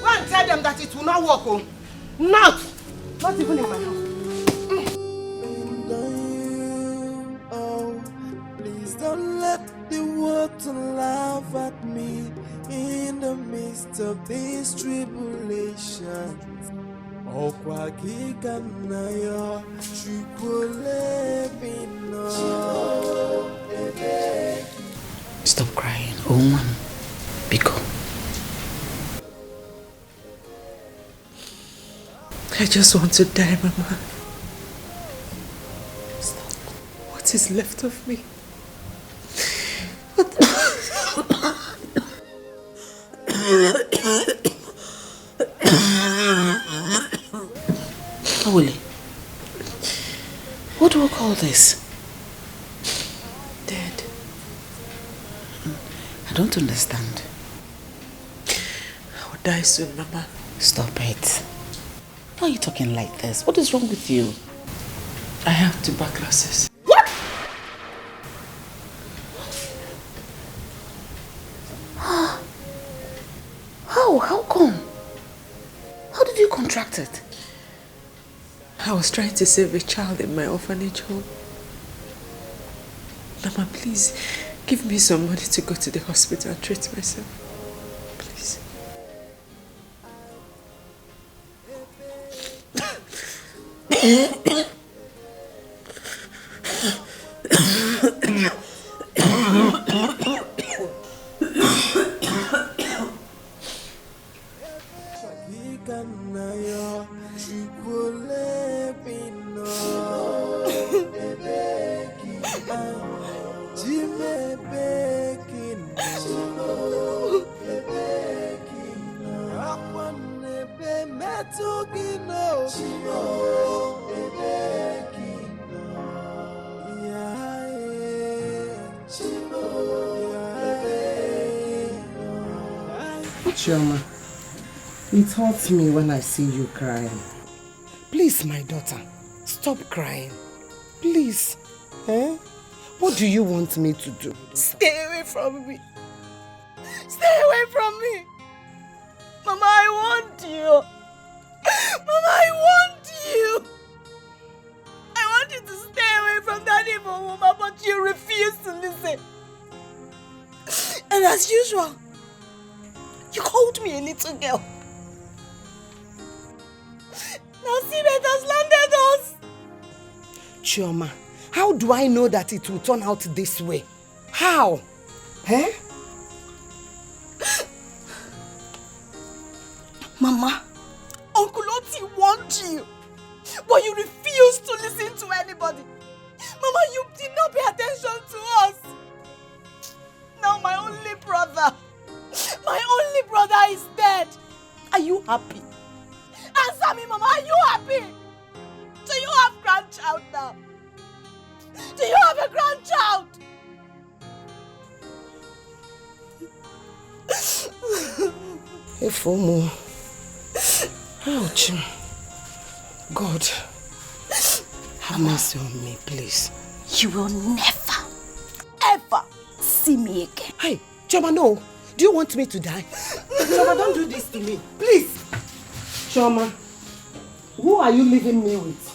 Go and tell them that it will not work. Oh. Not even in my house. Please don't let the world laugh at me in the midst of these tribulations. Stop crying, oh woman. Biko. I just want to die, Mama. Stop. What is left of me? Willie, what do we call this? Dead. I don't understand. I will die soon, Mama. Stop it. Why are you talking like this? What is wrong with you? I have tuberculosis. What? How come? How did you contract it? I was trying to save a child in my orphanage home. Mama, please, give me some money to go to the hospital and treat myself. Please. Chioma, it hurts me when I see you crying. Please, my daughter, stop crying. Please. What do you want me to do? Stay away from me. Stay away from me. Mama, I want you. Mama, I want you. I want you to stay away from that evil woman, but you refuse to listen. And as usual, you called me a little girl. Now see that has landed us. Chioma, how do I know that it will turn out this way? How? Mama, Uncle Oti wants you, but you refuse to listen to anybody. Mama, you did not pay attention to us. Now my only brother is dead. Are you happy? Answer me, Mama, are you happy? Do you have grandchild now? Do you have a grandchild? Efomo. Ouch. God, have mercy on me, please. You will never, ever see me again. Hey, Chioma, no. Do you want me to die? Chioma, don't do this to me. Please. Chioma, who are you leaving me with?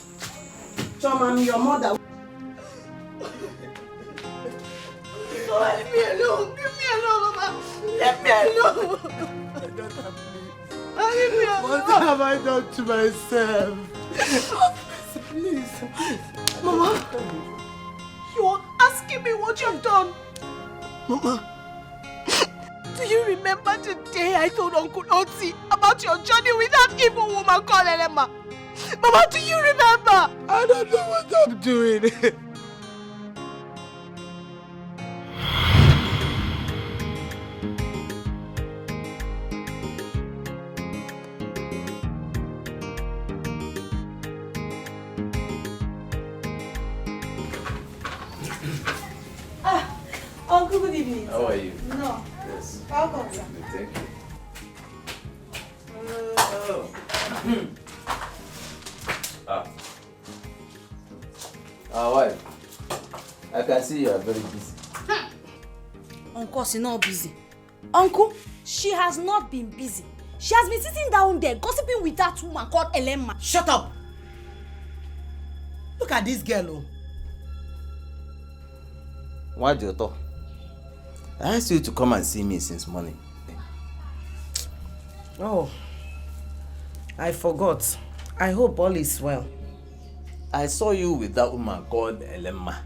Chioma, I'm your mother. Oh, leave me alone. Leave me alone, Mama. Let me alone. Leave me alone. What have I done to myself? Please. Mama, you are asking me what you've done. Mama, Do you remember the day I told Uncle Oti about your journey with that evil woman called Elema? Mama, do you remember? I don't know what I'm doing. Uncle, good evening. How are you? No. Yes. Welcome, sir. Thank you. Wife, I can see you are very busy. Uncle, she's not busy. Uncle, she has not been busy. She has been sitting down there gossiping with that woman called Elema. Shut up! Look at this girl. Why do you talk? I asked you to come and see me since morning. Oh, I forgot. I hope all is well. I saw you with that woman called Elema,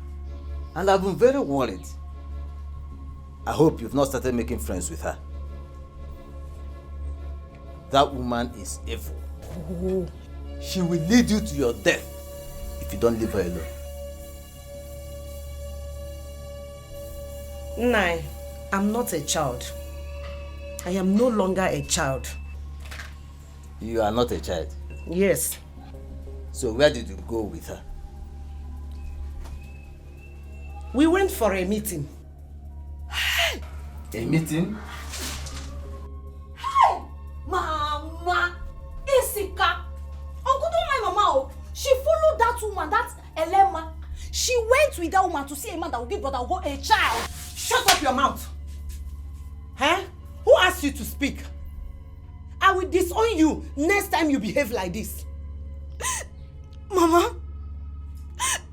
and I've been very worried. I hope you've not started making friends with her. That woman is evil. Oh. She will lead you to your death if you don't leave her alone. Nai, I'm not a child. I am no longer a child. You are not a child? Yes. So where did you go with her? We went for a meeting. A meeting? Hey! Mama! Isika! Uncle, don't mind Mama. Oh. She followed that woman, that Elema. She went with that woman to see a man that will give brother a child. Shut up your mouth! Huh? Who asked you to speak? I will disown you next time you behave like this. Mama?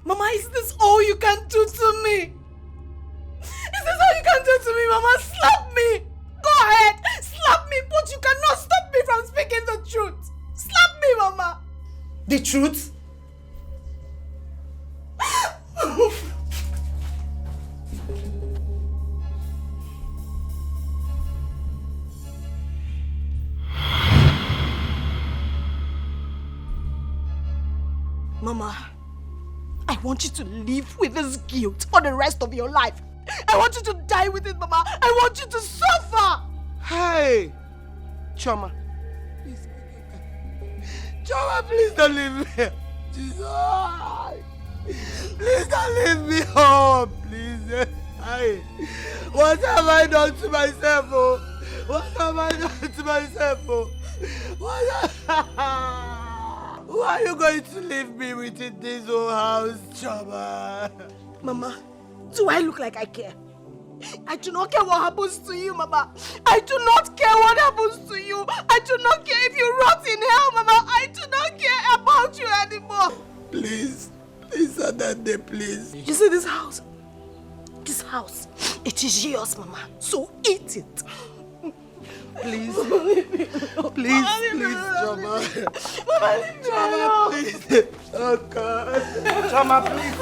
Mama, is this all you can do to me? Is this all you can do to me, Mama? Slap me! Go ahead! Slap me, but you cannot stop me from speaking the truth! Slap me, Mama! The truth? Mama, I want you to live with this guilt for the rest of your life. I want you to die with it, Mama. I want you to suffer. Hey, Choma. Choma, please don't leave me. Jesus. Please don't leave me home, please. Hey, what have I done to myself? Oh? What have I done to myself? Oh? Why are you going to leave me within this old house, Choma? Mama, do I look like I care? I do not care what happens to you, Mama. I do not care what happens to you. I do not care if you rot in hell, Mama. I do not care about you anymore. Please, Adande, please. You see this house? This house, it is yours, Mama. So eat it. Please, please, Choma. Choma, please. Oh God. Choma, please.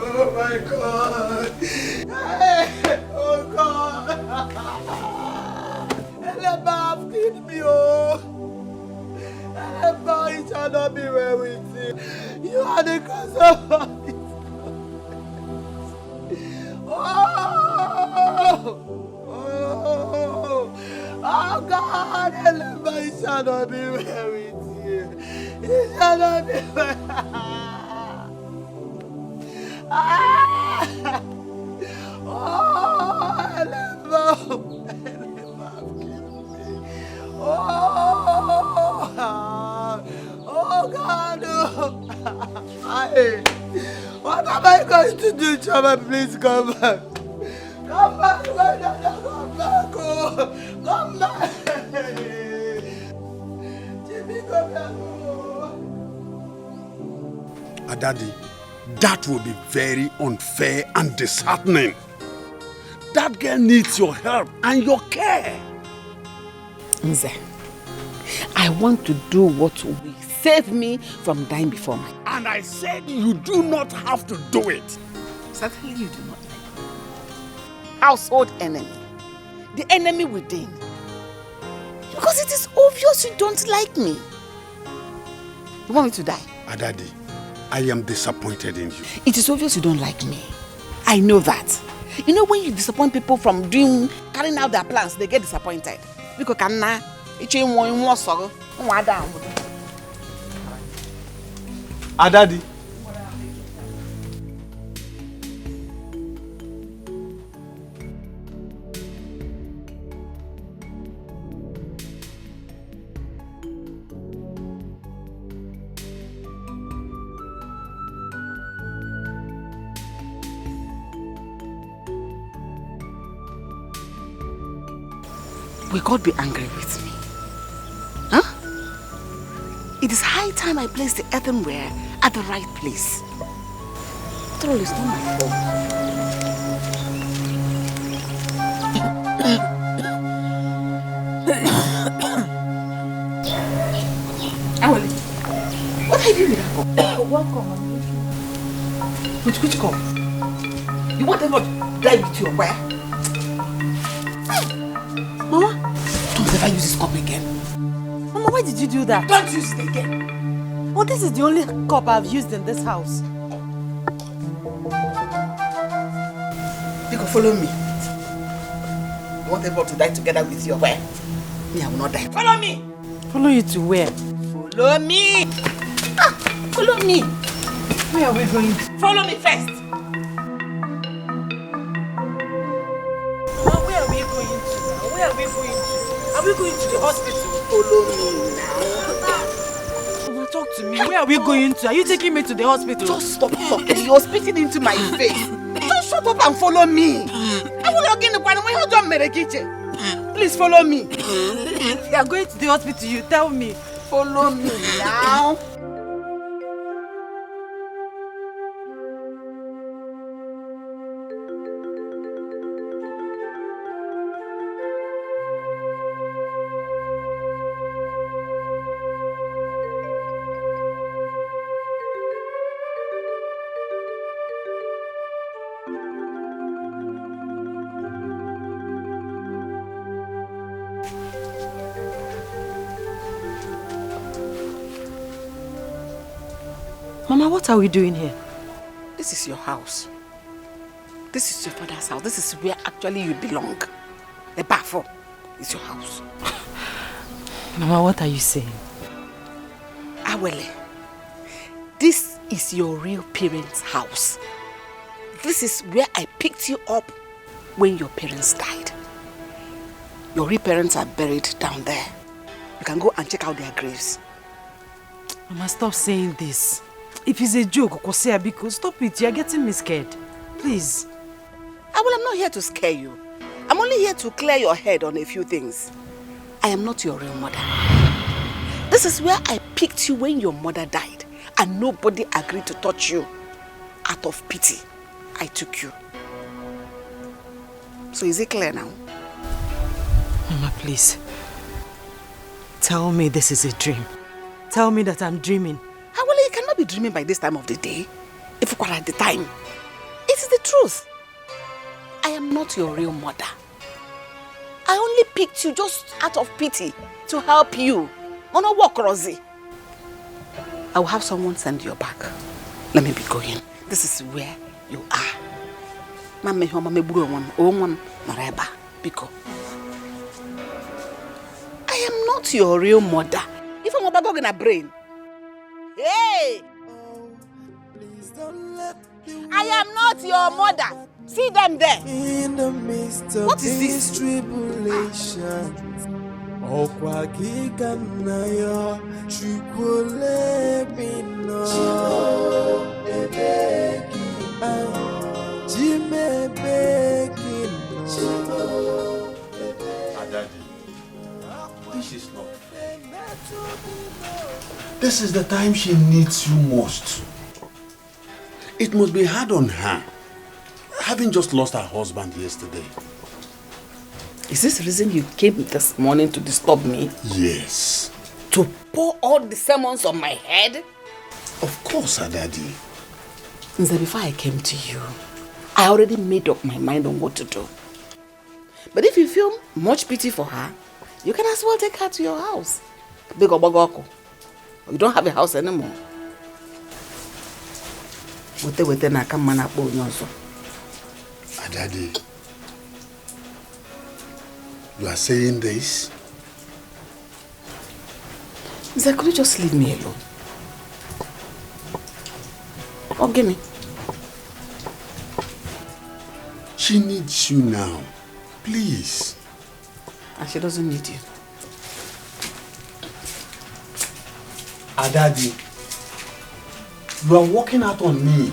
Oh my God. Oh God. Eleba have killed me, oh. Eleba, it shall not be well with you. You are the cause of all this. Oh God, Eleba, it shall not be well with you. It shall not be well. Oh, Elema, kill me. Oh God, what am I going to do, Choma? Please come back. Come back, my dada, come back. Oh, come back. Jimmy, come back. Daddy, that will be very unfair and disheartening. That girl needs your help and your care. Nze, I want to do what will save me from dying before my... And I said you do not have to do it. Certainly you do not like me. Household enemy. The enemy within. Because it is obvious you don't like me. You want me to die? Adadi, I am disappointed in you. It is obvious you don't like me. I know that. You know when you disappoint people from carrying out their plans, they get disappointed. Because Adadi. Will God be angry with me? Huh? It is high time I place the earthenware at the right place. After all, it's not my fault. Awali, what are you doing with that cup? Welcome. Which cup? You want them to die with your where? Mama, don't ever use this cup again. Mama, why did you do that? Don't use it again. Well, this is the only cup I've used in this house. You can follow me. You want everyone to die together with your where? Me, I will not die. Follow me! Follow you to where? Follow me! Follow me! Where are we going? Follow me first! Where are we going to now? Where are we going to? Are we going to the hospital? Follow me now. Mama, talk to me. Where are we going to? Are you taking me to the hospital? Just stop talking. You're spitting into my face. Just shut up and follow me. Please follow me. If you are going to the hospital, you tell me. Follow me now. Mama, what are we doing here? This is your house. This is your father's house. This is where actually you belong. The bathroom is your house. Mama, what are you saying? Awele, this is your real parents' house. This is where I picked you up when your parents died. Your real parents are buried down there. You can go and check out their graves. Mama, stop saying this. If it's a joke, Biko, stop it. You're getting me scared. Please. I'm not here to scare you. I'm only here to clear your head on a few things. I am not your real mother. This is where I picked you when your mother died and nobody agreed to touch you. Out of pity, I took you. So is it clear now? Mama, please. Tell me this is a dream. Tell me that I'm dreaming. Well, you cannot be dreaming by this time of the day. If you are at the time. It is the truth. I am not your real mother. I only picked you just out of pity to help you. On a walk, Rosie. I will have someone send you back. Let me be going. This is where you are. I am not your real mother. If I'm about going to brain. Hey! I am not your mother. See them there. In the midst of what is this? Tribulations. This is not fair. This is the time she needs you most. It must be hard on her. having just lost her husband yesterday. Is this the reason you came this morning to disturb me? Yes. To pour all the sermons on my head? Of course, Daddy. Since before I came to you, I already made up my mind on what to do. But if you feel much pity for her, you can as well take her to your house. Big Obagoko. You don't have a house anymore. Daddy, you are saying this? Zach, could you just leave me alone? Oh, give me. She needs you now. Please. And she doesn't need you. Daddy, you are walking out on me.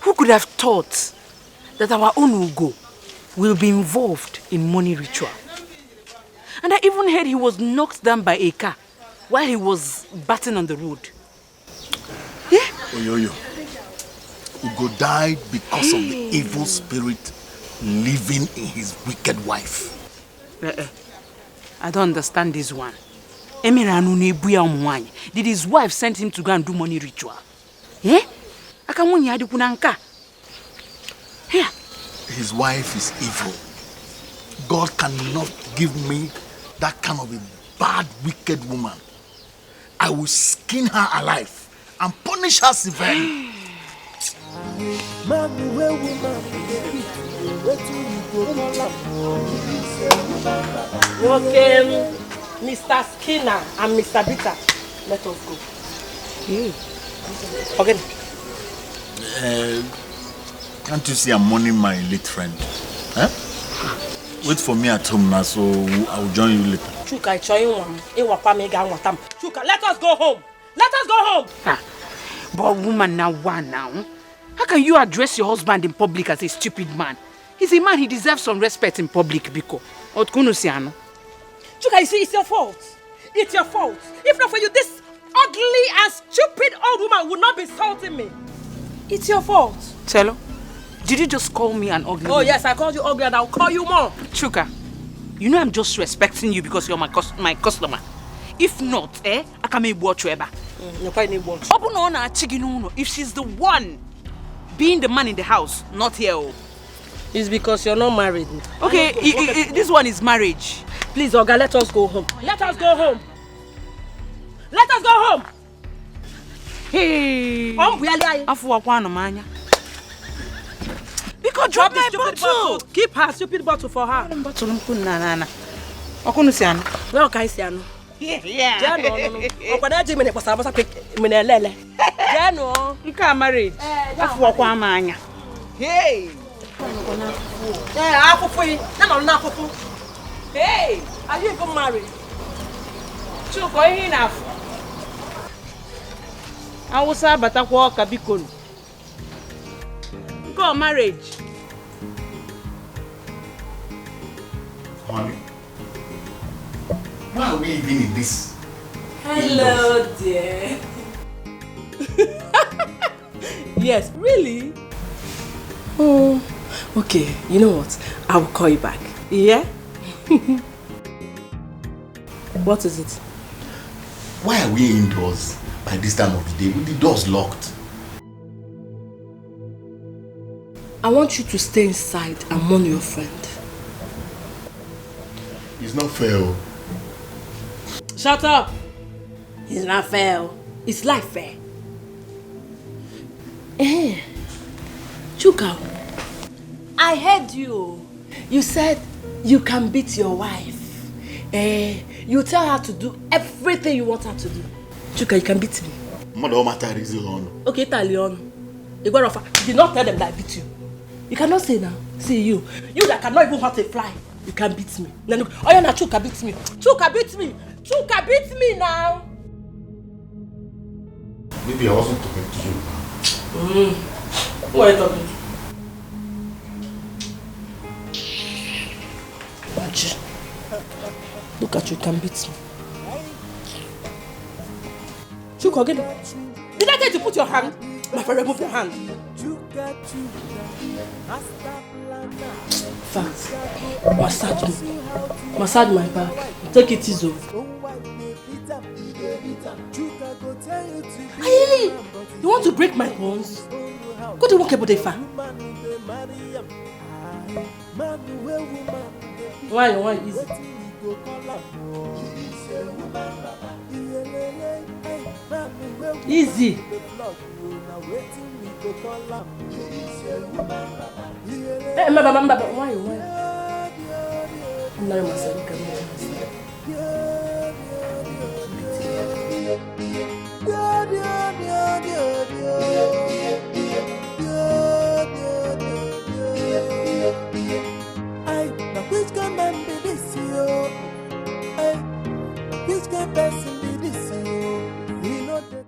Who could have thought that our own Ugo will be involved in money ritual? And I even heard he was knocked down by a car while he was batting on the road. Yeah? Oyoyo, Ugo died because of the evil spirit living in his wicked wife. I don't understand this one. Did his wife send him to go and do money ritual? Yeah? Here. His wife is evil. God cannot give me that kind of a bad, wicked woman. I will skin her alive and punish her severely. Okay, Mr. Skinner and Mr. Bitter, let us go. Okay. Can't you see I'm mourning my late friend? Huh? Wait for me at home now, so I'll join you later. Chuka, Chuka, let us go home. Let us go home. But woman now, how can you address your husband in public as a stupid man? He's a man, he deserves some respect in public, Biko. Chuka, you see, it's your fault. It's your fault. If not for you, this ugly and stupid old woman would not be insulting me. It's your fault. Chelo, did you just call me an ugly woman? Yes, I called you ugly and I'll call you more. Chuka, you know I'm just respecting you because you're my customer. If not, I can make watch you ever. If she's the one being the man in the house, not here. It's because you're not married. Okay, this one is marriage. Please, Oga, let us go home. Let us go home. Let us go home. Hey. Because drop my bottle. Keep her stupid bottle for her. Where can I see her? Yeah. You can't marriage. Hey. Hey, are you even married? I was about to walk a bicon. Go marriage. Mommy, why are we even in this? Hello, dear. Yes, really? Oh, okay. You know what? I will call you back. Yeah? What is it? Why are we indoors by this time of the day with the doors locked? I want you to stay inside and mourn your friend. It's not fair. Shut up! It's not fair. It's life fair. Chuka, I heard you. You said you can beat your wife. You tell her to do everything you want her to do. Chuka, you can beat me. Okay, Italiano. You did not tell them that I beat you. You cannot say now. See you. You that cannot even hurt a fly. You can beat me. Now look. Oh yeah, now Chuka beat me. Chuka beat me. Chuka beat me now. Maybe I wasn't talking to you. Who are you talking to? Baji, look at you, can beat me. Chuko, get it. Did I get you to put your hand? My friend, remove your hand. Fact, massage me. Massage my back. Take it easy. Really? You want to break my bones? Go to work about the fan. Why is it? Easy. Hey, why? I'm not myself. Which can man be this you? Which can person be this you? We know that.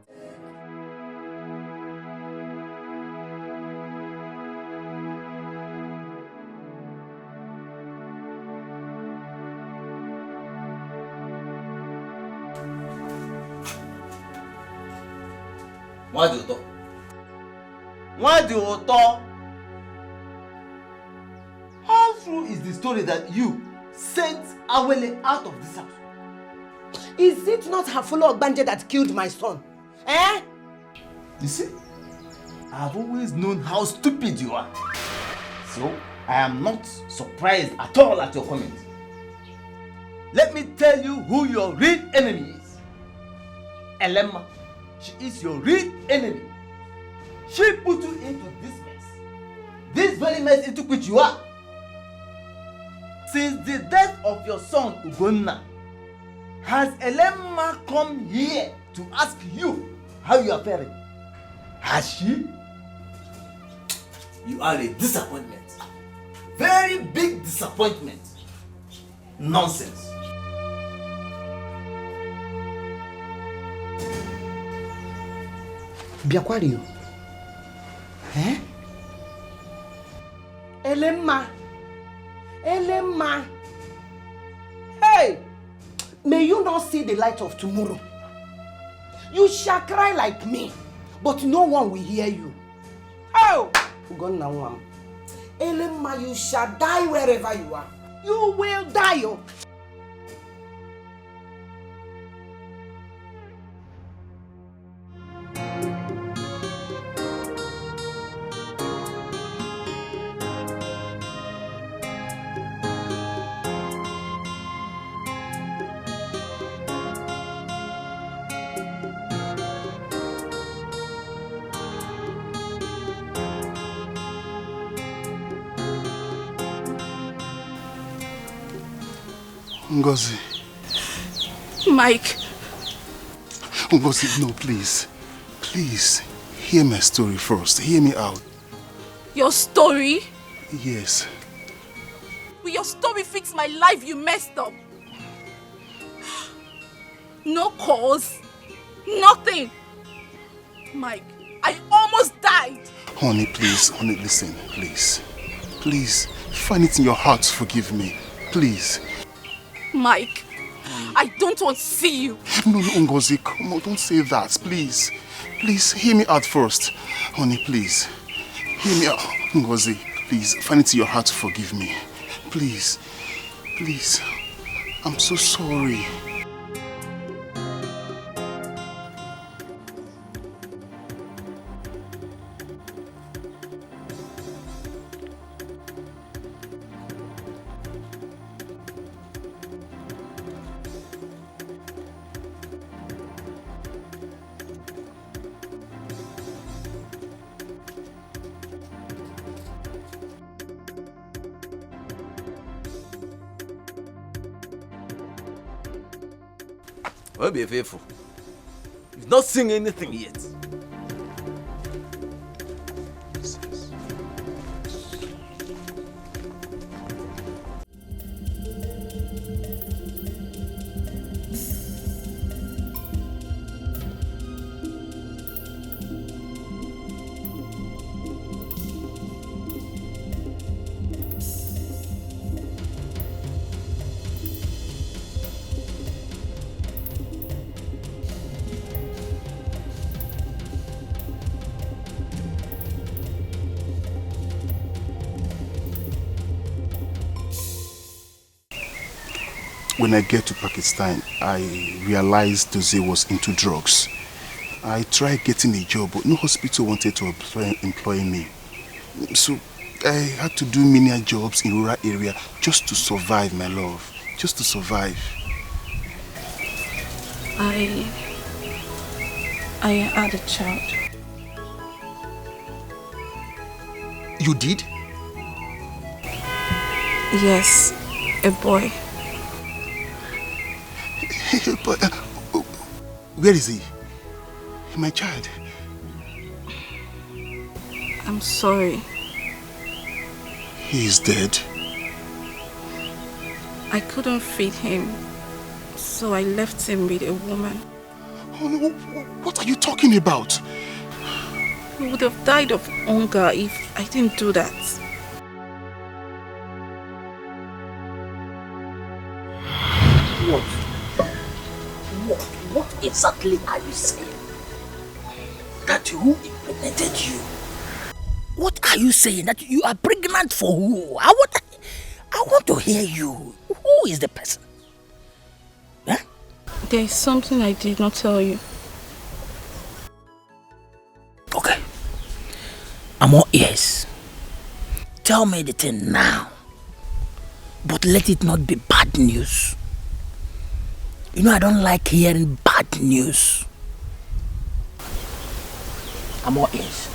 Why do you talk? How true is the story that you sent Awele out of this house? Is it not her follow Ogbanje that killed my son? Eh? You see, I've always known how stupid you are. So, I am not surprised at all at your comment. Let me tell you who your real enemy is. Elema. She is your real enemy. She put you into this mess. This very mess into which you are. Since the death of your son Ugonna, has Elema come here to ask you how you are faring? Has she? You are a disappointment. Very big disappointment. Nonsense. Biakwario. Eh? Elema. Hey! May you not see the light of tomorrow. You shall cry like me, but no one will hear you. Oh! Elema, you shall die wherever you are. You will die. Oh. Ngozi. Mike. Ngozi, no, please. Please, hear my story first. Hear me out. Your story? Yes. Will your story fix my life? You messed up. No cause. Nothing. Mike, I almost died. Honey, please. Honey, listen. Please. Please, find it in your heart to forgive me. Please. Mike, I don't want to see you. No, Ngozi, come on, don't say that, please. Please, hear me out first. Honey, please. Hear me out. Ngozi, please, find it in your heart to forgive me. Please. Please. I'm so sorry. Well, be faithful. You've not seen anything yet. when I get to Pakistan, I realized Dozie was into drugs. I tried getting a job, but no hospital wanted to employ me. So I had to do menial jobs in rural area just to survive, my love. Just to survive. I had a child. You did? Yes, a boy. But where is he? My child. I'm sorry. He is dead. I couldn't feed him, so I left him with a woman. Oh, no, what are you talking about? He would have died of hunger if I didn't do that. What exactly are you saying? That who impregnated you? What are you saying? That you are pregnant for who? I want to hear you. Who is the person? Huh? There is something I did not tell you. Okay. I'm all ears. Tell me the thing now. But let it not be bad news. You know I don't like hearing bad news. I'm all ears.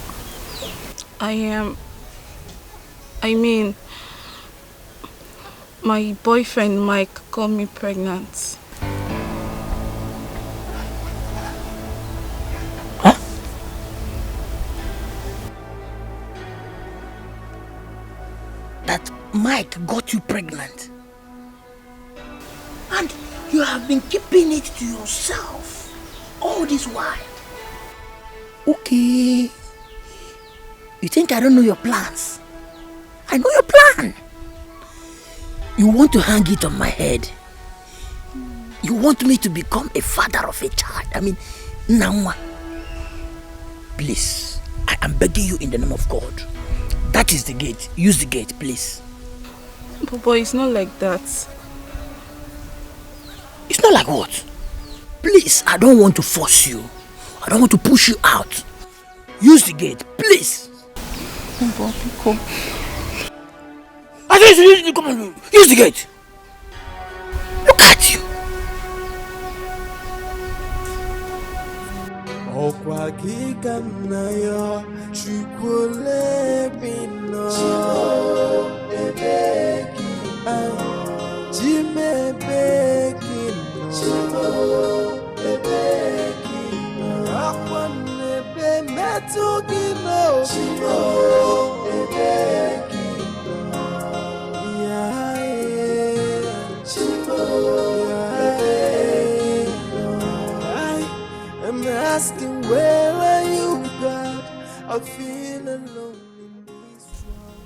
My boyfriend Mike got me pregnant. Huh? That Mike got you pregnant? And you have been keeping it to yourself all this while. Okay. You think I don't know your plans? I know your plan. You want to hang it on my head. You want me to become a father of a child. I mean, Namwa. Please, I am begging you in the name of God. That is the gate. Use the gate, please. Papa, it's not like that. It's not like what? Please, I don't want to force you. I don't want to push you out. Use the gate, please. Papa, come. I said use the gate. Look at you. I'm asking, where are you, God? I feel alone in this world.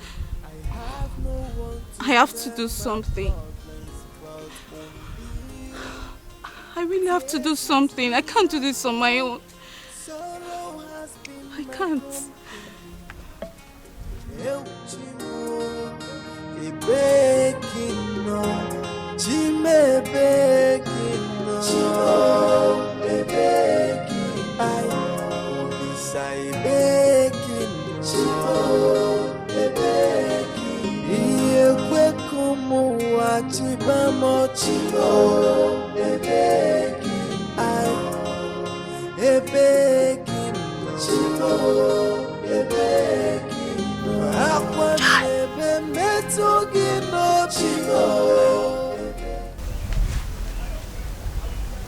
I have to do something. I really have to do something. I can't do this on my own. I can't.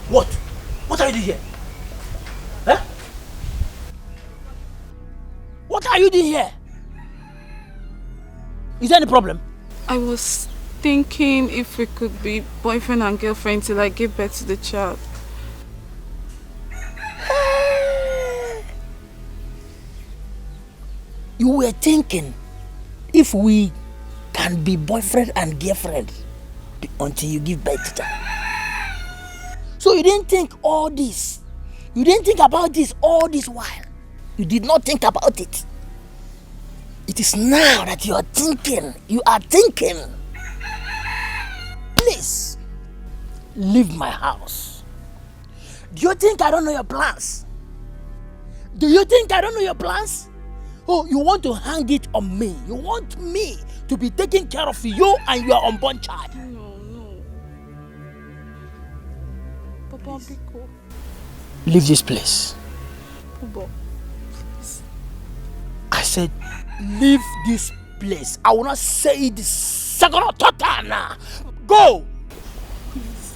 What? What are you doing here? Huh? What are you doing here? Is there any problem? I was thinking if we could be boyfriend and girlfriend till I give birth to the child. You were thinking if we can be boyfriend and girlfriend until you give birth to them. So you didn't think all this. You didn't think about this all this while. You did not think about it. It is now that you are thinking. You are thinking. Please, leave my house. Do you think I don't know your plans? Do you think I don't know your plans? Oh, you want to hang it on me. You want me to be taking care of you and your unborn child. No. Papa, be cool. Leave this place. Papa. I said, leave this place. I will not say it the second or third time now. Go! Please.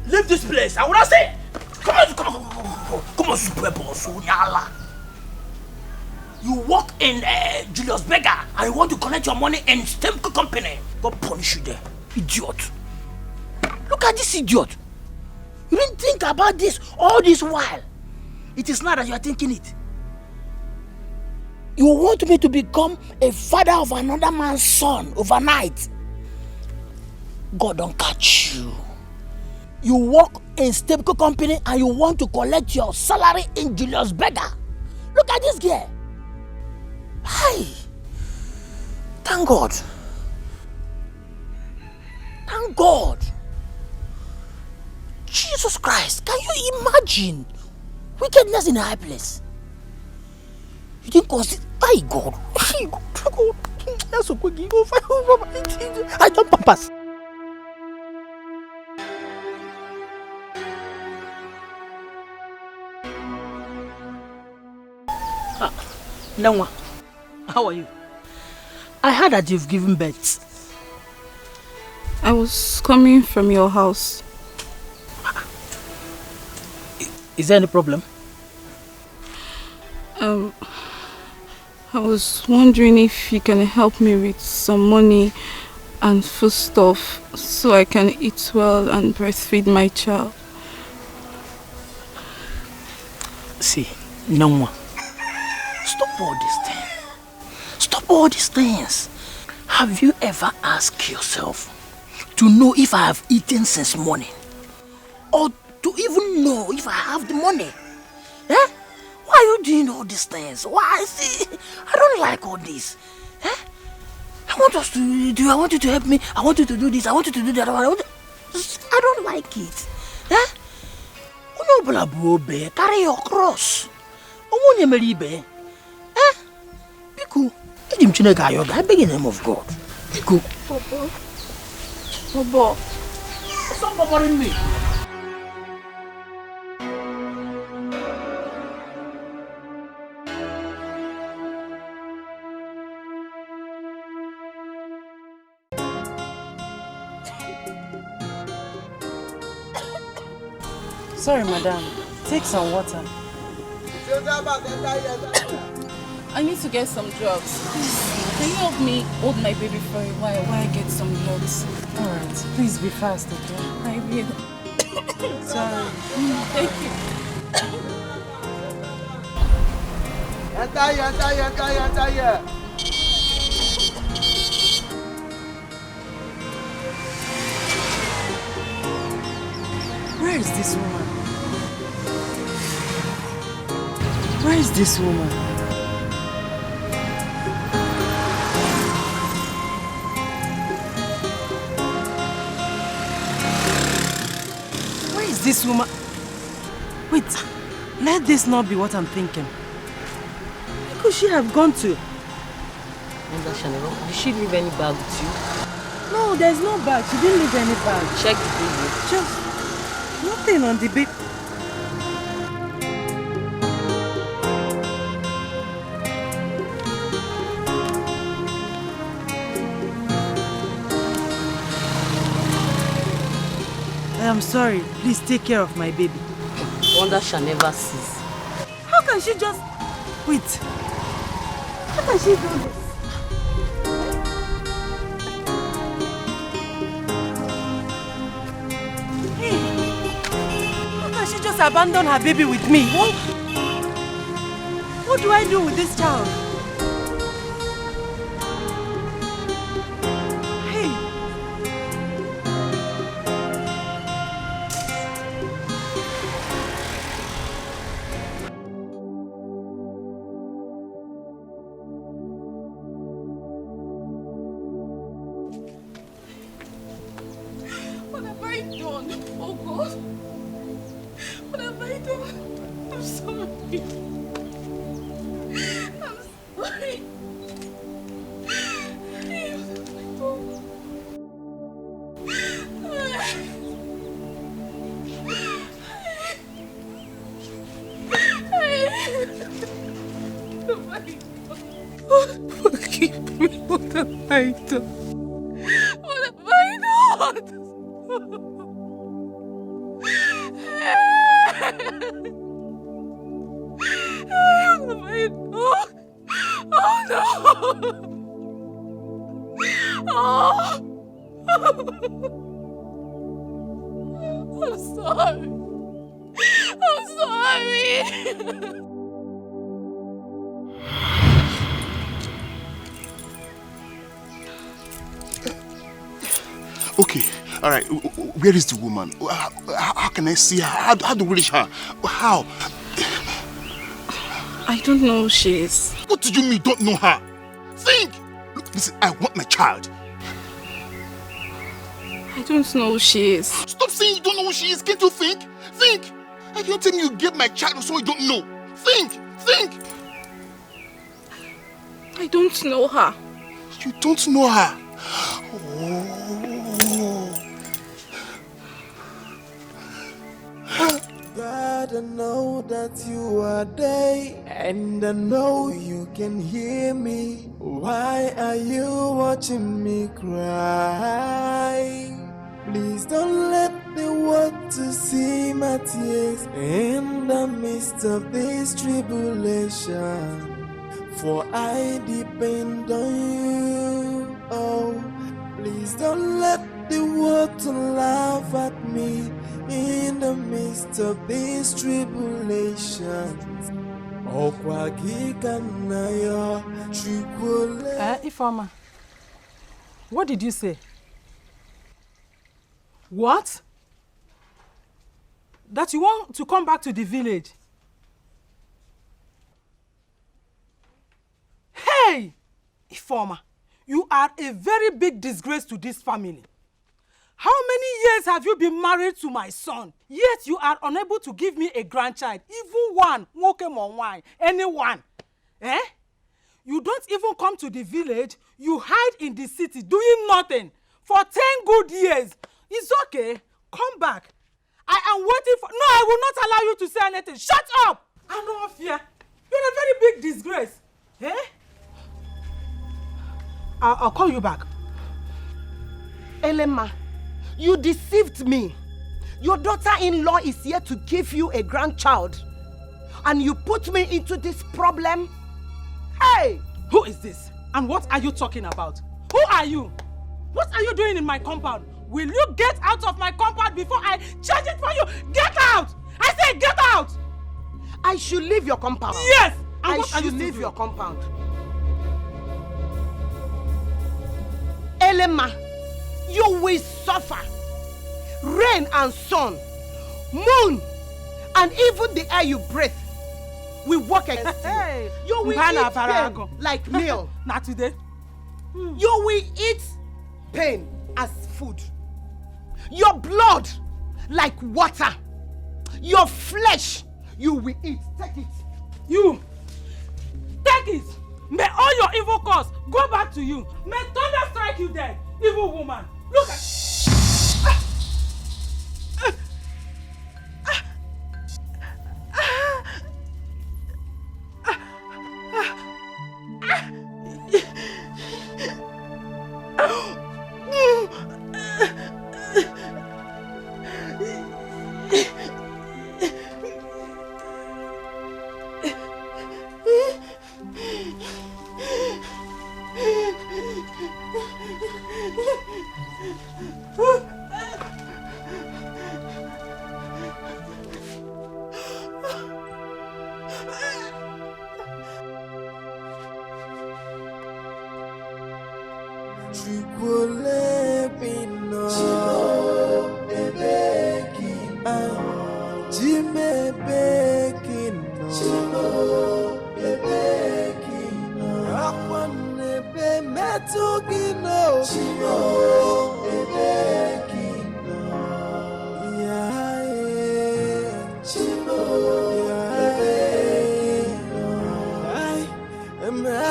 Leave this place. I will not say it. Come on, super boss. You work in Julius Berger and you want to collect your money in Stemco company. God punish you there. Idiot. Look at this idiot. You didn't think about this all this while. It is now that you are thinking it. You want me to become a father of another man's son overnight. God don't catch you. You work in Stemco company and you want to collect your salary in Julius Berger. Look at this girl. Hi. Thank God. Thank God. Jesus Christ, can you imagine wickedness in a high place? You didn't consider. My God. That's so quick. I don't purpose. Nangwa, how are you? I heard that you've given birth. I was coming from your house. Is there any problem? I was wondering if you can help me with some money and food stuff so I can eat well and breastfeed my child. See, Nangwa, stop all these things. Stop all these things. Have you ever asked yourself to know if I have eaten since morning? Or to even know if I have the money? Eh? Why are you doing all these things? Why? See, I don't like all this. Eh? I want us to do. I want you to help me. I want you to do this. I want you to do that. I don't like it. Eh? Carry your cross. Eh? Biku, I beg in the name of God. Biku. Papa. Stop bothering me. Sorry, madam. Take some water. I need to get some drugs. Please, can you help me hold my baby for a while I get some drugs? Alright, please be fast, okay? I will. Sorry. Thank you. Where is this woman? Where is this woman? Where is this woman? Wait, let this not be what I'm thinking. Where could she have gone to? Did she leave any bag with you? No, there's no bag. She didn't leave any bag. Check the baby. Just nothing on the baby. I'm sorry. Please take care of my baby. Wonder shall never cease. How can she just... Wait. How can she do this? Hey. How can she just abandon her baby with me? What do I do with this child? done? Oh God. What have I done? I'm sorry. I'm sorry. Forgive me. What have I done? What have I done? Oh no! Oh! I'm sorry. I'm sorry. Okay, all right. Where is the woman? How can I see her? How do we reach her? How? I don't know who she is. What do you mean you don't know her? Think! Look, listen, I want my child. I don't know who she is. Stop saying you don't know who she is. Can't you think? Think! I don't tell me you get my child or so you don't know. Think! Think! I don't know her. You don't know her? God, I know that you are there, and I know you can hear me. Why are you watching me cry? Please don't let the world to see my tears in the midst of this tribulation. For I depend on you. Oh, please don't let the world to laugh at me in the midst of these tribulations. Ifeoma, what did you say? What? That you want to come back to the village? Hey! Ifeoma, you are a very big disgrace to this family. How many years have you been married to my son? Yet you are unable to give me a grandchild, even one, anyone. Eh? You don't even come to the village, you hide in the city doing nothing for 10 good years. It's okay, come back. I am waiting for... No, I will not allow you to say anything. Shut up! I know of you. You're a very big disgrace. Eh? I'll call you back. Elema, you deceived me. Your daughter-in-law is here to give you a grandchild. And you put me into this problem? Hey! Who is this? And what are you talking about? Who are you? What are you doing in my compound? Will you get out of my compound before I change it for you? Get out! I say get out! I should leave your compound. Yes! And I should leave your compound. Elema, you will suffer. Rain and sun, moon, and even the air you breathe will work against you. Hey, you will eat pain like meal. Not today. You will eat pain as food. Your blood like water. Your flesh you will eat. Take it. You take it. May all your evil cause go back to you. May thunder strike you dead, evil woman. Look at...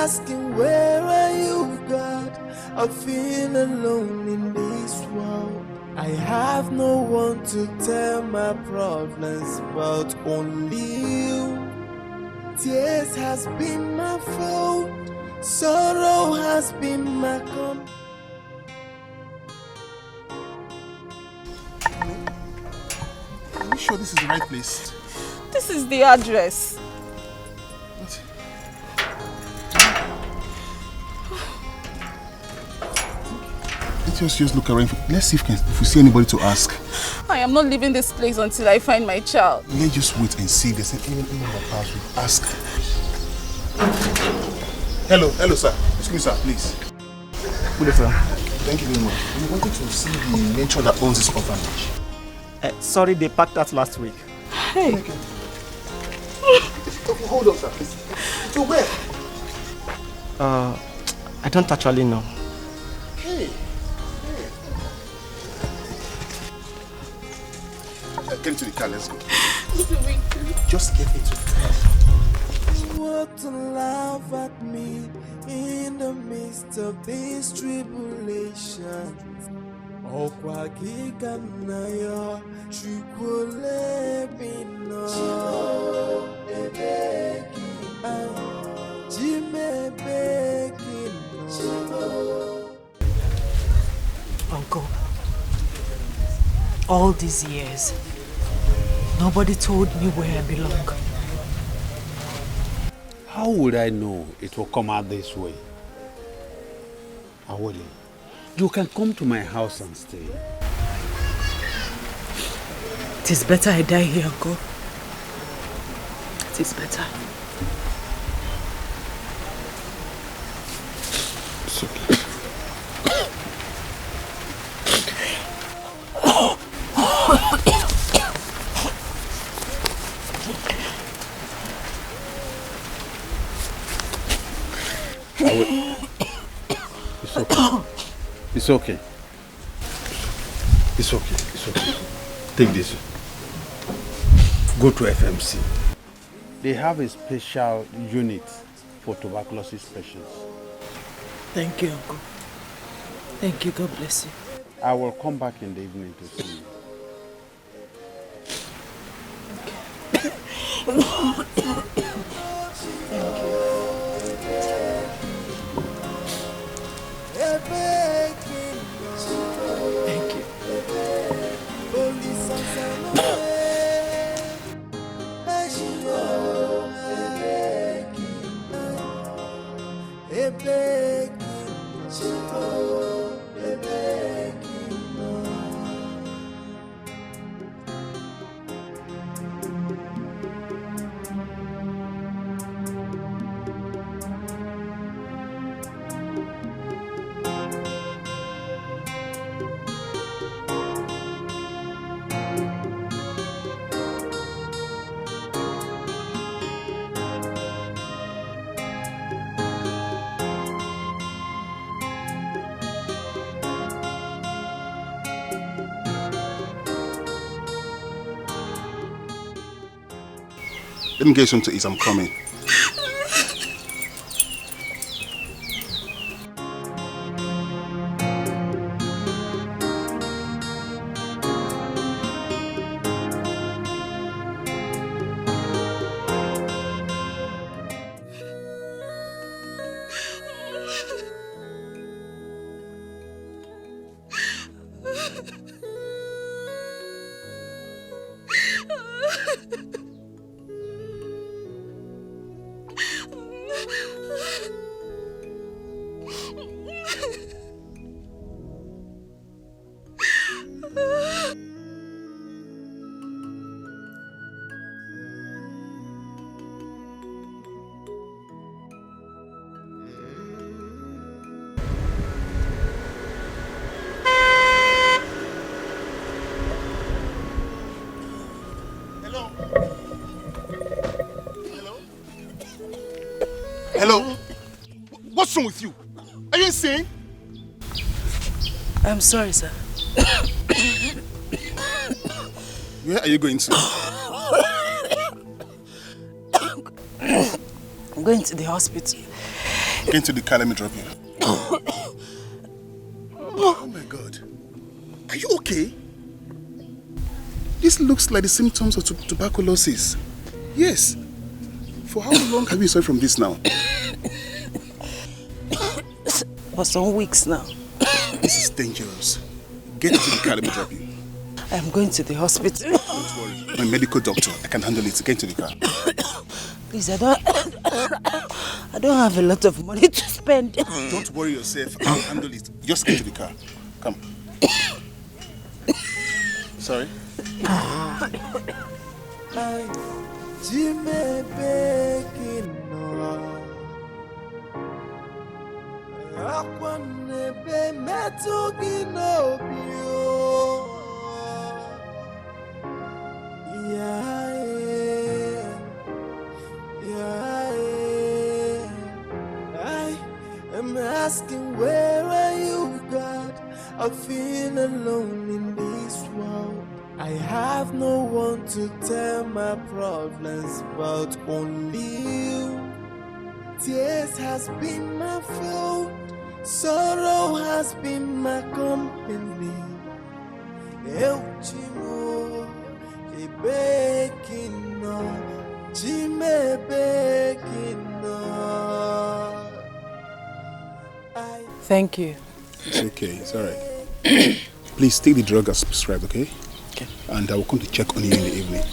asking, where are you, God? I feel alone in this world. I have no one to tell my problems but only you. Tears has been my fault, sorrow has been my company. Are you sure this is the right place? This is the address. What? Let us just look around. Let's see if we see anybody to ask. I am not leaving this place until I find my child. Let's just wait and see if there's anyone in our house. We'll ask. Hello, sir. Excuse me, sir, please. Good afternoon. Thank you very much. We wanted to see the matron that owns this orphanage. Sorry, they packed that last week. Hey. Okay. Hold on, sir. So where? I don't actually know. Hey. Get into the car, let's go. Just get into the car. What to laugh at me in the midst of this tribulation. Okwa kikanayo chukule bino Uncle, all these years, nobody told me where I belong. How would I know it will come out this way? Awole, you can come to my house and stay. It is better I die here, Uncle. It is better. It's okay. It's okay. It's okay. It's okay. Take this. Go to FMC. They have a special unit for tuberculosis patients. Thank you, Uncle. Thank you. God bless you. I will come back in the evening to see you. Thank you. Let me get something to eat. I'm coming. Hello? What's wrong with you? Are you insane? I'm sorry, sir. Where are you going to? I'm going to the hospital. Get into the car, let me drop you. Oh my God. Are you okay? This looks like the symptoms of tuberculosis. Yes. For how long have you suffered from this now? For some weeks now. This is dangerous. Get into the car, let me drop you. I am going to the hospital. Don't worry. I'm a medical doctor. I can handle it. Get into the car. Please, I don't have a lot of money to spend. Don't worry yourself. I'll handle it. Just get to the car. Come. Sorry. I'm asking, where are you, God? I feel alone in this world. I have no one to tell my problems but only you. Tears has been my food, sorrow has been my company. Eu chimo, e begging no, Jime begging no. Thank you. It's okay. It's alright. Please take the drug as prescribed, okay? Okay. And I will come to check on you in the evening.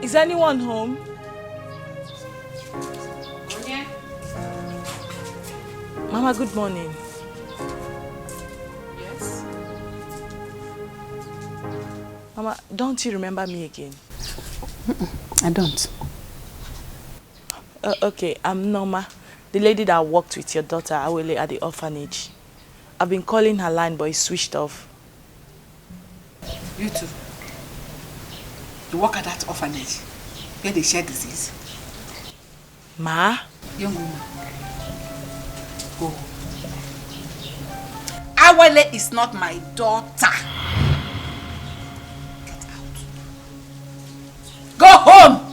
Is anyone home? Mama, good morning. Yes? Mama, don't you remember me again? I don't. Okay, I'm Norma, the lady that worked with your daughter, Awele, at the orphanage. I've been calling her line, but it's switched off. You too. You work at that orphanage where they share disease. Ma? Young woman, go. Awele is not my daughter. Get out. Go home!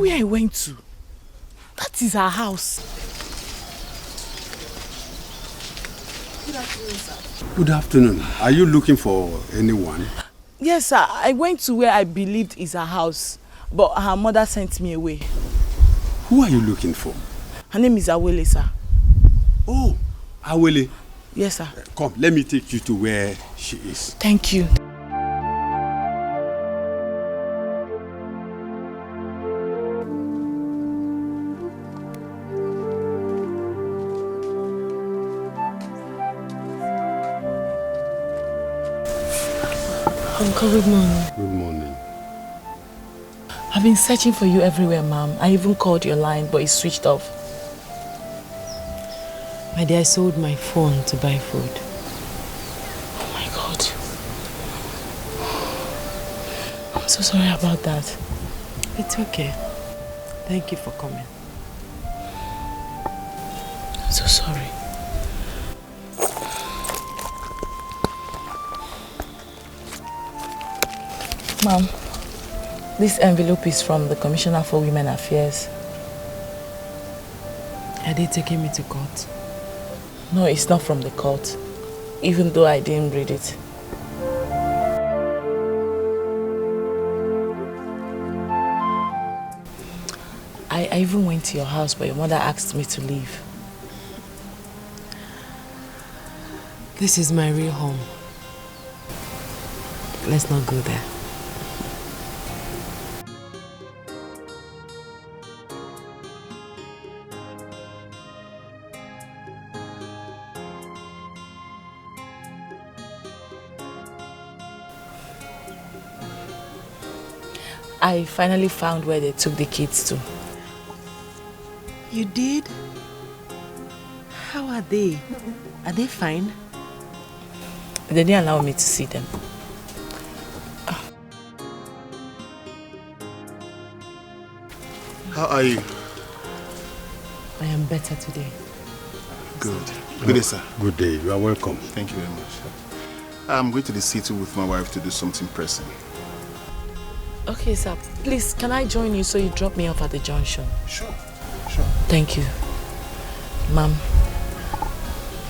Where I went to. That is our house. Good afternoon, sir. Good afternoon. Are you looking for anyone? Yes, sir. I went to where I believed is her house, but her mother sent me away. Who are you looking for? Her name is Awele, sir. Oh, Awele. Yes, sir. Come, let me take you to where she is. Thank you. Uncle, good morning. Good morning. I've been searching for you everywhere, Mom. I even called your line, but it's switched off. My dear, I sold my phone to buy food. Oh my God. I'm so sorry about that. It's okay. Thank you for coming. I'm so sorry. Mom, this envelope is from the Commissioner for Women Affairs. Are they taking me to court? No, it's not from the court, even though I didn't read it. I even went to your house, but your mother asked me to leave. This is my real home. Let's not go there. I finally found where they took the kids to. You did? How are they? Are they fine? They didn't allow me to see them. How are you? I am better today. Good. Good day, sir. Good day. You are welcome. Thank you very much. I'm going to the city with my wife to do something pressing. Okay, sir. Please, can I join you so you drop me off at the junction? Sure. Sure. Thank you. Ma'am,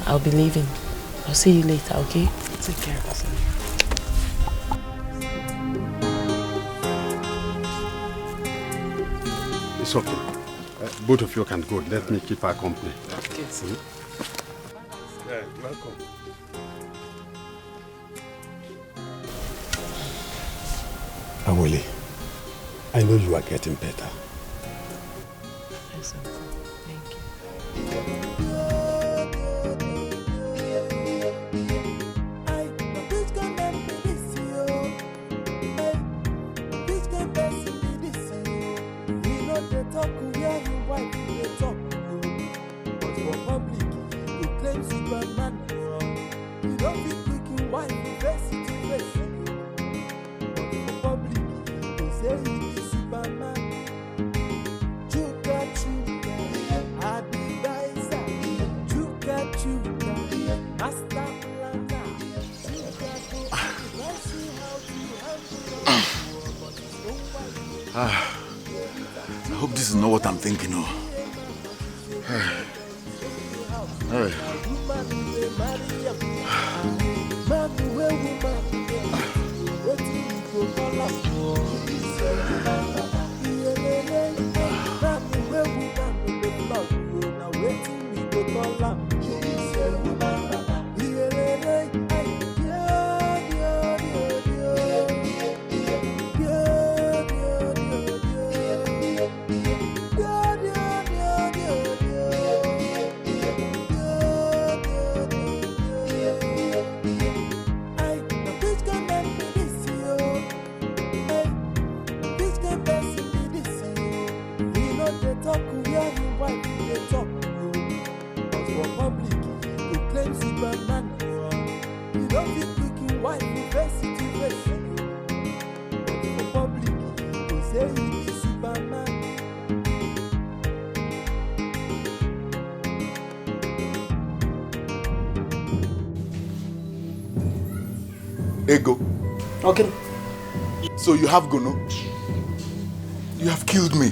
I'll be leaving. I'll see you later, okay? Take care of yourself. It's okay. Both of you can go. Let me keep her company. Okay. Yeah, welcome. Awole, I know you are getting better. Yes, uncle. Thank you. I hope this is not what I'm thinking of. Ego. Okay. So you have gono? You have killed me.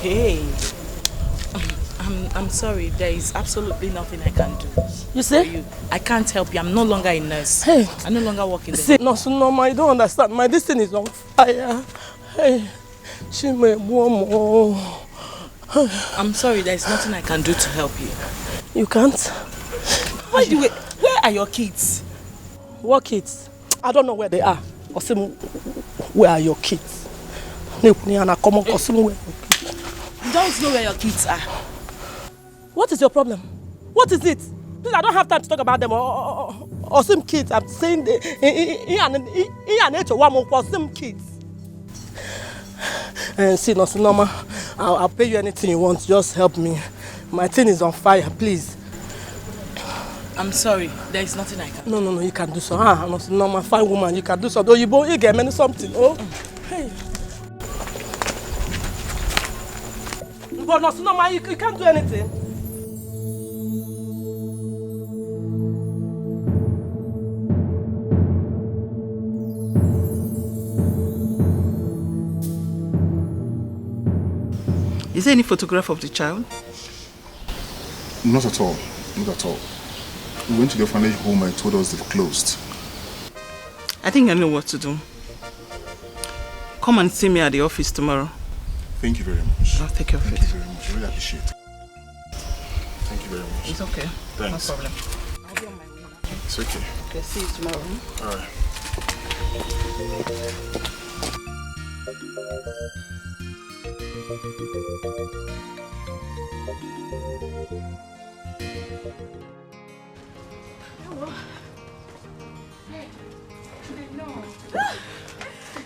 Hey, I'm sorry. There is absolutely nothing I can do. You say? I can't help you. I'm no longer a nurse. Hey. I no longer work in the... See, no, Norma, you don't understand. My this thing is on fire. Hey, she may warm. I'm sorry. There is nothing I can do to help you. You can't? Where are your kids? What kids? I don't know where they are. Where are your kids? You don't know where your kids are. What is your problem? What is it? Please, I don't have time to talk about them or some kids. I'm saying some kids. And see, no, Norma, I'll pay you anything you want. Just help me. My thing is on fire, please. I'm sorry. There is nothing I can do. No, you can do so. No, my fine woman, you can do so. Though you get me something. Oh, hey. But no, Noma, you can't do anything. Is there any photograph of the child? Not at all. Not at all. We went to the orphanage home and told us they've closed. I think I know what to do. Come and see me at the office tomorrow. Thank you very much. I'll take care of it. Thank you very much. I really appreciate it. Thank you very much. It's okay. Thanks. No problem. It's okay. Okay, see you tomorrow. All right.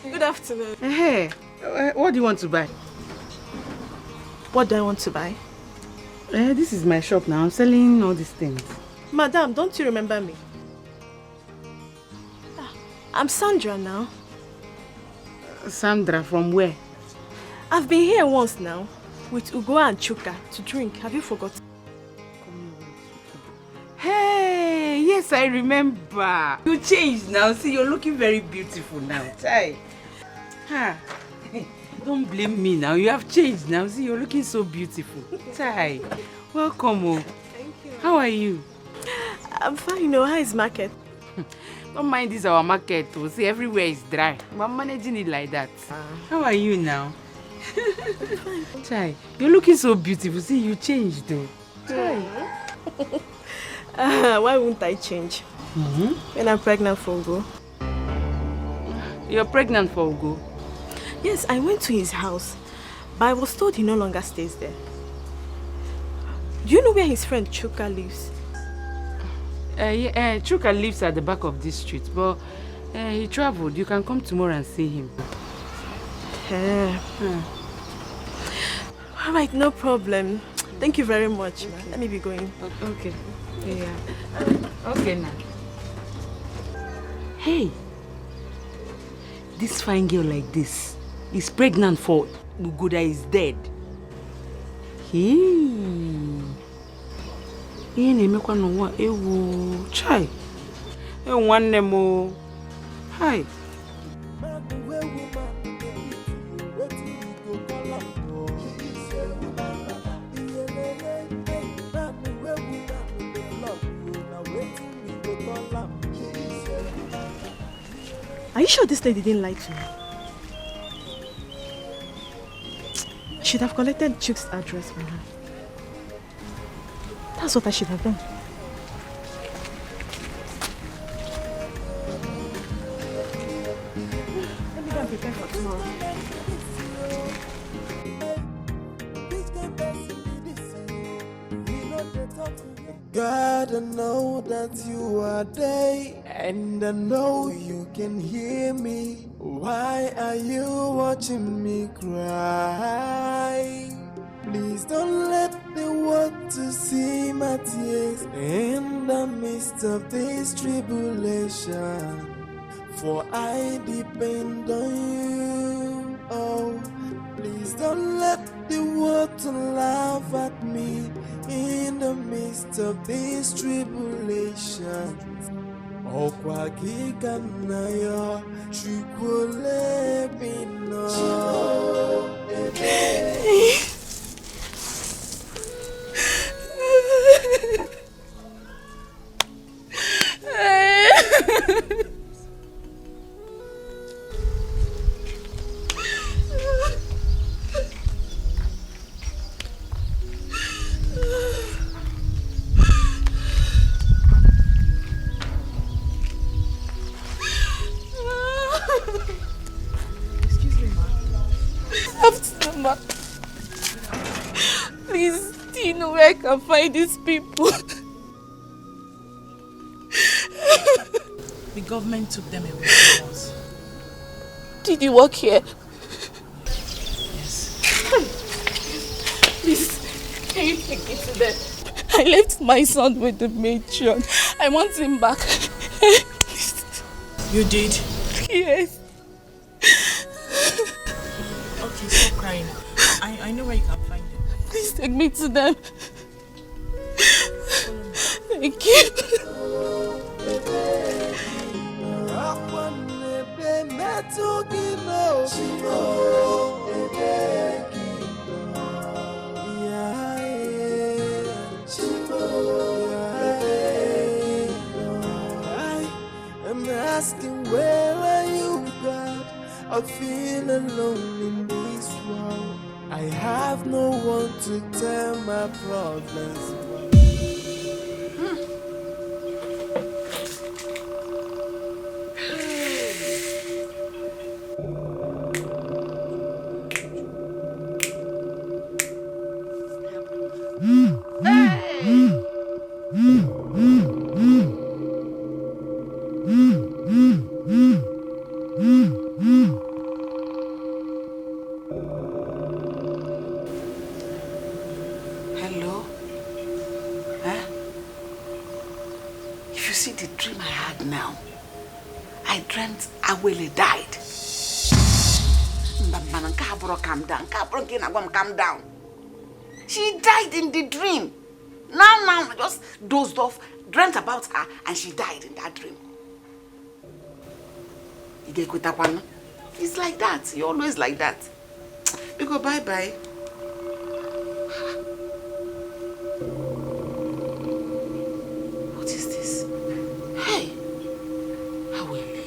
Good afternoon. Hey, what do you want to buy? What do I want to buy? This is my shop now. I'm selling all these things. Madam, don't you remember me? I'm Sandra now. Sandra, from where? I've been here once now with Ugo and Chuka to drink. Have you forgotten? Hey, yes, I remember. You changed now. See, you're looking very beautiful now. Chai. Ha. Don't blame me now. You have changed now. See, you're looking so beautiful. Chai. Welcome. Oh. Thank you. How are you? I'm fine. How is market? Don't mind this our market. Oh. See, everywhere is dry. I'm managing it like that. How are you now? Chai, you're looking so beautiful. See, you changed though. Chai. Why won't I change? When I'm pregnant for Ugo. You're pregnant for Ugo? Yes, I went to his house, but I was told he no longer stays there. Do you know where his friend Chuka lives? Chuka lives at the back of this street, but he traveled. You can come tomorrow and see him. All right, no problem. Thank you very much. Okay. Let me be going. Okay. Yeah. Okay now. Hey, this fine girl like this is pregnant for Ugo that is dead. Chai. One more. Hi. Are you sure this lady didn't lie to me? I should have collected Chuck's address from her. That's what I should have done. Let me go and prepare for tomorrow. God, I know that you are there, and I know you can hear me. Why are you watching me cry? Please don't let the world to see my tears in the midst of this tribulation. For I depend on you. Oh, please don't let the world to laugh at me in the midst of this tribulation. Okwa kikanayo chukule bino. Please, do you know where I can find these people? The government took them away from us. Did you work here? Yes. Please, can you take me to them? I left my son with the matron. I want him back. You did? Yes. Okay, stop crying. I know where you can find them. Please take me to them. Thank you. I'm asking, where are you, God? I feel alone in this world. I have no one to tell my problems. Hello? Huh? If you see the dream I had now, I dreamt Awele died. Calm down. She died in the dream. Now, I just dozed off, dreamt about her, and she died in that dream. It's like that. You're always like that. We go bye-bye. What is this? Hey! Awele.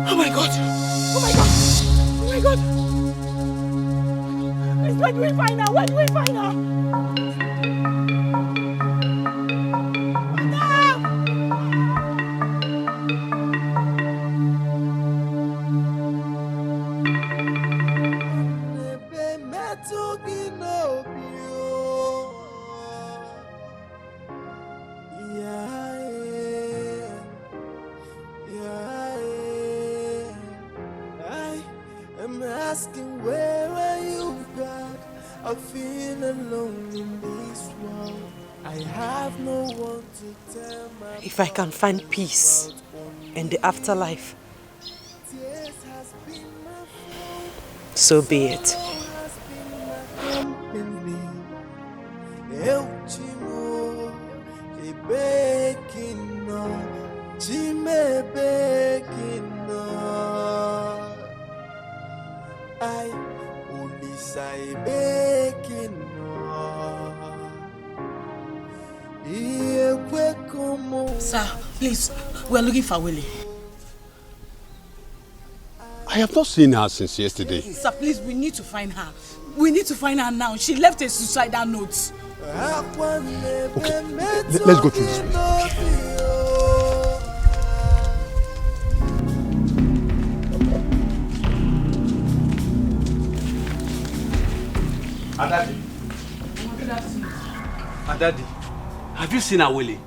Oh my God! Oh my God! Oh my God! Please, where do we find her? Where do we find her? I'm asking, where are you, God? I feel alone in this world. I have no one to tell my If I can find peace in the afterlife, so be it. Sir, please, we're looking for Willie. I have not seen her since yesterday. Sir, please, we need to find her. We need to find her now. She left a suicidal note. Okay, let's go through this way. Adadi. Adadi, have you seen Awele?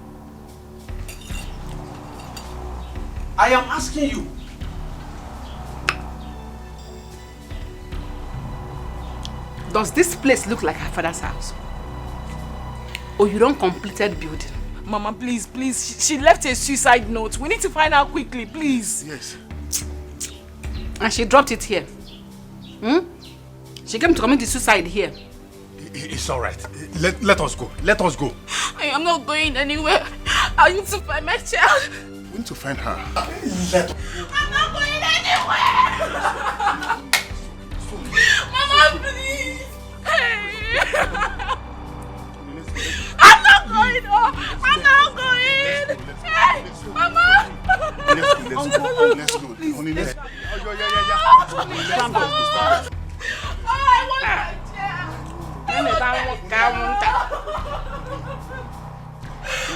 I am asking you. Does this place look like her father's house? Or you don't completed building? Mama, please, please. She left a suicide note. We need to find her quickly, please. Yes. And she dropped it here. She came to commit the suicide here. It's all right. Let us go. Let us go. I am not going anywhere. I need to find my child. We need to find her. I'm not going anywhere. Mama, please. Hey. I'm not going. I'm not going. Hey, Mama. Let's go. Honey, let's go. I want my child.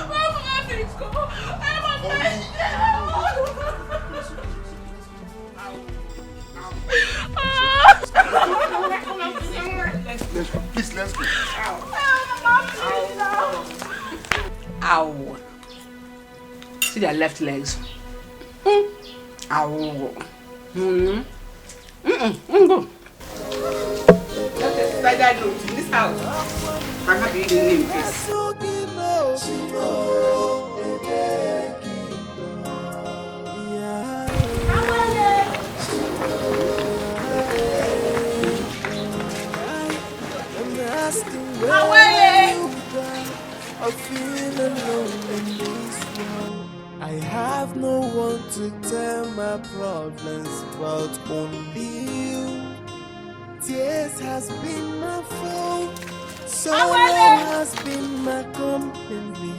Mama, please go. I want my Let's go. Please, let's go. Mama, please. Ow. See their left legs. Ow. Go. Okay, like that note in this house. I'm happy you didn't name this. I feel alone in this world. I have no one to tell my problems but only you. Tears has been my fault. Sorrow has been my company.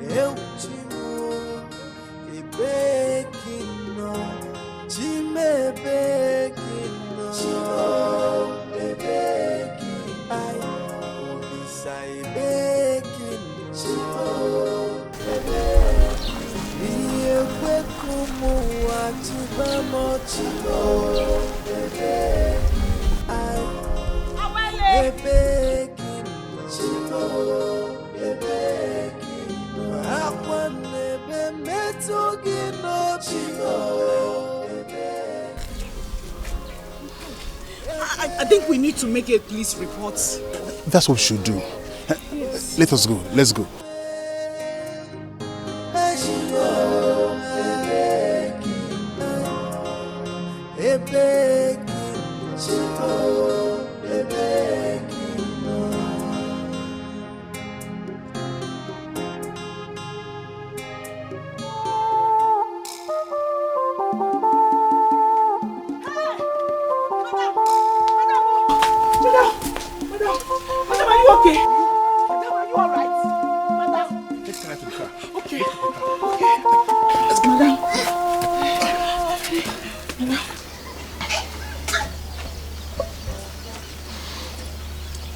Eu te amo, e begging no, te me begging no, te begging, I only say begging no, te begging. E fue como a te vamos no, te begging, I begging no, te begging. I think we need to make a police report. That's what we should do. Let us go. Let's go.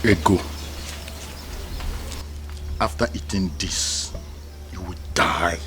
Ego. After eating this, you will die.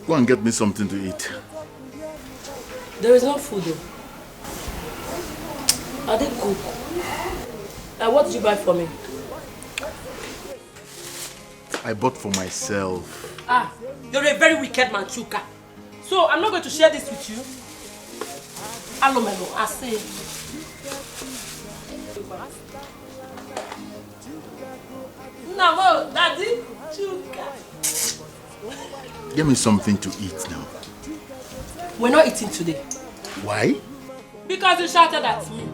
Go and get me something to eat. There is no food though. I didn't cook. What did you buy for me? I bought for myself. Ah, you're a very wicked man, Chuka. So I'm not going to share this with you. Alomelo, I say. No, Daddy, Chuka. Give me something to eat now. We're not eating today. Why? Because you shouted at me.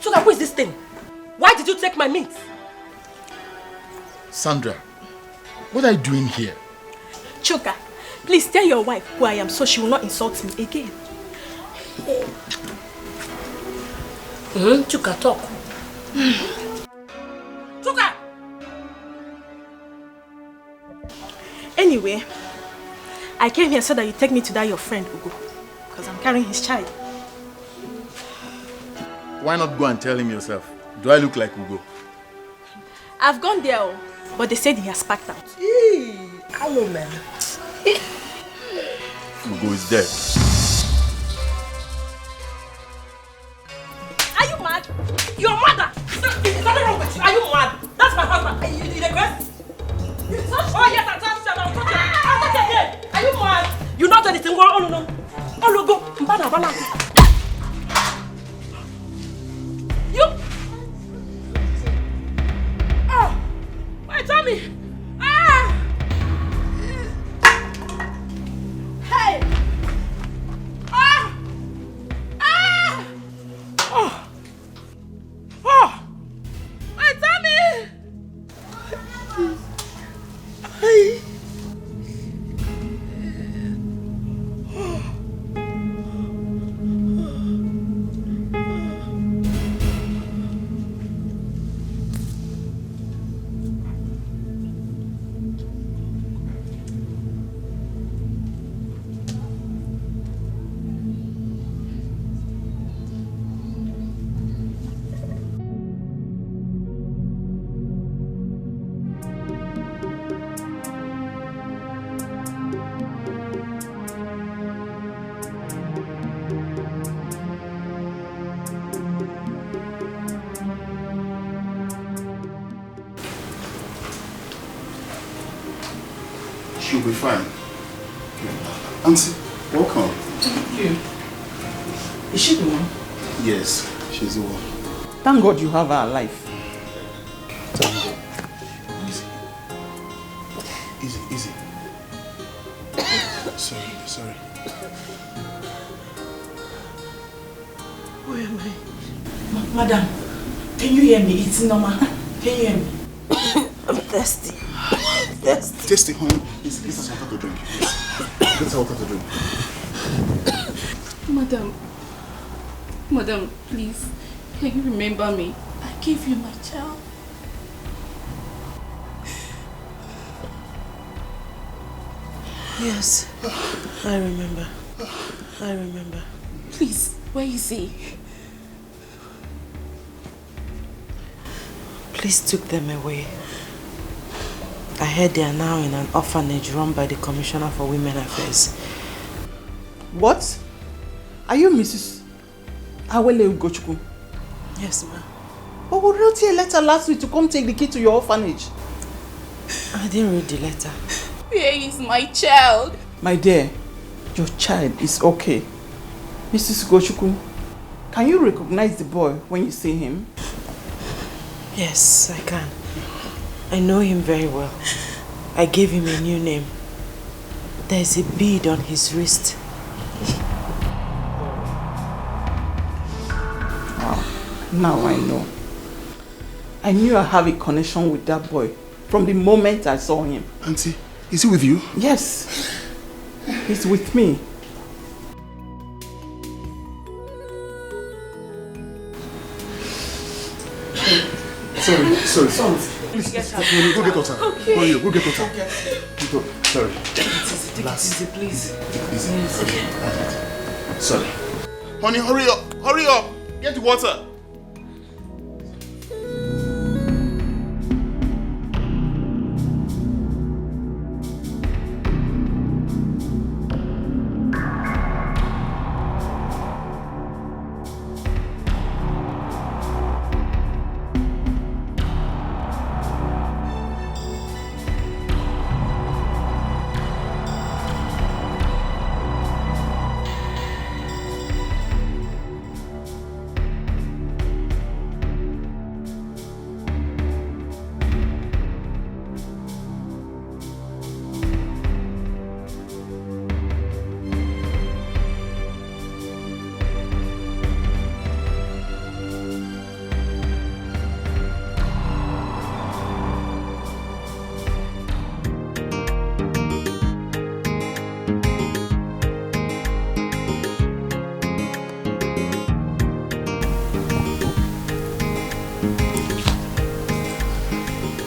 Chuka, who is this thing? Why did you take my meat? Sandra, what are you doing here? Chuka, please tell your wife who I am so she will not insult me again. Chuka, talk. Chuka! Anyway, I came here so that you take me to that your friend, Ugo. Because I'm carrying his child. Why not go and tell him yourself? Do I look like Ugo? I've gone there, but they said he has packed out. Hello, man. Ugo is dead. Are you mad? Your mother! There's nothing wrong with you. Are you mad? That's my husband. You regress? no. Oh, go. You. Oh, my tummy. Ah. Hey. Ah. Ah. Oh. Oh. My tummy. Hey. She'll be fine. Auntie, welcome. Thank you. Is she the one? Yes, she's the one. Thank God you have her alive. Thank God. Easy. Sorry. Where am I? Madam, can you hear me? It's normal. Can you hear me? I'm thirsty. Tasty, honey. Get us water to drink. Get us water to drink. Madam, please, can you remember me? I gave you my child. Yes, I remember. Please, where is he? Police took them away. I heard they are now in an orphanage run by the Commissioner for Women Affairs. What? Are you Mrs. Awele Ugochukwu? Yes, ma'am. But we wrote you a letter last week to come take the key to your orphanage. I didn't read the letter. Where is my child? My dear, your child is okay. Mrs. Ugochukwu, can you recognize the boy when you see him? Yes, I can. I know him very well. I gave him a new name. There's a bead on his wrist. Oh, now I know. I knew I have a connection with that boy from the moment I saw him. Auntie, is he with you? Yes, he's with me. Sorry. Please, go get water. Okay. Go get water. Okay. Sorry. Take it easy, please. Take it easy. Okay. Sorry. Honey, hurry up. Get the water.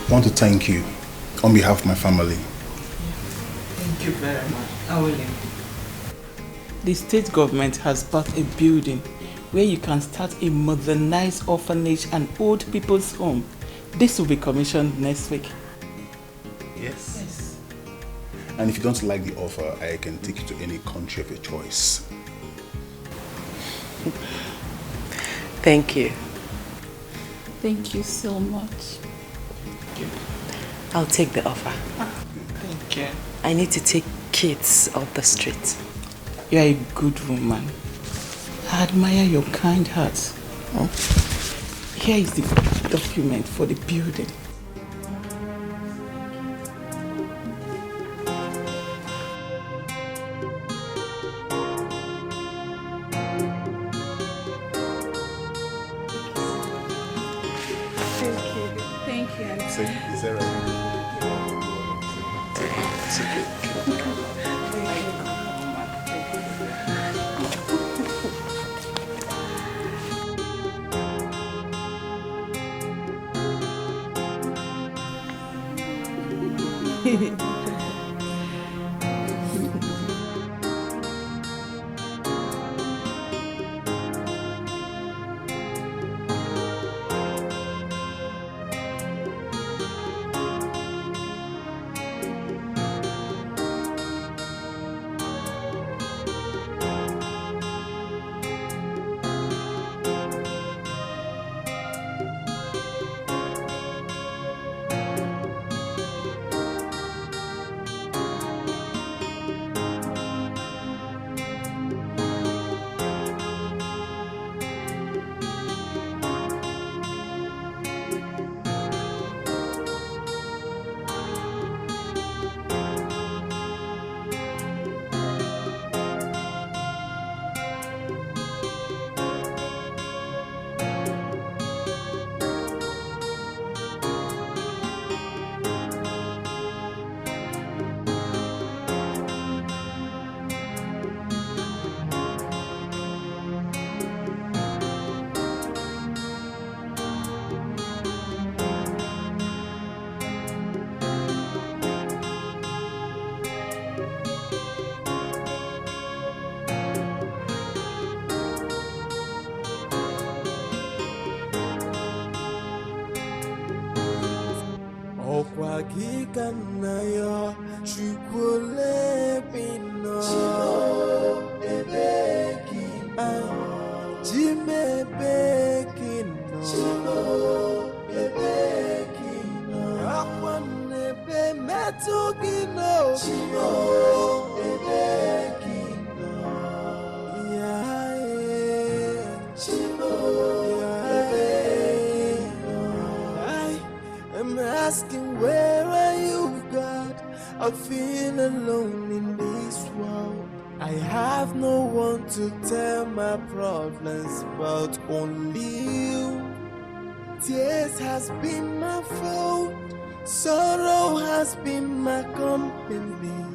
I want to thank you on behalf of my family. Thank you very much. I will. The state government has bought a building where you can start a modernized orphanage and old people's home. This will be commissioned next week. Yes. And if you don't like the offer, I can take you to any country of your choice. Thank you. Thank you so much. I'll take the offer. Thank you. I need to take kids off the street. You are a good woman. I admire your kind heart. Oh. Here is the document for the building. Thank you. Is that right? Wakikanayo chukwule bino ebekino jime bekino ebekino akwane be metugino ebekino I'm asking, where are you, God? I feel alone in this world. I have no one to tell my problems but only you. Tears has been my fault. Sorrow has been my company.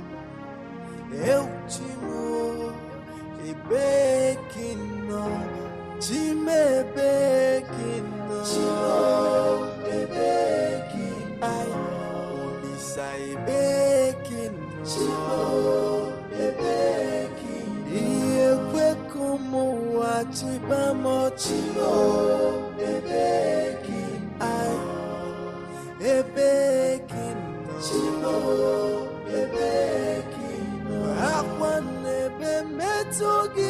El Chimo, Ebekino, Chime Bekino, Chimo, Ebekino, I only say Ebekino, Chimo, Ebekino, Iekwekomo Wachibamo, Chimo, Ebekino, I Ebekino, Chimo, Ebekino, Akwanebe Metogi.